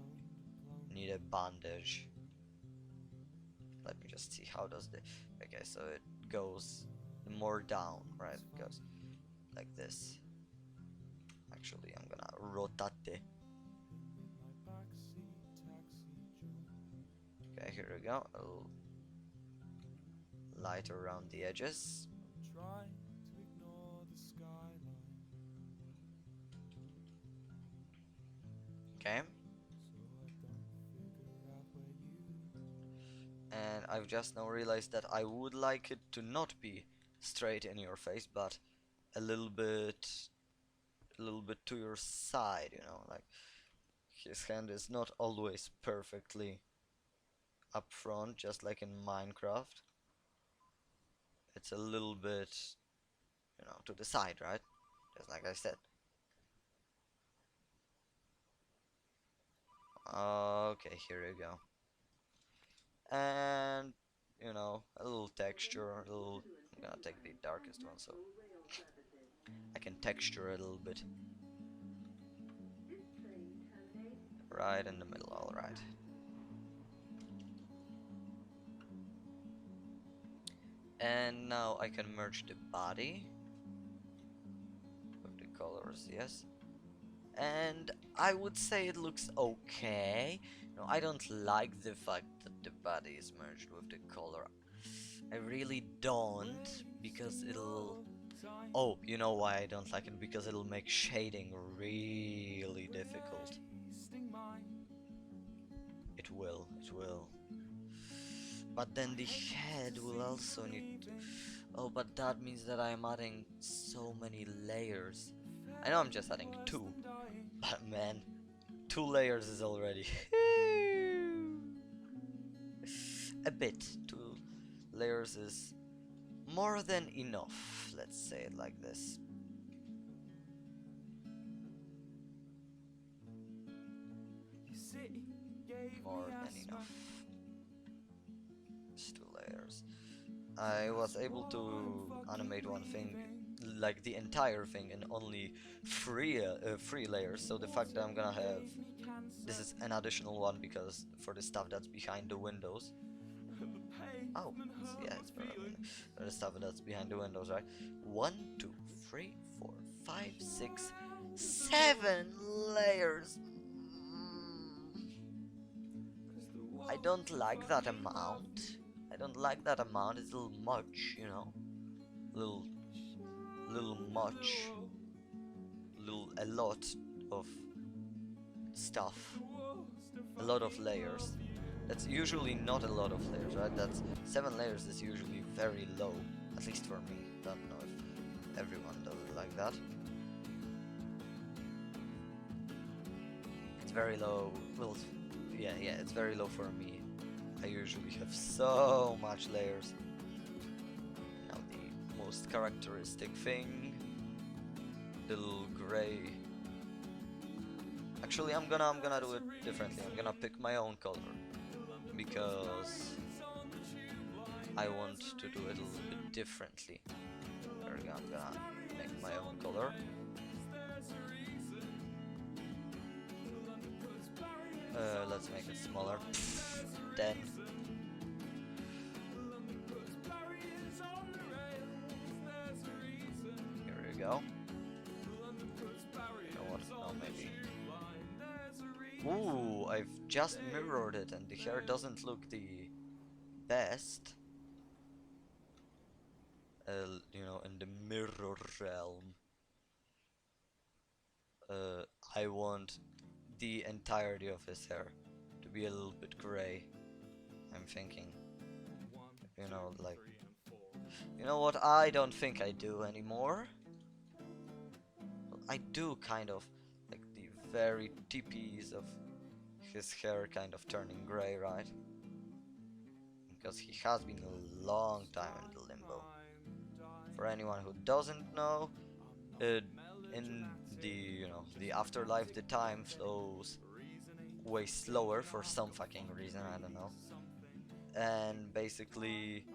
need a bandage? Let me just see, how does the... Okay, so it goes more down, right? It goes like this. Actually, I'm gonna rotate. Okay, here we go. A little light around the edges. Okay. And I've just now realized that I would like it to not be straight in your face, but a little bit to your side, you know, like his hand is not always perfectly up front, just like in Minecraft. It's a little bit, you know, to the side, right? Just like I said. Okay, here you go. And, you know, a little texture, a little... I'm gonna take the darkest one, so I can texture it a little bit. Right in the middle, alright. And now I can merge the body with the colors, yes. And I would say it looks okay. No, I don't like the fact that the body is merged with the color. I really don't, because it'll... Oh, you know why I don't like it? Because it'll make shading really difficult. It will. But then the head will also need to... Oh, but that means that I'm adding so many layers. I know I'm just adding 2, but man, 2 layers is already a bit. 2 layers is more than enough, let's say it like this. More than enough. It's 2 layers. I was able to animate one thing, like the entire thing, in only 3 layers, so the fact that I'm gonna have... This is an additional one because for the stuff that's behind the windows. Oh, yeah, it's for the stuff that's behind the windows, right? 1, 2, 3, 4, 5, 6, 7 layers. I don't like that amount. I don't like that amount. It's a little much, you know. Little much. A lot of stuff. A lot of layers. That's usually not a lot of layers, right? That's 7 layers is usually very low, at least for me. Don't know if everyone does it like that. It's very low. Well, yeah, it's very low for me. I usually have so much layers. Now the most characteristic thing, the little gray. Actually, I'm gonna do it differently. I'm gonna pick my own color, because I want to do it a little bit differently. There we go, I'm gonna make my own color. Let's make it smaller. Then here we go. You know what? No, maybe. Ooh, I've just mirrored it and the hair doesn't look the best. You know, in the mirror realm. I want the entirety of his hair to be a little bit gray. I'm thinking, you know, like, you know what, I don't think I do anymore. Well, I do kind of, like the very tippies of his hair kind of turning gray, right? Because he has been a long time in the limbo. For anyone who doesn't know, in the, you know, the afterlife, the time flows way slower for some fucking reason, I don't know. And basically,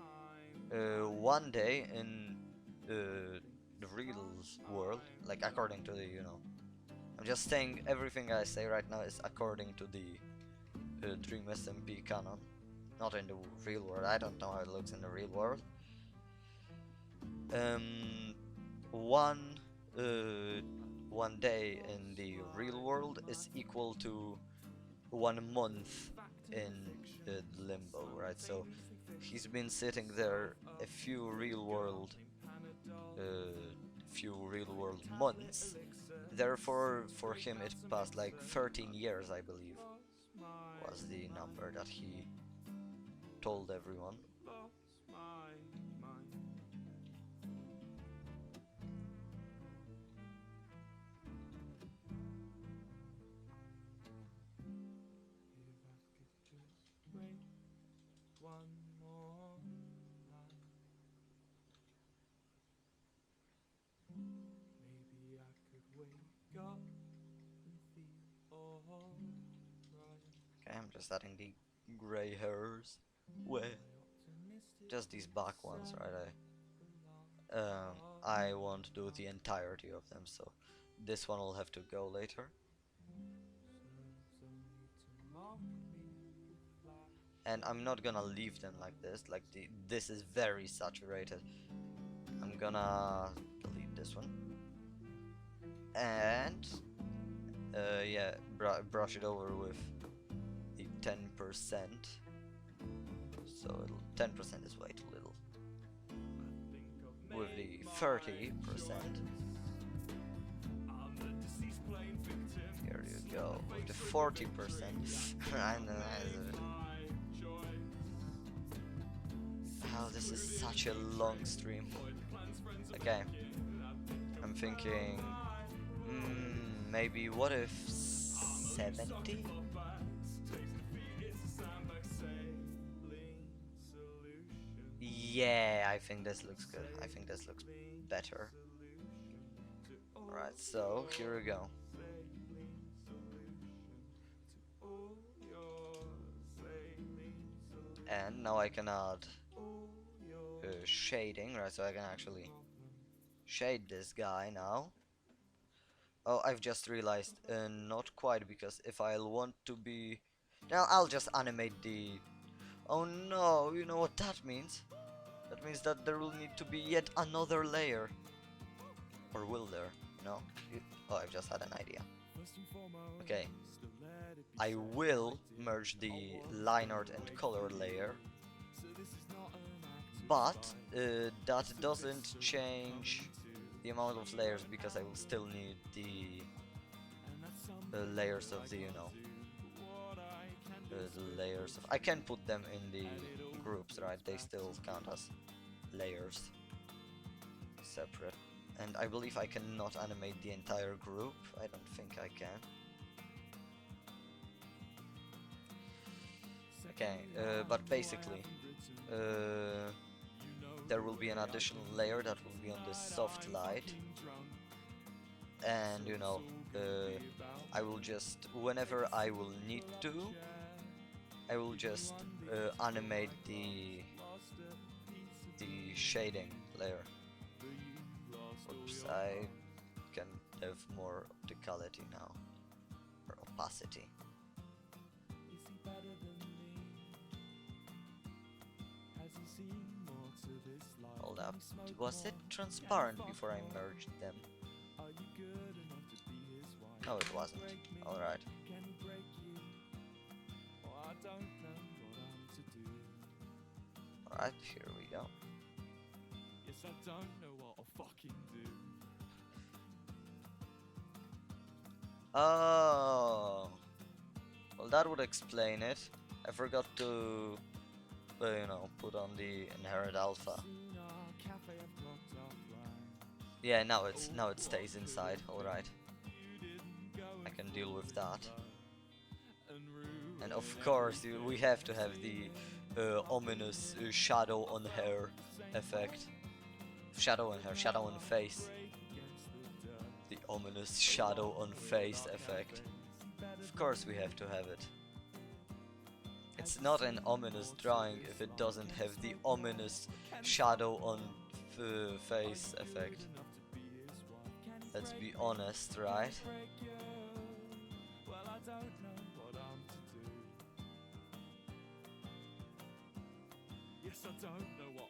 one day in the real world, like according to the, you know, I'm just saying everything I say right now is according to the Dream SMP canon, not in the real world. I don't know how it looks in the real world. One day in the real world is equal to 1 month in limbo, right? So he's been sitting there a few real world months. Therefore, for him it passed like 13 years, I believe, was the number that he told everyone. Okay, I'm just adding the gray hairs. Well, just these back ones, right? I won't do the entirety of them, so this one will have to go later. And I'm not gonna leave them like this, like this is very saturated. I'm gonna delete this one. And yeah, brush it over with the 10%. So 10% is way too little. With the 30%. Here you go. With the 40%. Oh, this is such a long stream. Okay. I'm thinking... maybe what if 70? Yeah, I think this looks good. I think this looks better. Alright, so here we go. And now I can add shading, right? So I can actually shade this guy now. Oh, I've just realized, not quite, because if I'll want to be... Now I'll just animate the... Oh no, you know what that means? That means that there will need to be yet another layer. Or will there? No? Oh, I've just had an idea. Okay. I will merge the line art and color layer. But that doesn't change the amount of layers, because I will still need the layers of the, you know, the layers of... I can put them in the groups, right? They still count as layers. Separate. And I believe I cannot animate the entire group. I don't think I can. Okay, but basically, there will be an additional layer that will be on the soft light. And, you know, I will just, whenever I will need to, I will just animate the shading layer. Oops, I can have more opticality now, or opacity. Hold up, was it transparent before I merged them? No, it wasn't. Alright. Alright, here we go. Yes, I don't know what I'll fucking do. Oh, well, that would explain it. I forgot to, you know, put on the inherent alpha. Yeah, now it stays inside. All right, I can deal with that. And of course, we have to have the ominous shadow on hair effect. Shadow on hair, shadow on face. The ominous shadow on face effect. Of course we have to have it. It's not an ominous drawing if it doesn't have the ominous shadow on face effect. Let's be honest, right?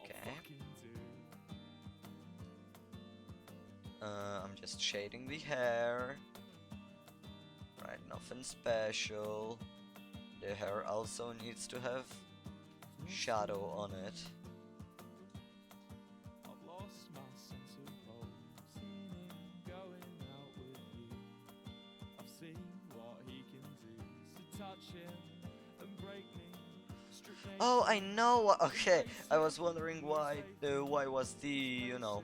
Okay. I'm just shading the hair. Right, nothing special. The hair also needs to have shadow on it. Oh, I know. Okay, I was wondering why was the, you know,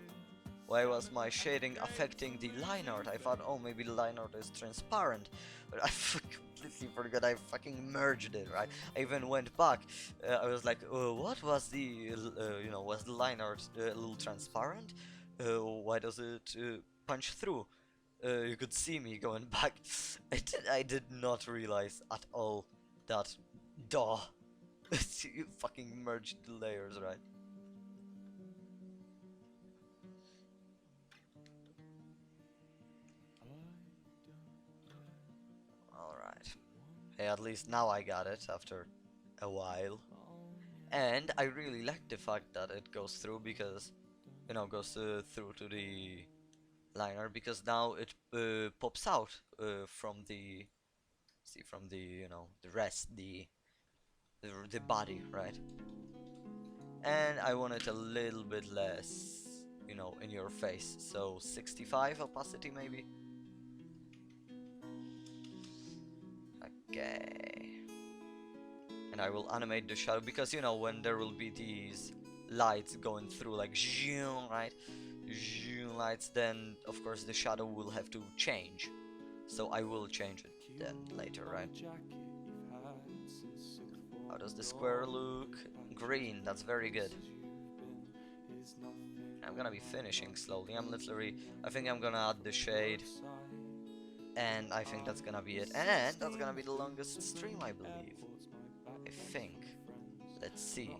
why was my shading affecting the line art? I thought, oh, maybe the line art is transparent, but I completely forgot I fucking merged it, right? I even went back. I was like, what was the, you know, was the line art a little transparent? Why does it punch through? You could see me going back. I did not realize at all that. Duh. You fucking merged the layers, right? Alright. Hey, at least now I got it after a while. And I really like the fact that it goes through because, you know, goes through to the liner because now it pops out from the, see, from the, you know, the rest, the body, right? And I want it a little bit less, you know, in your face. So 65 opacity maybe. Okay. And I will animate the shadow because, you know, when there will be these lights going through like zoom, right? Zoom lights, then of course the shadow will have to change. So I will change it then later, right? How does the square look? Green, that's very good. I'm gonna be finishing slowly. I think I'm gonna add the shade. And I think that's gonna be it. And that's gonna be the longest stream, I believe. I think. Let's see.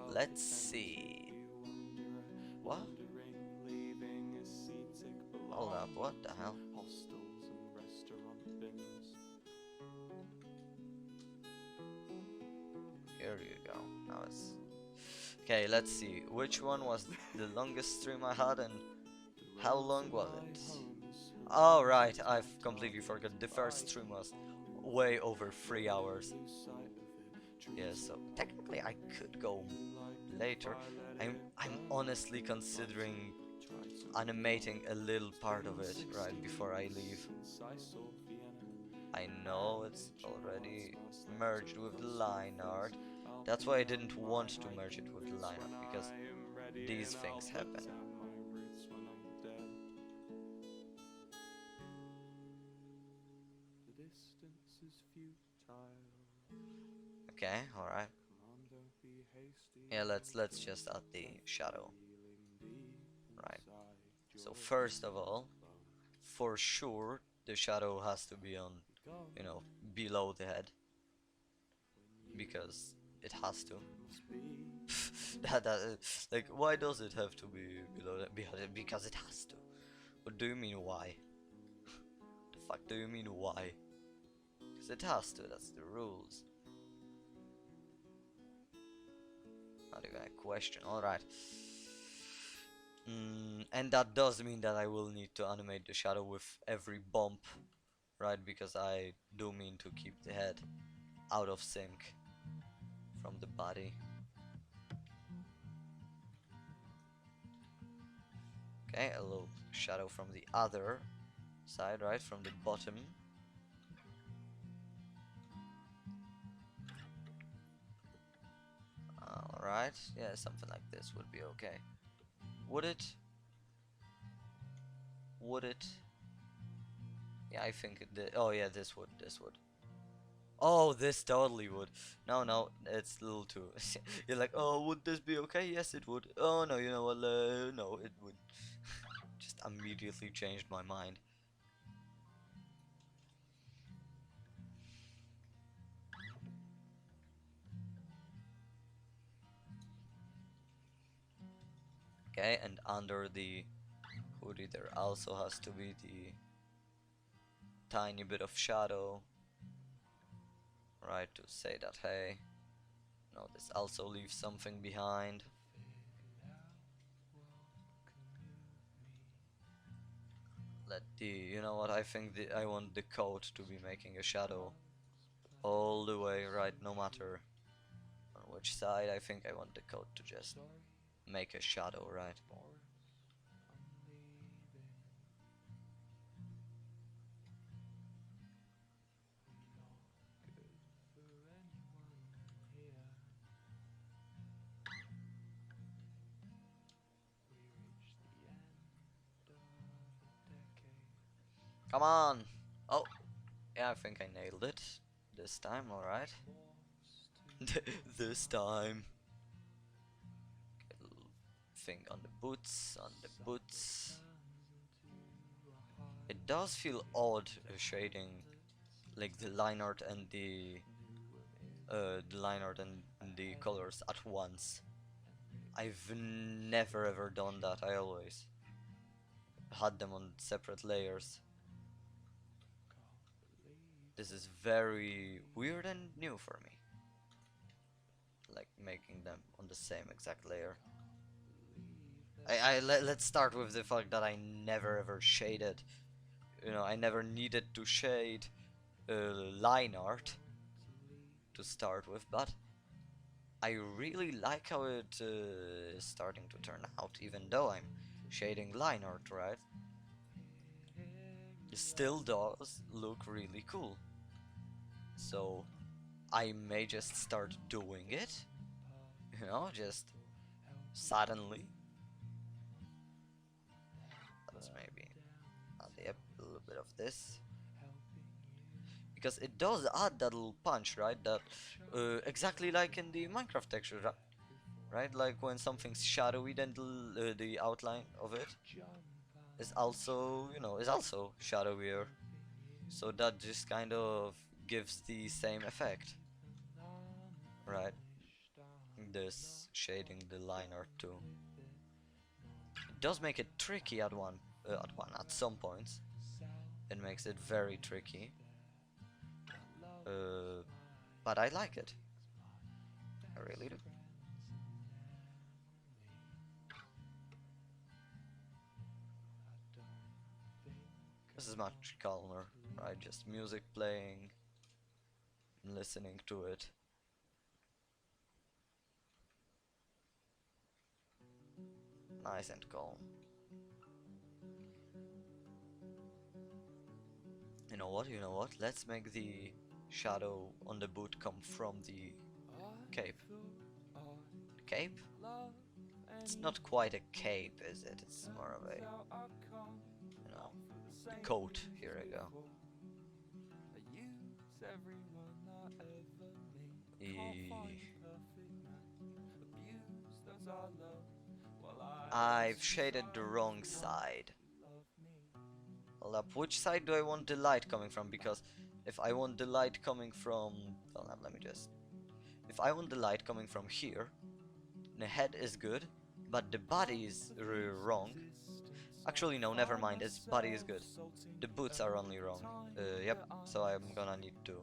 Let's see. What? Hold up, what the hell? Here you go. Now it's... Okay, let's see. Which one was the longest stream I had and how long was it? Oh, right, I've completely forgot. The first stream was way over 3 hours. Yeah, so technically I could go later. I'm honestly considering animating a little part of it right before I leave. I know it's already merged with the line art. That's why I didn't want to merge it with the line art, because these things happen. Okay, alright. Yeah, let's just add the shadow. Right. So first of all, for sure the shadow has to be on, you know, below the head. Because it has to. Like, why does it have to be below that? Because it has to. What do you mean why? The fuck do you mean why? Because it has to, that's the rules. Not even a question, alright. And that does mean that I will need to animate the shadow with every bump, right? Because I do mean to keep the head out of sync from the body. Okay, a little shadow from the other side, right? From the bottom. Alright, yeah, something like this would be okay. Would it? Would it? Yeah, I think it did. Oh yeah, this would. Oh, this totally would. No, no, it's a little too. You're like, oh, would this be okay? Yes, it would. Oh no, you know what? No, it would. Just immediately changed my mind. Okay, and under the hoodie there also has to be the tiny bit of shadow, right? To say that, hey, no, this also leaves something behind. Let the, you know what? I think I want the coat to be making a shadow all the way, right? No matter on which side. I think I want the coat to just make a shadow, right? Come on! Oh, yeah, I think I nailed it this time. All right. This time. Okay, little thing on the boots, It does feel odd shading like the line art and the line art and the colors at once. I've never ever done that. I always had them on separate layers. This is very weird and new for me. Like making them on the same exact layer. Let's start with the fact that I never ever shaded. You know, I never needed to shade line art to start with, but I really like how it is starting to turn out, even though I'm shading line art, right? It still does look really cool. So I may just start doing it, you know, just suddenly. Let's maybe add a little bit of this. Because it does add that little punch, right? That exactly like in the Minecraft texture, right? Like when something's shadowy, then the outline of it is also, you know, is also shadowier. So that just kind of gives the same effect, right? This shading the line art too. It does make it tricky at some points. It makes it very tricky. Uh, but I like it. I really do. This is much calmer, right? Just music playing, and listening to it. Nice and calm. You know what? You know what? Let's make the shadow on the boot come from the cape. The cape? It's not quite a cape, is it? It's more of a, you know, the coat. Here we go. I've shaded the wrong side. Hold up, which side do I want the light coming from? Because if I want the light coming from... Hold up, let me just... If I want the light coming from here, the head is good, but the body is wrong. Actually, no, never mind, its body is good. The boots are only wrong. Yep, so I'm gonna need to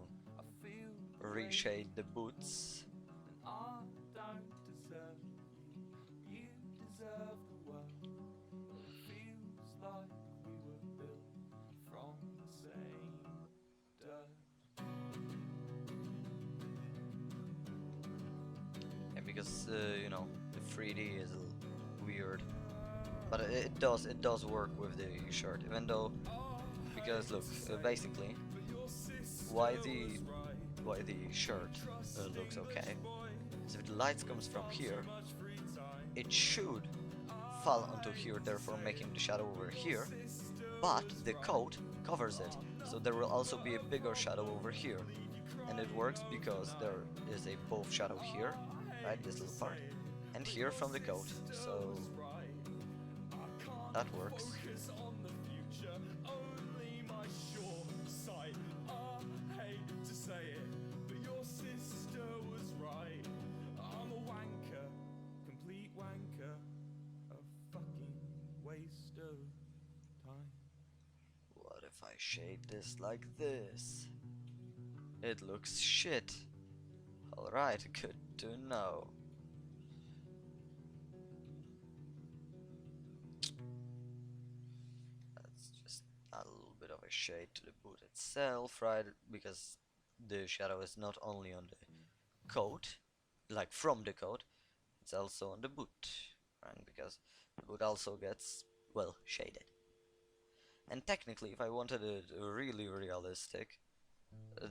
reshade the boots. Yeah, because, you know, the 3D is a little weird. But it does work with the shirt, even though, because look, basically, why the shirt looks okay is if the light comes from here, it should fall onto here, therefore making the shadow over here, but the coat covers it, so there will also be a bigger shadow over here, and it works because there is a both shadow here, right, this little part, and here from the coat, so that works. What if I shade this like this? It looks shit. Alright, good to know. Let's just add a little bit of a shade to the boot itself, right? Because the shadow is not only on the coat, like from the coat, it's also on the boot, right? Because the boot also gets, well, shaded. And technically, if I wanted it really realistic,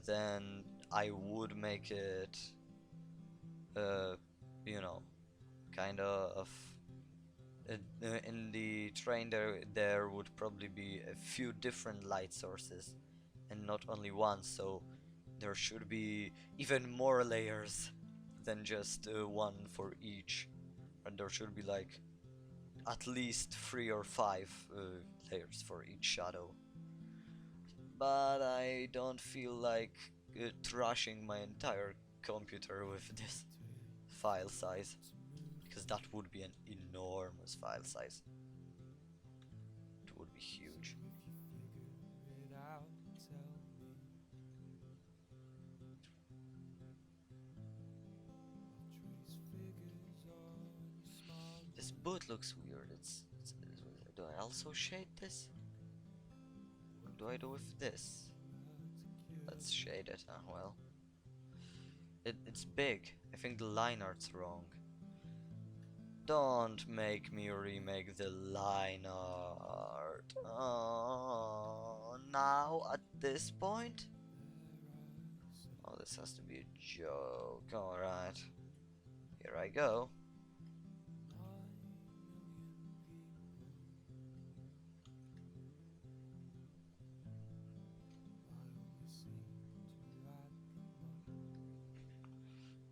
then I would make it, uh, you know, kind of. In the train, there would probably be a few different light sources, and not only one. So there should be even more layers than just one for each, and there should be like at least 3 or 5 layers for each shadow. but I don't feel like trashing my entire computer with this file size, because that would be an enormous file size. It would be huge. It out, tell me. Trace figures on your smile. This boot looks weird. Do I also shade this? What do I do with this? Let's shade it. Well, it's big. I think the line art's wrong. Don't make me remake the line art. Oh, now at this point? Oh, this has to be a joke. Alright. Here I go.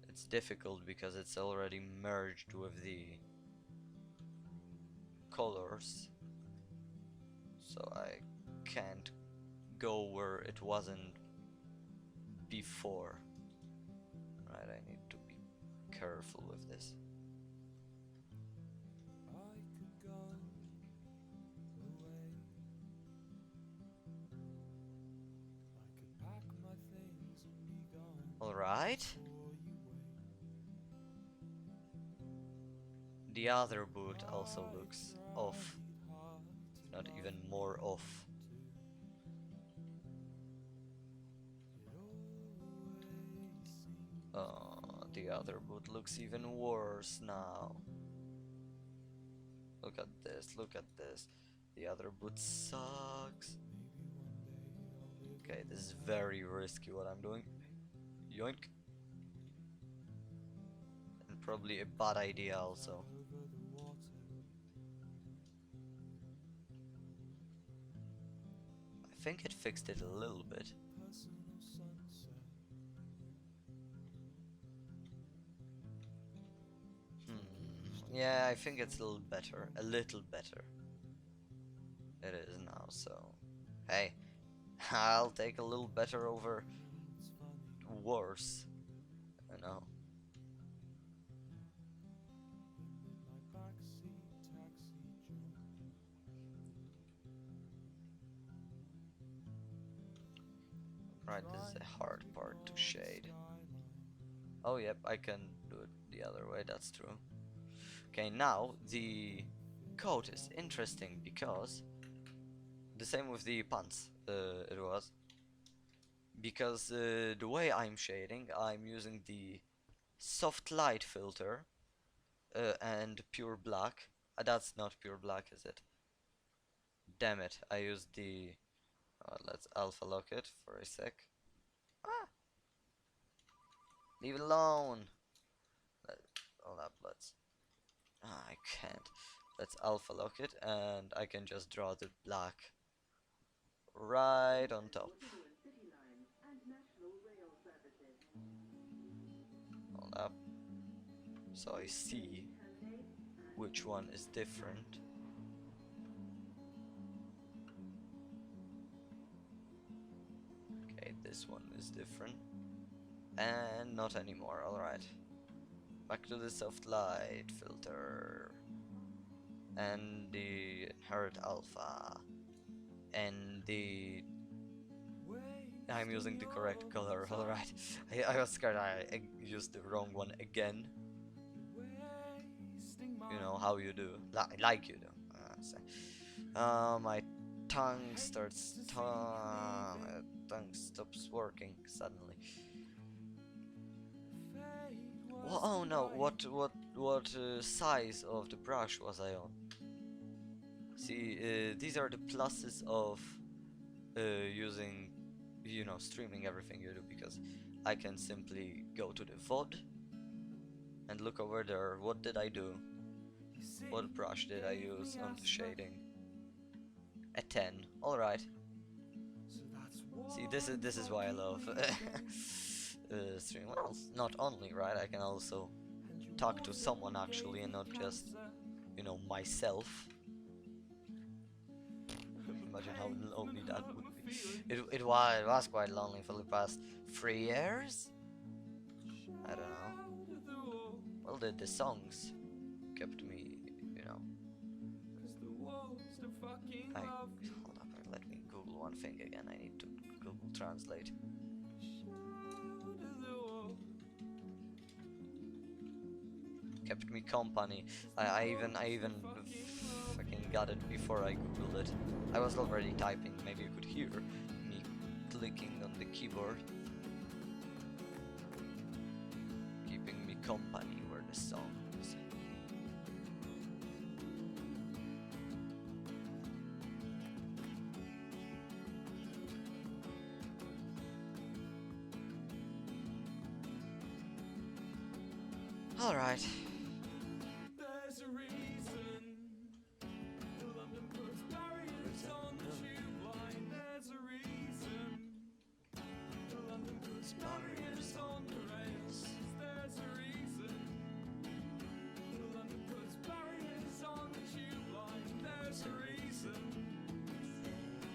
It's difficult because it's already merged with the colors, so I can't go where it wasn't before. Right, I need to be careful with this. I could go away. I could pack my things and be gone. Alright. The other boot also looks off, if not even more off. The other boot looks even worse now. Look at this, look at this. The other boot sucks. Okay, this is very risky what I'm doing. Yoink. And probably a bad idea also. I think it fixed it a little bit. Yeah, I think it's a little better. A little better. It is now, so... Hey, I'll take a little better over worse. You know. Right, this is the hard part to shade. Oh yep, I can do it the other way, that's true. Okay, now the coat is interesting because the same with the pants, it was. Because the way I'm shading, I'm using the soft light filter and pure black. That's not pure black, is it? Damn it, I used the... let's alpha lock it for a sec. Ah! Leave it alone! Hold up, let's... I can't. Let's alpha lock it and I can just draw the black right on top. Hold up. So I see which one is different. Okay, this one is different. And not anymore, alright. Back to the soft light filter. And the inherit alpha. And the... I'm using the correct color, alright. I was scared I used the wrong one again. You know how you do. Like you do. My tongue starts... my tongue stops working suddenly. Well, oh no, what size of the brush was I on? See, these are the pluses of using, you know, streaming everything you do, because I can simply go to the VOD and look over there. What did I do? What brush did I use on the shading? A 10. Alright. See, this is why I love stream. Well, not only, right? I can also talk to someone actually, and not just, you know, myself. Imagine how lonely that would be. It was quite lonely for the past 3 years. I don't know. Well, the songs kept me, you know. Hold up, let me Google one thing again. I need to Google Translate. Kept me company. I even fucking got it before I googled it. I was already typing. Maybe you could hear me clicking on the keyboard. Keeping me company were the songs. Alright. There's a reason London puts barriers on the tube line. There's a reason London puts barriers on the rails. There's a reason London puts barriers on the tube line. There's a reason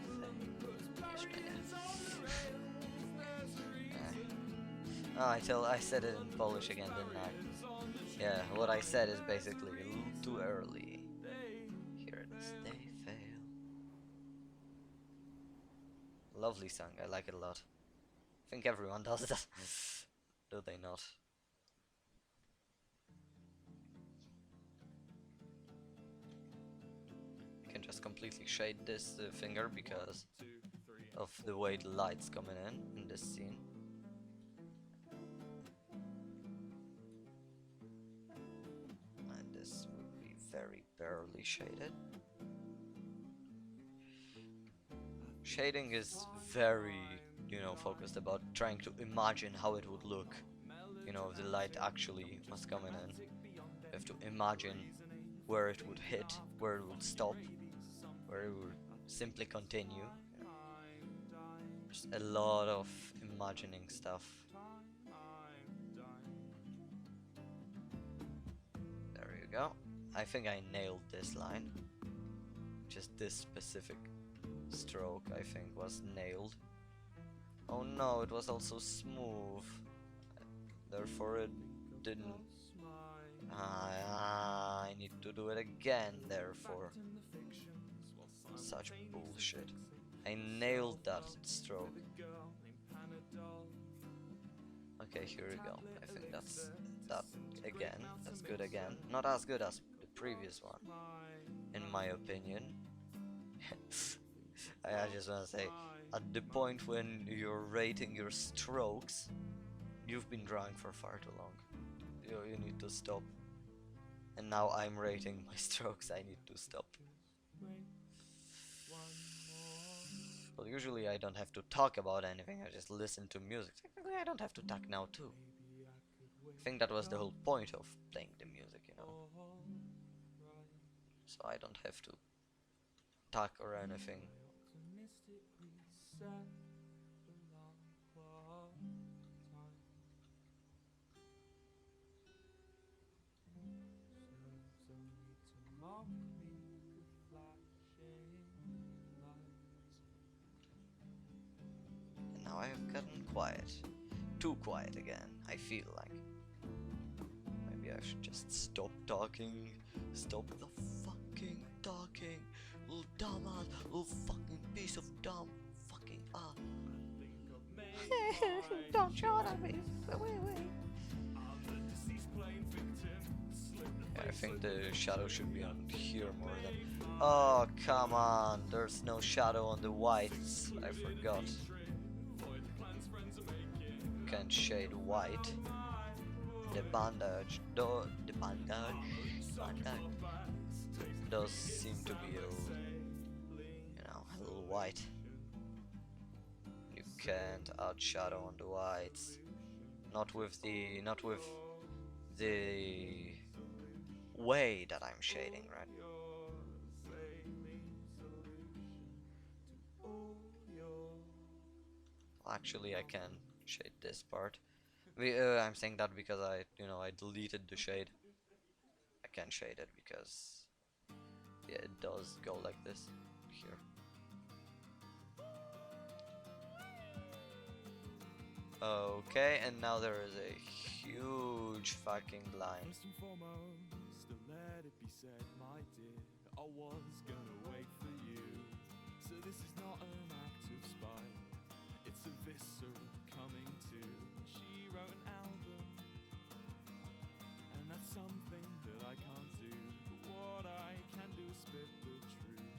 London puts barriers on the rails. There's a reason. Oh, I said it in Polish again, didn't I? Yeah, what I said is basically a little too early. Here it is, they fail. Lovely song, I like it a lot. I think everyone does that. Do they not? I can just completely shade this finger because of the way the light's coming in this scene. Very barely shaded. Shading is very, focused about trying to imagine how it would look, if the light actually was coming in. You have to imagine where it would hit, where it would stop, where it would simply continue. Just a lot of imagining stuff. There you go. I think I nailed this line. Just this specific stroke, I think, was nailed. Oh no, it was also smooth. Therefore it didn't... I need to do it again, therefore. Such bullshit. I nailed that stroke. Okay, here we go. I think that's that again. That's good again. Not as good as previous one, in my opinion. I just want to say, at the point when you're rating your strokes, you've been drawing for far too long. You need to stop. And now I'm rating my strokes, I need to stop. Well, usually I don't have to talk about anything, I just listen to music. Technically I don't have to talk now too. I think that was the whole point of playing the music, So I don't have to talk or anything. And now I have gotten quiet. Too quiet again, I feel like. Maybe I should just stop talking. Stop the fucking talking. Little dumbass, little fucking piece of dumb fucking Don't shout at me. Wait. Yeah, I think the shadow should be on here more than... Oh, come on. There's no shadow on the whites. I forgot. Can't shade white. The bandage does seem to be a little white. You can't add shadow on the whites. Not with the way that I'm shading, right? Well, actually, I can shade this part. I'm saying that because I deleted the shade. I can't shade it because, yeah, it does go like this here. Okay, and now there is a huge fucking line. First and foremost, let it be said, my dear, I was gonna wait for you. So this is not an act of spite, it's a visceral coming to. She wrote an album, and that's something that I can't do. But what I can do is spit the truth,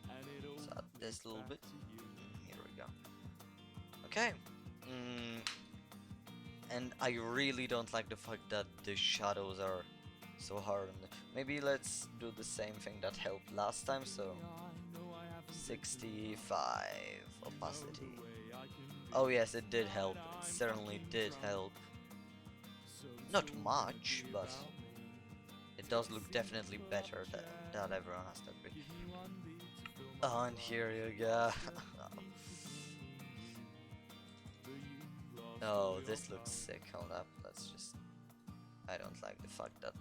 and it all So this little bit. to you. Here we go. Okay. And I really don't like the fact that the shadows are so hard on the. Maybe let's do the same thing that helped last time, so 65 opacity. Oh yes, it did help. It certainly did help. Not much, but it does look definitely better that everyone has to agree. Oh, and here you go. Oh, this looks sick. Hold up, let's just. I don't like the fact that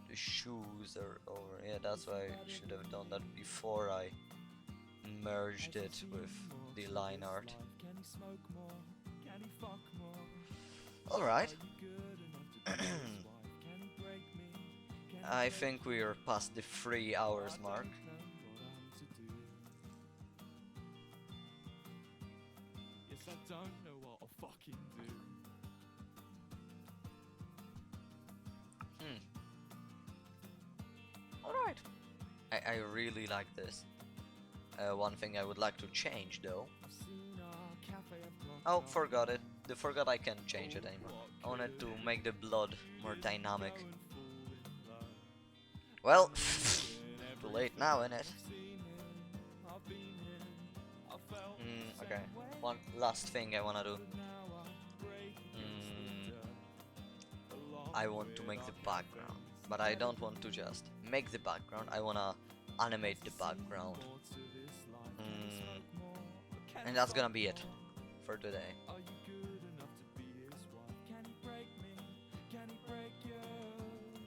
the shoes are over. Yeah, that's why I should have done that before I merged it with the line art. Alright. I think we are past the 3 hours mark. Yes, I don't know what I'll fucking do. Alright. I really like this. One thing I would like to change though. Oh, forgot it. Forgot I can't change it anymore. I wanted to make the blood more dynamic. Well, too late now, innit? Okay, one last thing I wanna do. I want to make the background, but I don't want to just make the background, I wanna animate the background. And that's gonna be it for today.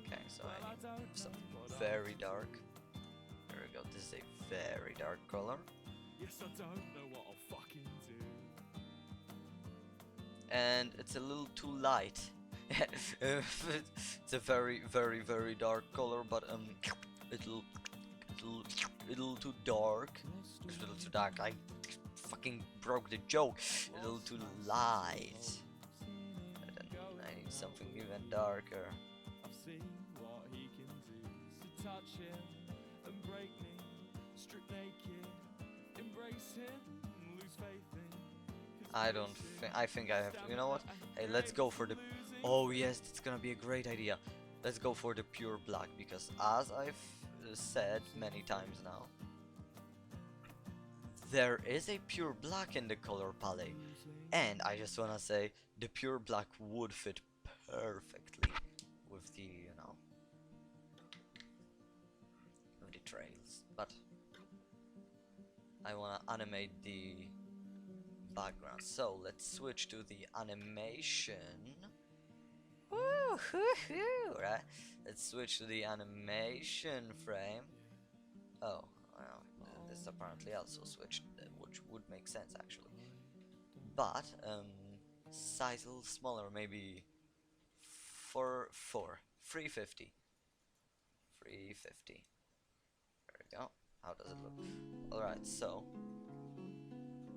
Okay, so I need something very dark. There we go, this is a very dark color. Yes, I don't know what I'll fucking do. And it's a little too light. It's a very, very, very dark color, but little too dark. A little too dark. I fucking broke the joke. A little too light. And then I need something even darker. I've seen what he can do. So touch him and break me. Strip naked, embrace him, lose faith in. I don't think. I think I have to. You know what? Hey, let's go for the. Oh yes, it's gonna be a great idea. Let's go for the pure black because, as I've said many times now, there is a pure black in the color palette, and I just wanna say the pure black would fit perfectly with the, with the trails. But I wanna animate the background, so let's switch to the animation. Right? Let's switch to the animation frame. Oh, well, this apparently also switched, which would make sense actually. But size a little smaller, maybe 350. 350. There we go. How does it look? Alright, so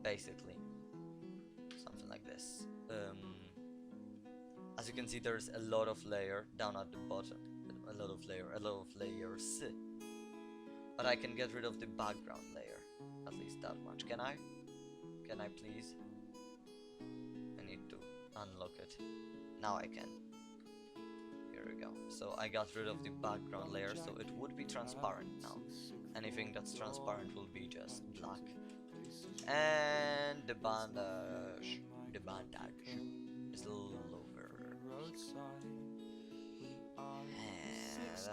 basically something like this. As you can see, there's a lot of layer down at the bottom. A lot of layers. But I can get rid of the background layer. At least that much. Can I? Can I please? I need to unlock it. Now I can. Here we go. So I got rid of the background layer, so it would be transparent now. Anything that's transparent will be just black. And the bandage is a little over.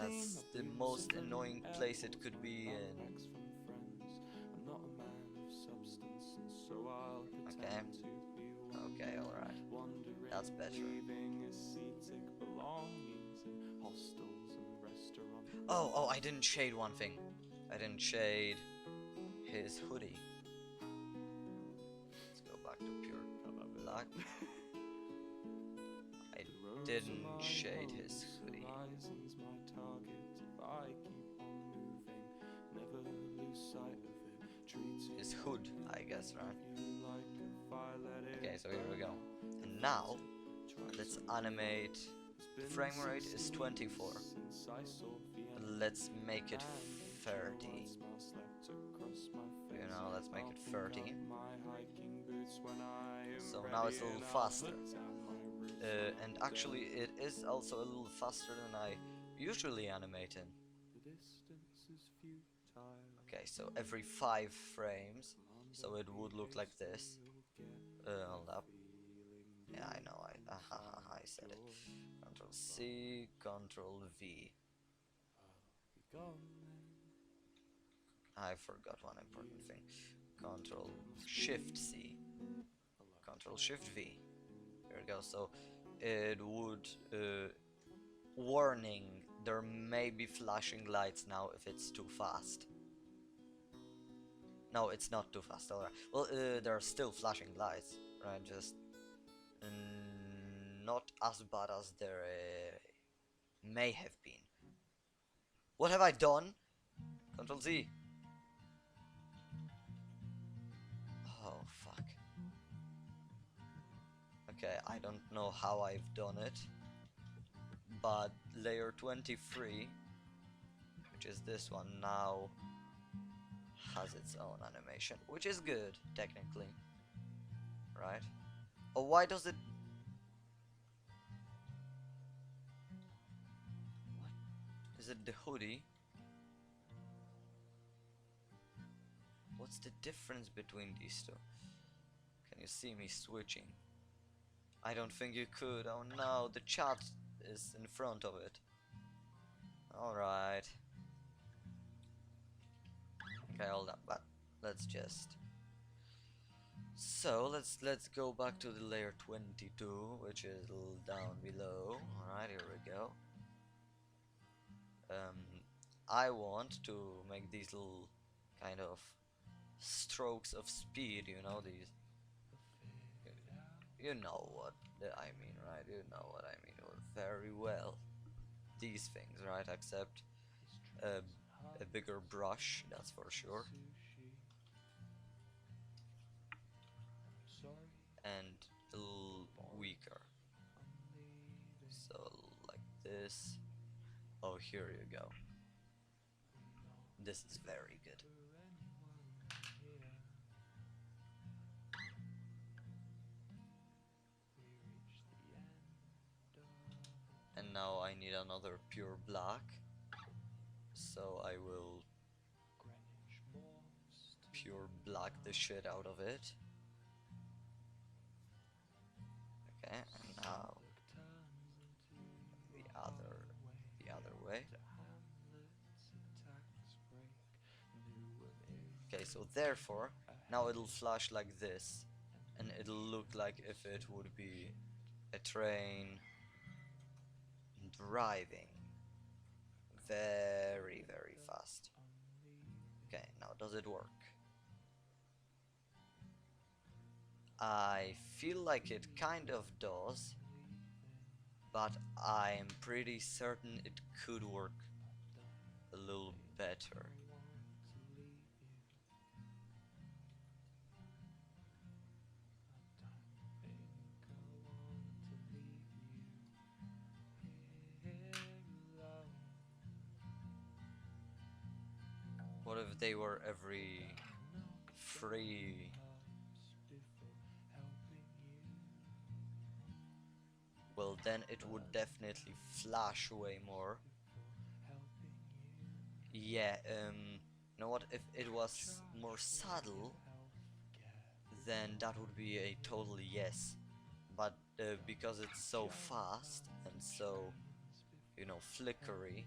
That's the most annoying place it could be in. Okay. Okay, alright. That's better. Oh, I didn't shade one thing. I didn't shade his hoodie. Let's go back to pure black. didn't shade his hoodie. Horizons, my targets. If I keep on moving, never lose sight of it. Treat His hood, I guess, right? you like a fire, let it Okay, so here we go. And now, let's animate. The frame rate is 24. Let's make it 30. You know, let's make it 30. So now it's a little faster. And actually it is also a little faster than I usually animate in. Okay, so every 5 frames, so it would look like this. Hold up. Yeah, I know, I said it. Control C, Control V. I forgot one important thing. Control Shift C, Control Shift V. Here we go. So it would warning, there may be flashing lights now if it's too fast. No, it's not too fast. Alright. Well, there are still flashing lights, right? Just not as bad as there may have been. What have I done? Control Z. Oh fuck. Okay, I don't know how I've done it, but layer 23, which is this one now, has its own animation, which is good technically, right? Oh, why does it? What is it? The hoodie? What's the difference between these two? Can you see me switching? I don't think you could. Oh no, the chat is in front of it. Alright. Okay, hold up, but let's just... So, let's go back to the layer 22, which is a little down below. Alright, here we go. I want to make these little kind of strokes of speed, you know, these... You know what I mean, right? You know what I mean very well. These things, right? Except a bigger brush, that's for sure. And a little weaker. So, like this. Oh, here you go. This is very good. And now I need another pure black. So I will pure black the shit out of it. Okay, and now the other way. Okay, so therefore now it'll flash like this, and it'll look like if it would be a train driving very, very fast. Okay, now does it work? I feel like it kind of does, but I'm pretty certain it could work a little better. What if they were every free? Well, then it would definitely flash way more. Yeah, you know what, if it was more subtle, then that would be a total yes. But because it's so fast and so, you know, flickery,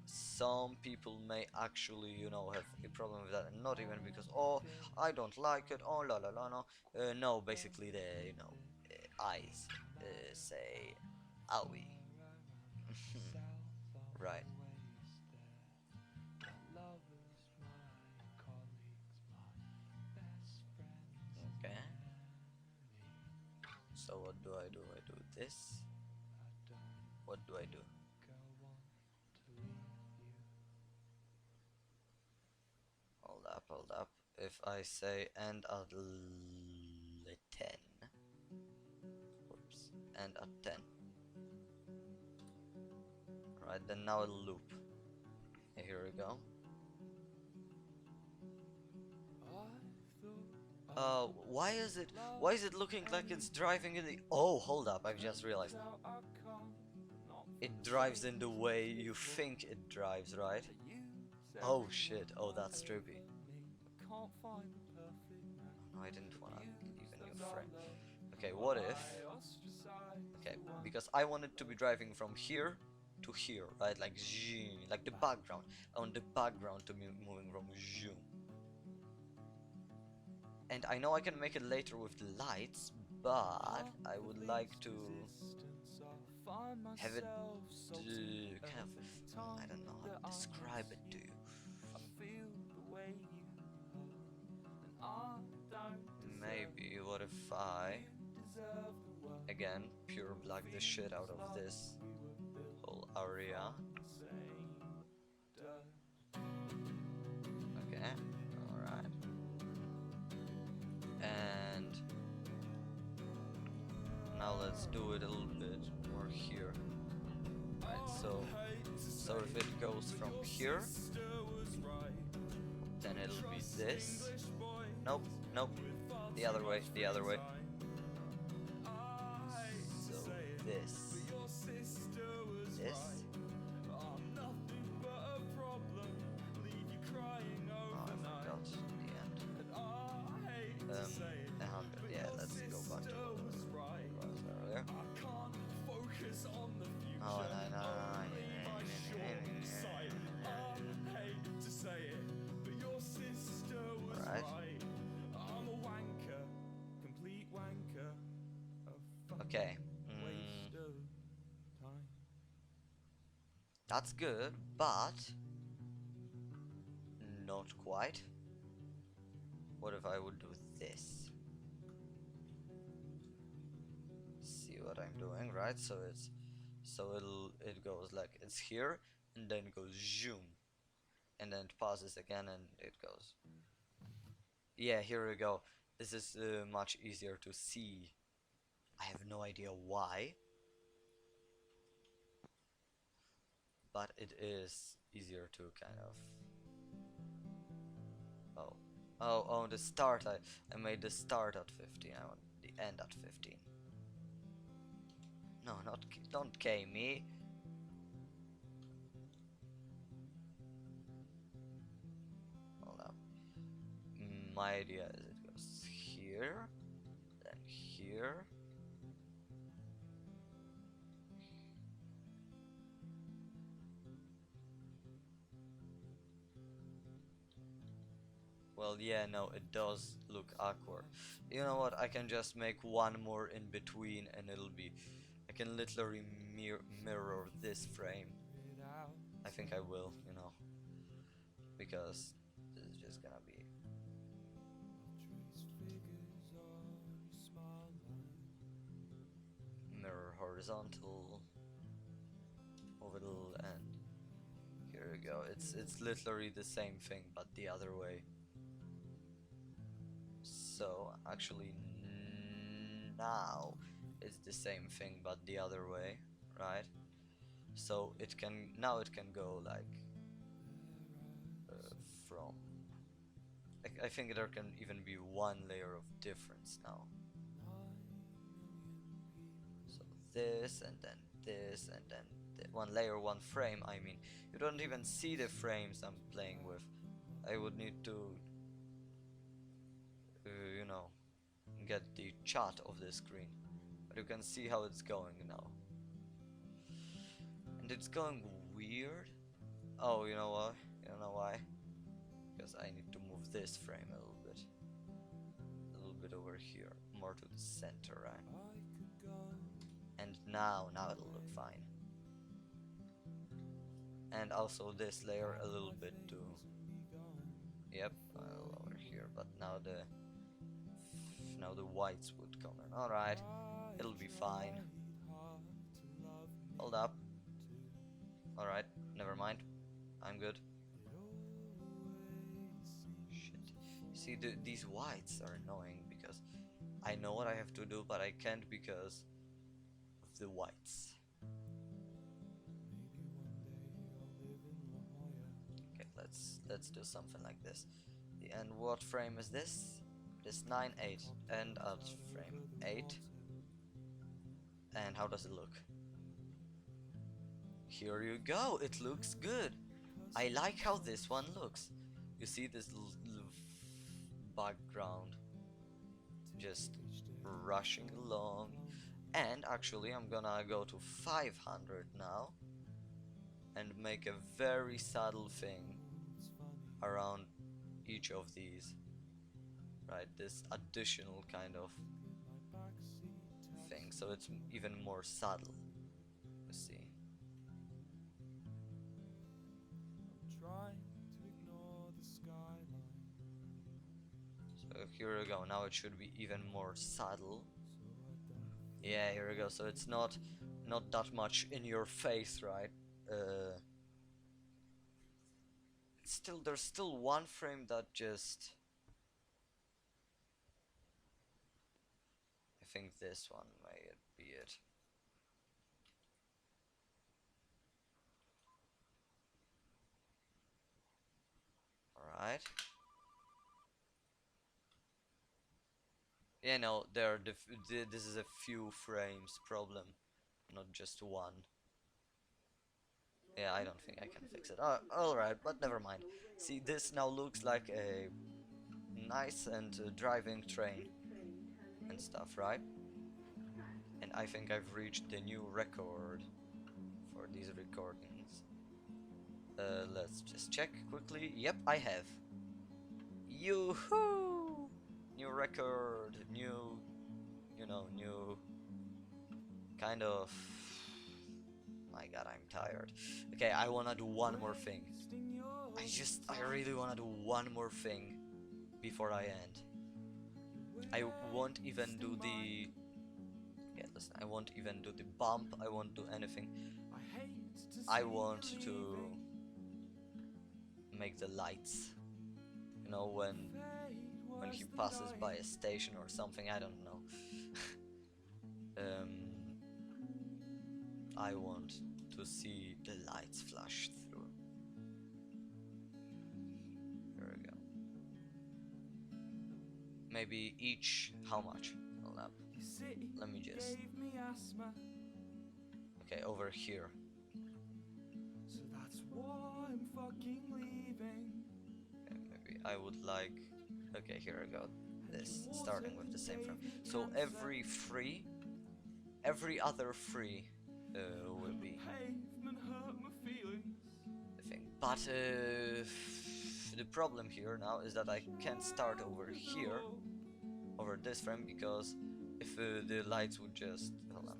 some people may actually, you know, have a problem with that, and not even because, oh, I don't like it, oh la la la, no, no, basically the, you know, eyes say, owie. Right. Okay. So what do? I do this. What do I do? Hold up. If I say end at 10. Whoops. End at 10. Right, then now it'll loop. Here we go. Why is it looking like it's driving in the... Oh, hold up, I've just realized. It drives in the way you think it drives, right? Oh shit, oh that's trippy. Oh, no, I didn't wanna leave a new frame. Okay, what if... Okay, because I want it to be driving from here to here, right? Like zoom, like the background. I want the background to be moving from zoom. And I know I can make it later with the lights, but I would like to have it kind of, I don't know how to describe it to you. Maybe what if I again pure black the shit out of this whole area. Okay, alright. And now let's do it a little bit more here. Right, so if it goes from here, then it'll be this. Nope, nope. The other way, the other way. So this. This. Oh, I forgot the end. 100, yeah, let's go back to what was earlier. Oh, no. Alright. Okay. That's good, but not quite. What if I would do this? See what I'm doing, right? So it goes like it's here and then it goes zoom. And then it pauses again and it goes. Yeah, here we go. This is much easier to see. I have no idea why, but it is easier to kind of... Oh, the start, I made the start at 15, I want the end at 15. No, don't K me. Hold up. My idea is it goes here, then here. Well, yeah, no, it does look awkward. You know what, I can just make one more in between and it'll be... I can literally mirror this frame. I think I will, you know. Because this is just gonna be... Mirror horizontal. Move it a little and... Here we go, it's literally the same thing but the other way. So actually now it's the same thing but the other way, right? So it can go like from I think there can even be one layer of difference now. So this and then this and then one layer, one frame. I mean, you don't even see the frames I'm playing with. I would need to you know, get the chat of the screen, but you can see how it's going now, and it's going weird. Oh, you know what? You know why? Because I need to move this frame a little bit over here, more to the center, right? And now it'll look fine. And also this layer a little bit too. Yep, over here, but now the whites would come in. Alright, it'll be fine. Hold up. Alright, never mind. I'm good. Shit. See, these whites are annoying because I know what I have to do, but I can't because of the whites. Okay, let's do something like this. And what frame is this? This 9-8 and at frame 8. And how does it look? Here you go, it looks good. I like how this one looks. You see this background just rushing along. And actually I'm gonna go to 500 now and make a very subtle thing around each of these. Right, this additional kind of thing, so it's even more subtle. You see. So here we go, now it should be even more subtle. Yeah, here we go, so it's not that much in your face, right? There's still one frame that just... I think this one may be it. Alright. Yeah, no, this is a few frames problem, not just one. Yeah, I don't think I can fix it. Alright, but never mind. See, this now looks like a nice and driving train and stuff, right? And I think I've reached the new record for these recordings. Let's just check quickly. Yep, I have. Yoo-hoo! New record, new, new kind of... My god, I'm tired. Okay, I wanna do one more thing. I really wanna do one more thing before I end. I won't even do the... Yeah, listen, I won't even do the bump, I won't do anything. I want to make the lights. You know, when he passes by a station or something, I don't know. I want to see the lights flash through. There we go. Maybe each... How much? Hold up. Let me just... Okay, over here. So that's why I'm fucking leaving. Okay, maybe I would like... Okay, here I go. This, starting with the same frame. So every other free will be the thing. But the problem here now is that I can't start over here, over this frame, because if the lights would just... Hold on.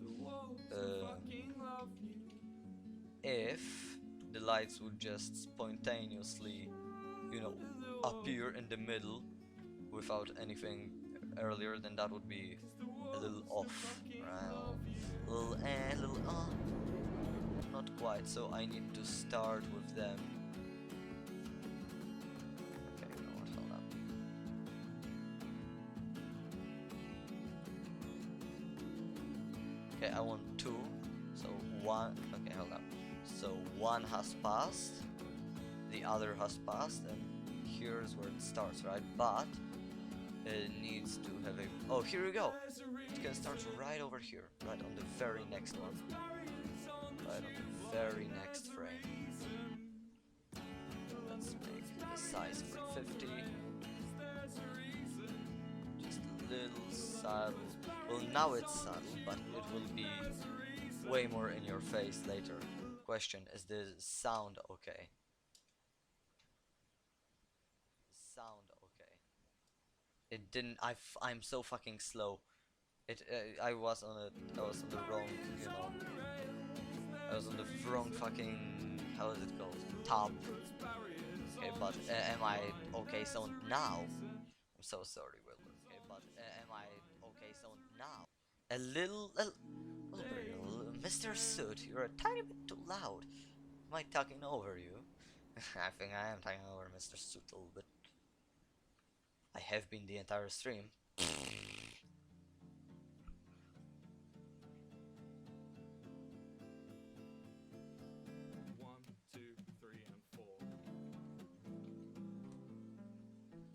If the lights would just spontaneously, appear in the middle without anything earlier, then that would be a little off, right? A little not quite, so I need to start with them. Okay, you know what, hold up. Okay, I want two, so one, okay, hold up. So one has passed, the other has passed, and here's where it starts, right? But it needs to have a... Oh, here we go! It can start right over here, right on the very next one. Right on the very next frame. Let's make the size 350. Just a little subtle. Well, now it's subtle, but it will be way more in your face later. Question, is the sound okay? Sound okay? It didn't... I'm so fucking slow. I was on the wrong, I was on the wrong fucking... How is it called? Tab. Okay, but am I okay sound now? I'm so sorry, Wilbur. Okay, but am I okay sound now? Mr. Soot, you're a tiny bit too loud. Am I talking over you? I think I am talking over Mr. Soot a little bit. I have been the entire stream. One, two, three, and four.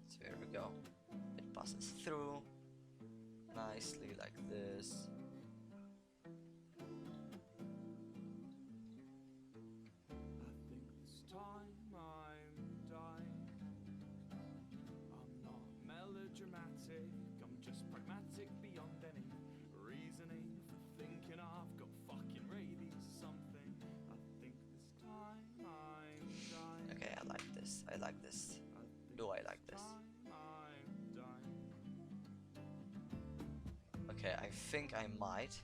So here we go. It passes through nicely like this. I think this time I'm dying. I'm not melodramatic, I'm just pragmatic beyond any reasoning for thinking I've got fucking rabies or something. I think this time I'm dying. Okay, I like this. I like this. I think Do I like this? time I'm dying. Okay, I think I might.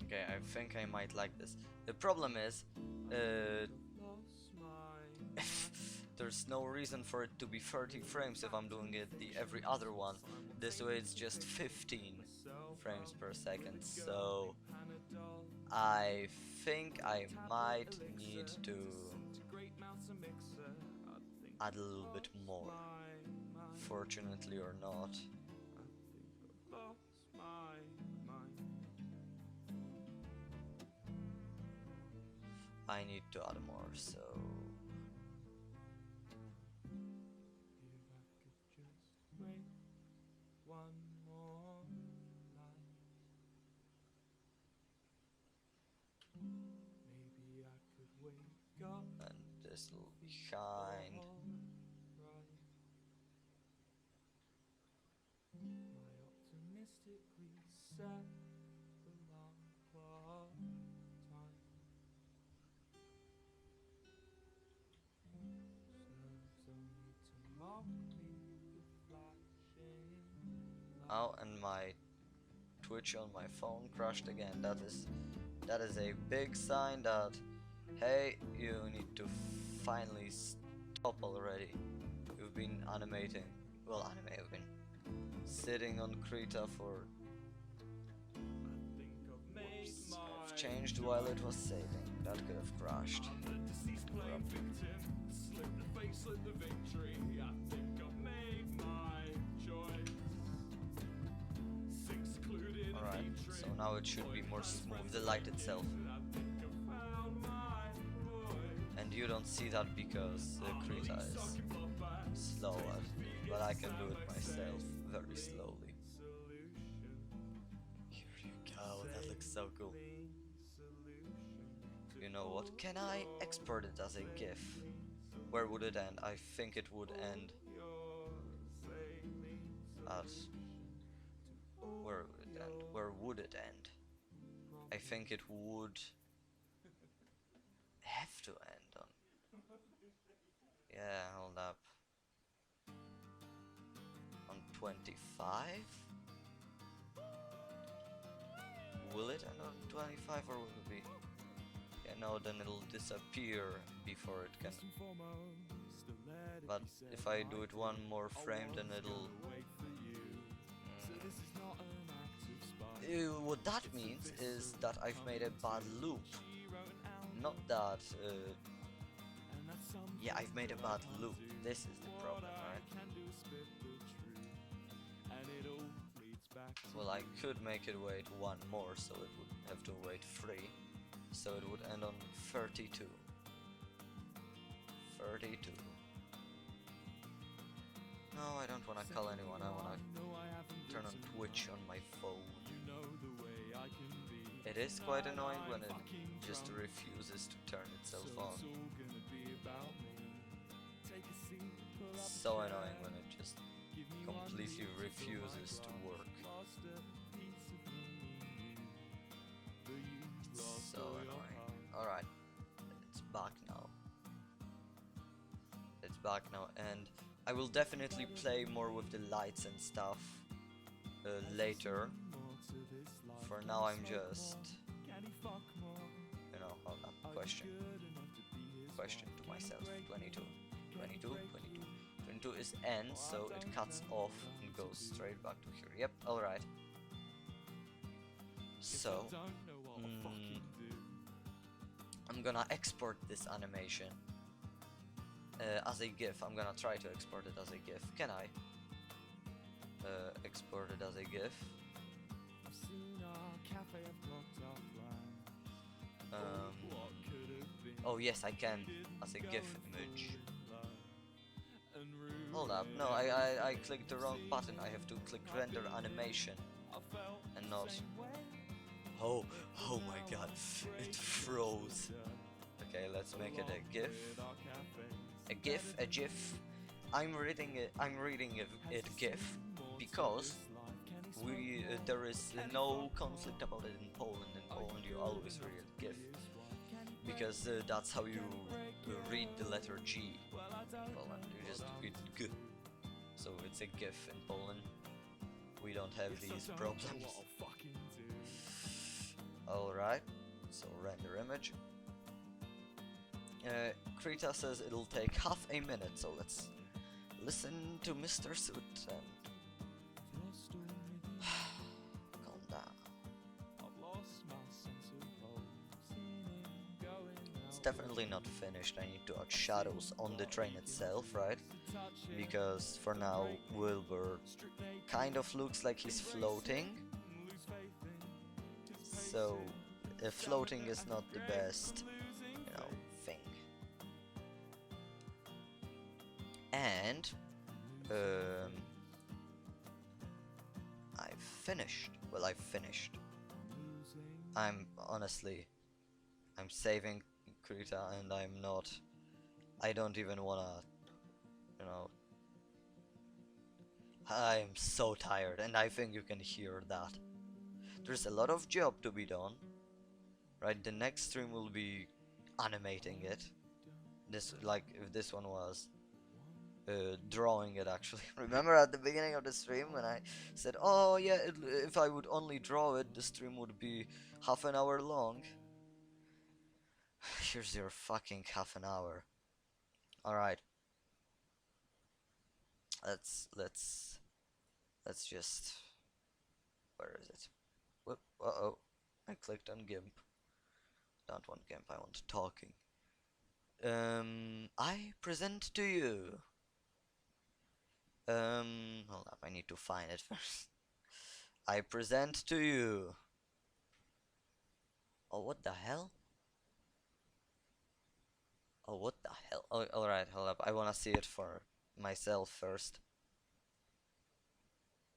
Okay, I think I might like this. The problem is, Lost my there's no reason for it to be 30 frames if I'm doing it the every other one. This way it's just 15 frames per second, so I think I might need to add a little bit more, fortunately or not. I need to add more, so one more life. Maybe I could wake up and this little behind. alright. My optimistically set alarm clock time serves only to mock me with flashing lights. Oh, and my Twitch on my phone crashed again. That is a big sign that, hey, you need to finally stop already. You've been animating. Well, you've been sitting on Krita for. I think I've made Whoops, my I've changed while it was saving. That could have crashed. I'm the deceased playing victim. Slip the face, slip the victory. I think I've made my choice. Sink secluded in Alright, hatred. so now it should be more smooth, the light itself. I think I've found my voice. And you don't see that because Krita is slow at, but I can do it myself very slowly. Here you go, that looks so cool. You know what, can I export it as a GIF? Where would it end? I think it would end at... Where would it end? Where would it end? I think it would have to end on... Yeah, hold up. On 25? Will it end on 25 or will it be... Yeah, no, then it'll disappear before it can... But if I do it one more frame, then it'll... What that means is that I've made a bad loop. Not that... Yeah, I've made a bad loop. This is the problem, right? Well, I could make it wait one more, so it would have to wait 3. So it would end on 32. 32. No, I don't want to call anyone. I want to turn on Twitch on my phone. It is quite annoying when it just refuses to turn itself on. So annoying when it just completely refuses to work. So annoying. Alright, it's back now. It's back now, and I will definitely play more with the lights and stuff later. For now I'm just... You know, hold up, question to myself. 22 is N, so it cuts off and go straight back to here. Yep, alright. So, I'm gonna export this animation as a GIF. I'm gonna try to export it as a GIF. Can I? Export it as a GIF. Oh yes, I can as a GIF image. Hold up, no, I clicked the wrong button. I have to click render animation and not. Oh my god, it froze. Okay, let's make it a GIF. A GIF. I'm reading it GIF because there is no conflict about it in Poland. In Poland, you always read it GIF because that's how you read the letter G in Poland. You just read G. So it's a GIF in Poland. We don't have these problems. Alright, so render image. Krita says it'll take half a minute, so let's listen to Mr. Soot and calm down. It's definitely not finished. I need to add shadows on the train itself, right? Because for now Wilbur kind of looks like he's floating. So floating is not the best, thing. And I've finished. Well, I've finished. I'm saving Krita, and I don't even wanna, I'm so tired, and I think you can hear that. There's a lot of job to be done, right? The next stream will be animating it. If this one was drawing it, actually. Remember at the beginning of the stream when I said, oh yeah, if I would only draw it, the stream would be half an hour long. Here's your fucking half an hour. Alright. Let's just, where is it? Whoop, uh-oh, I clicked on GIMP. Don't want GIMP, I want talking. I present to you. Hold up, I need to find it first. I present to you. Oh, what the hell? Oh, what the hell? Oh, alright, hold up, I wanna see it for myself first.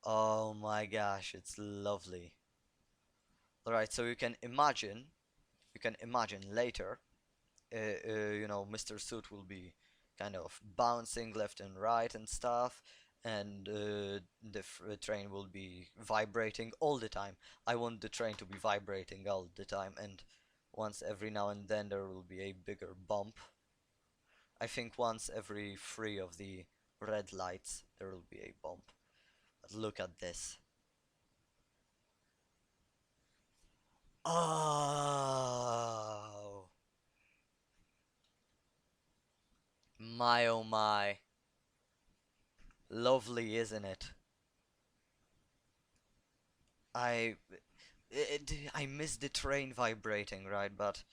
Oh my gosh, it's lovely. Alright, so you can imagine later, Mr. Soot will be kind of bouncing left and right and stuff, and the train will be vibrating all the time. I want the train to be vibrating all the time, and once every now and then there will be a bigger bump. I think once every 3 of the red lights there will be a bump. But look at this. Oh my, oh my. Lovely, isn't it? I miss the train vibrating, right? But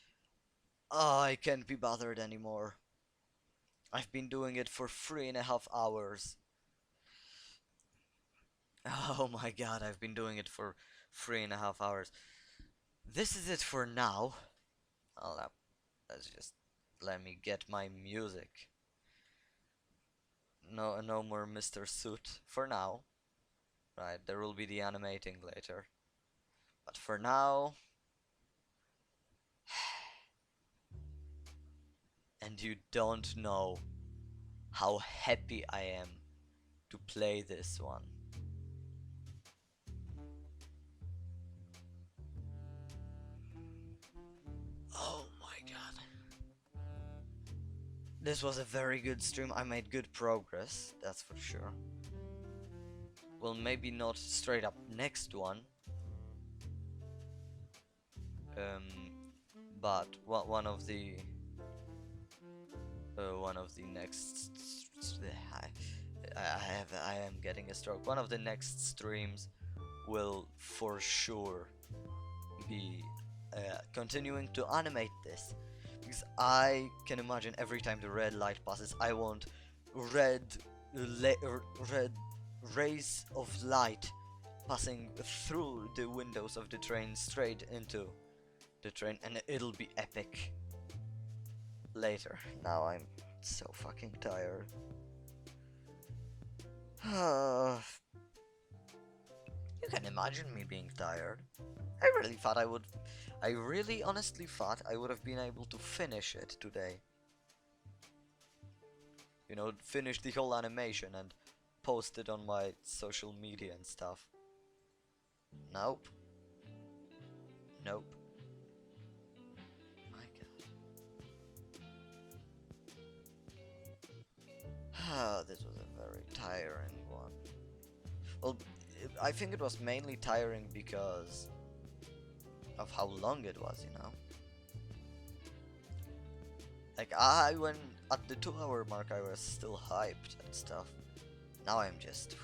I can't be bothered anymore. I've been doing it for 3.5 hours. Oh my god, I've been doing it for 3.5 hours. This is it for now. Let's just let me get my music. No more Mr. Soot for now. Right, there will be the animating later. But for now... And you don't know how happy I am to play this one. Oh my god. This was a very good stream. I made good progress, that's for sure. Well, maybe not straight up next one. But one of the next I am getting a stroke. One of the next streams will for sure be continuing to animate this, because I can imagine every time the red light passes, I want red red rays of light passing through the windows of the train straight into the train, and it'll be epic later. Now I'm so fucking tired. You can imagine me being tired. I really honestly thought I would have been able to finish it today. You know, finish the whole animation and post it on my social media and stuff. Nope. Nope. My god. This was a very tiring one. Well, I think it was mainly tiring because of how long it was, you know? Like, I went at the 2 hour mark, I was still hyped and stuff. Now I'm just...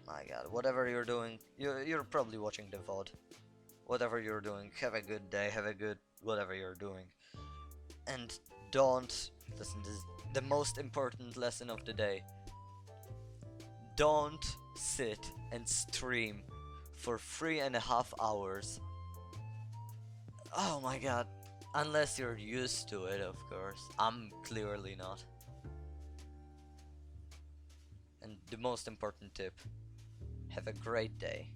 My god, whatever you're doing, you're probably watching the VOD. Whatever you're doing, have a good day, have a good whatever you're doing. And don't, listen, this is the most important lesson of the day. Don't sit and stream for 3.5 hours. Oh my god. Unless you're used to it, of course. I'm clearly not. And the most important tip, have a great day.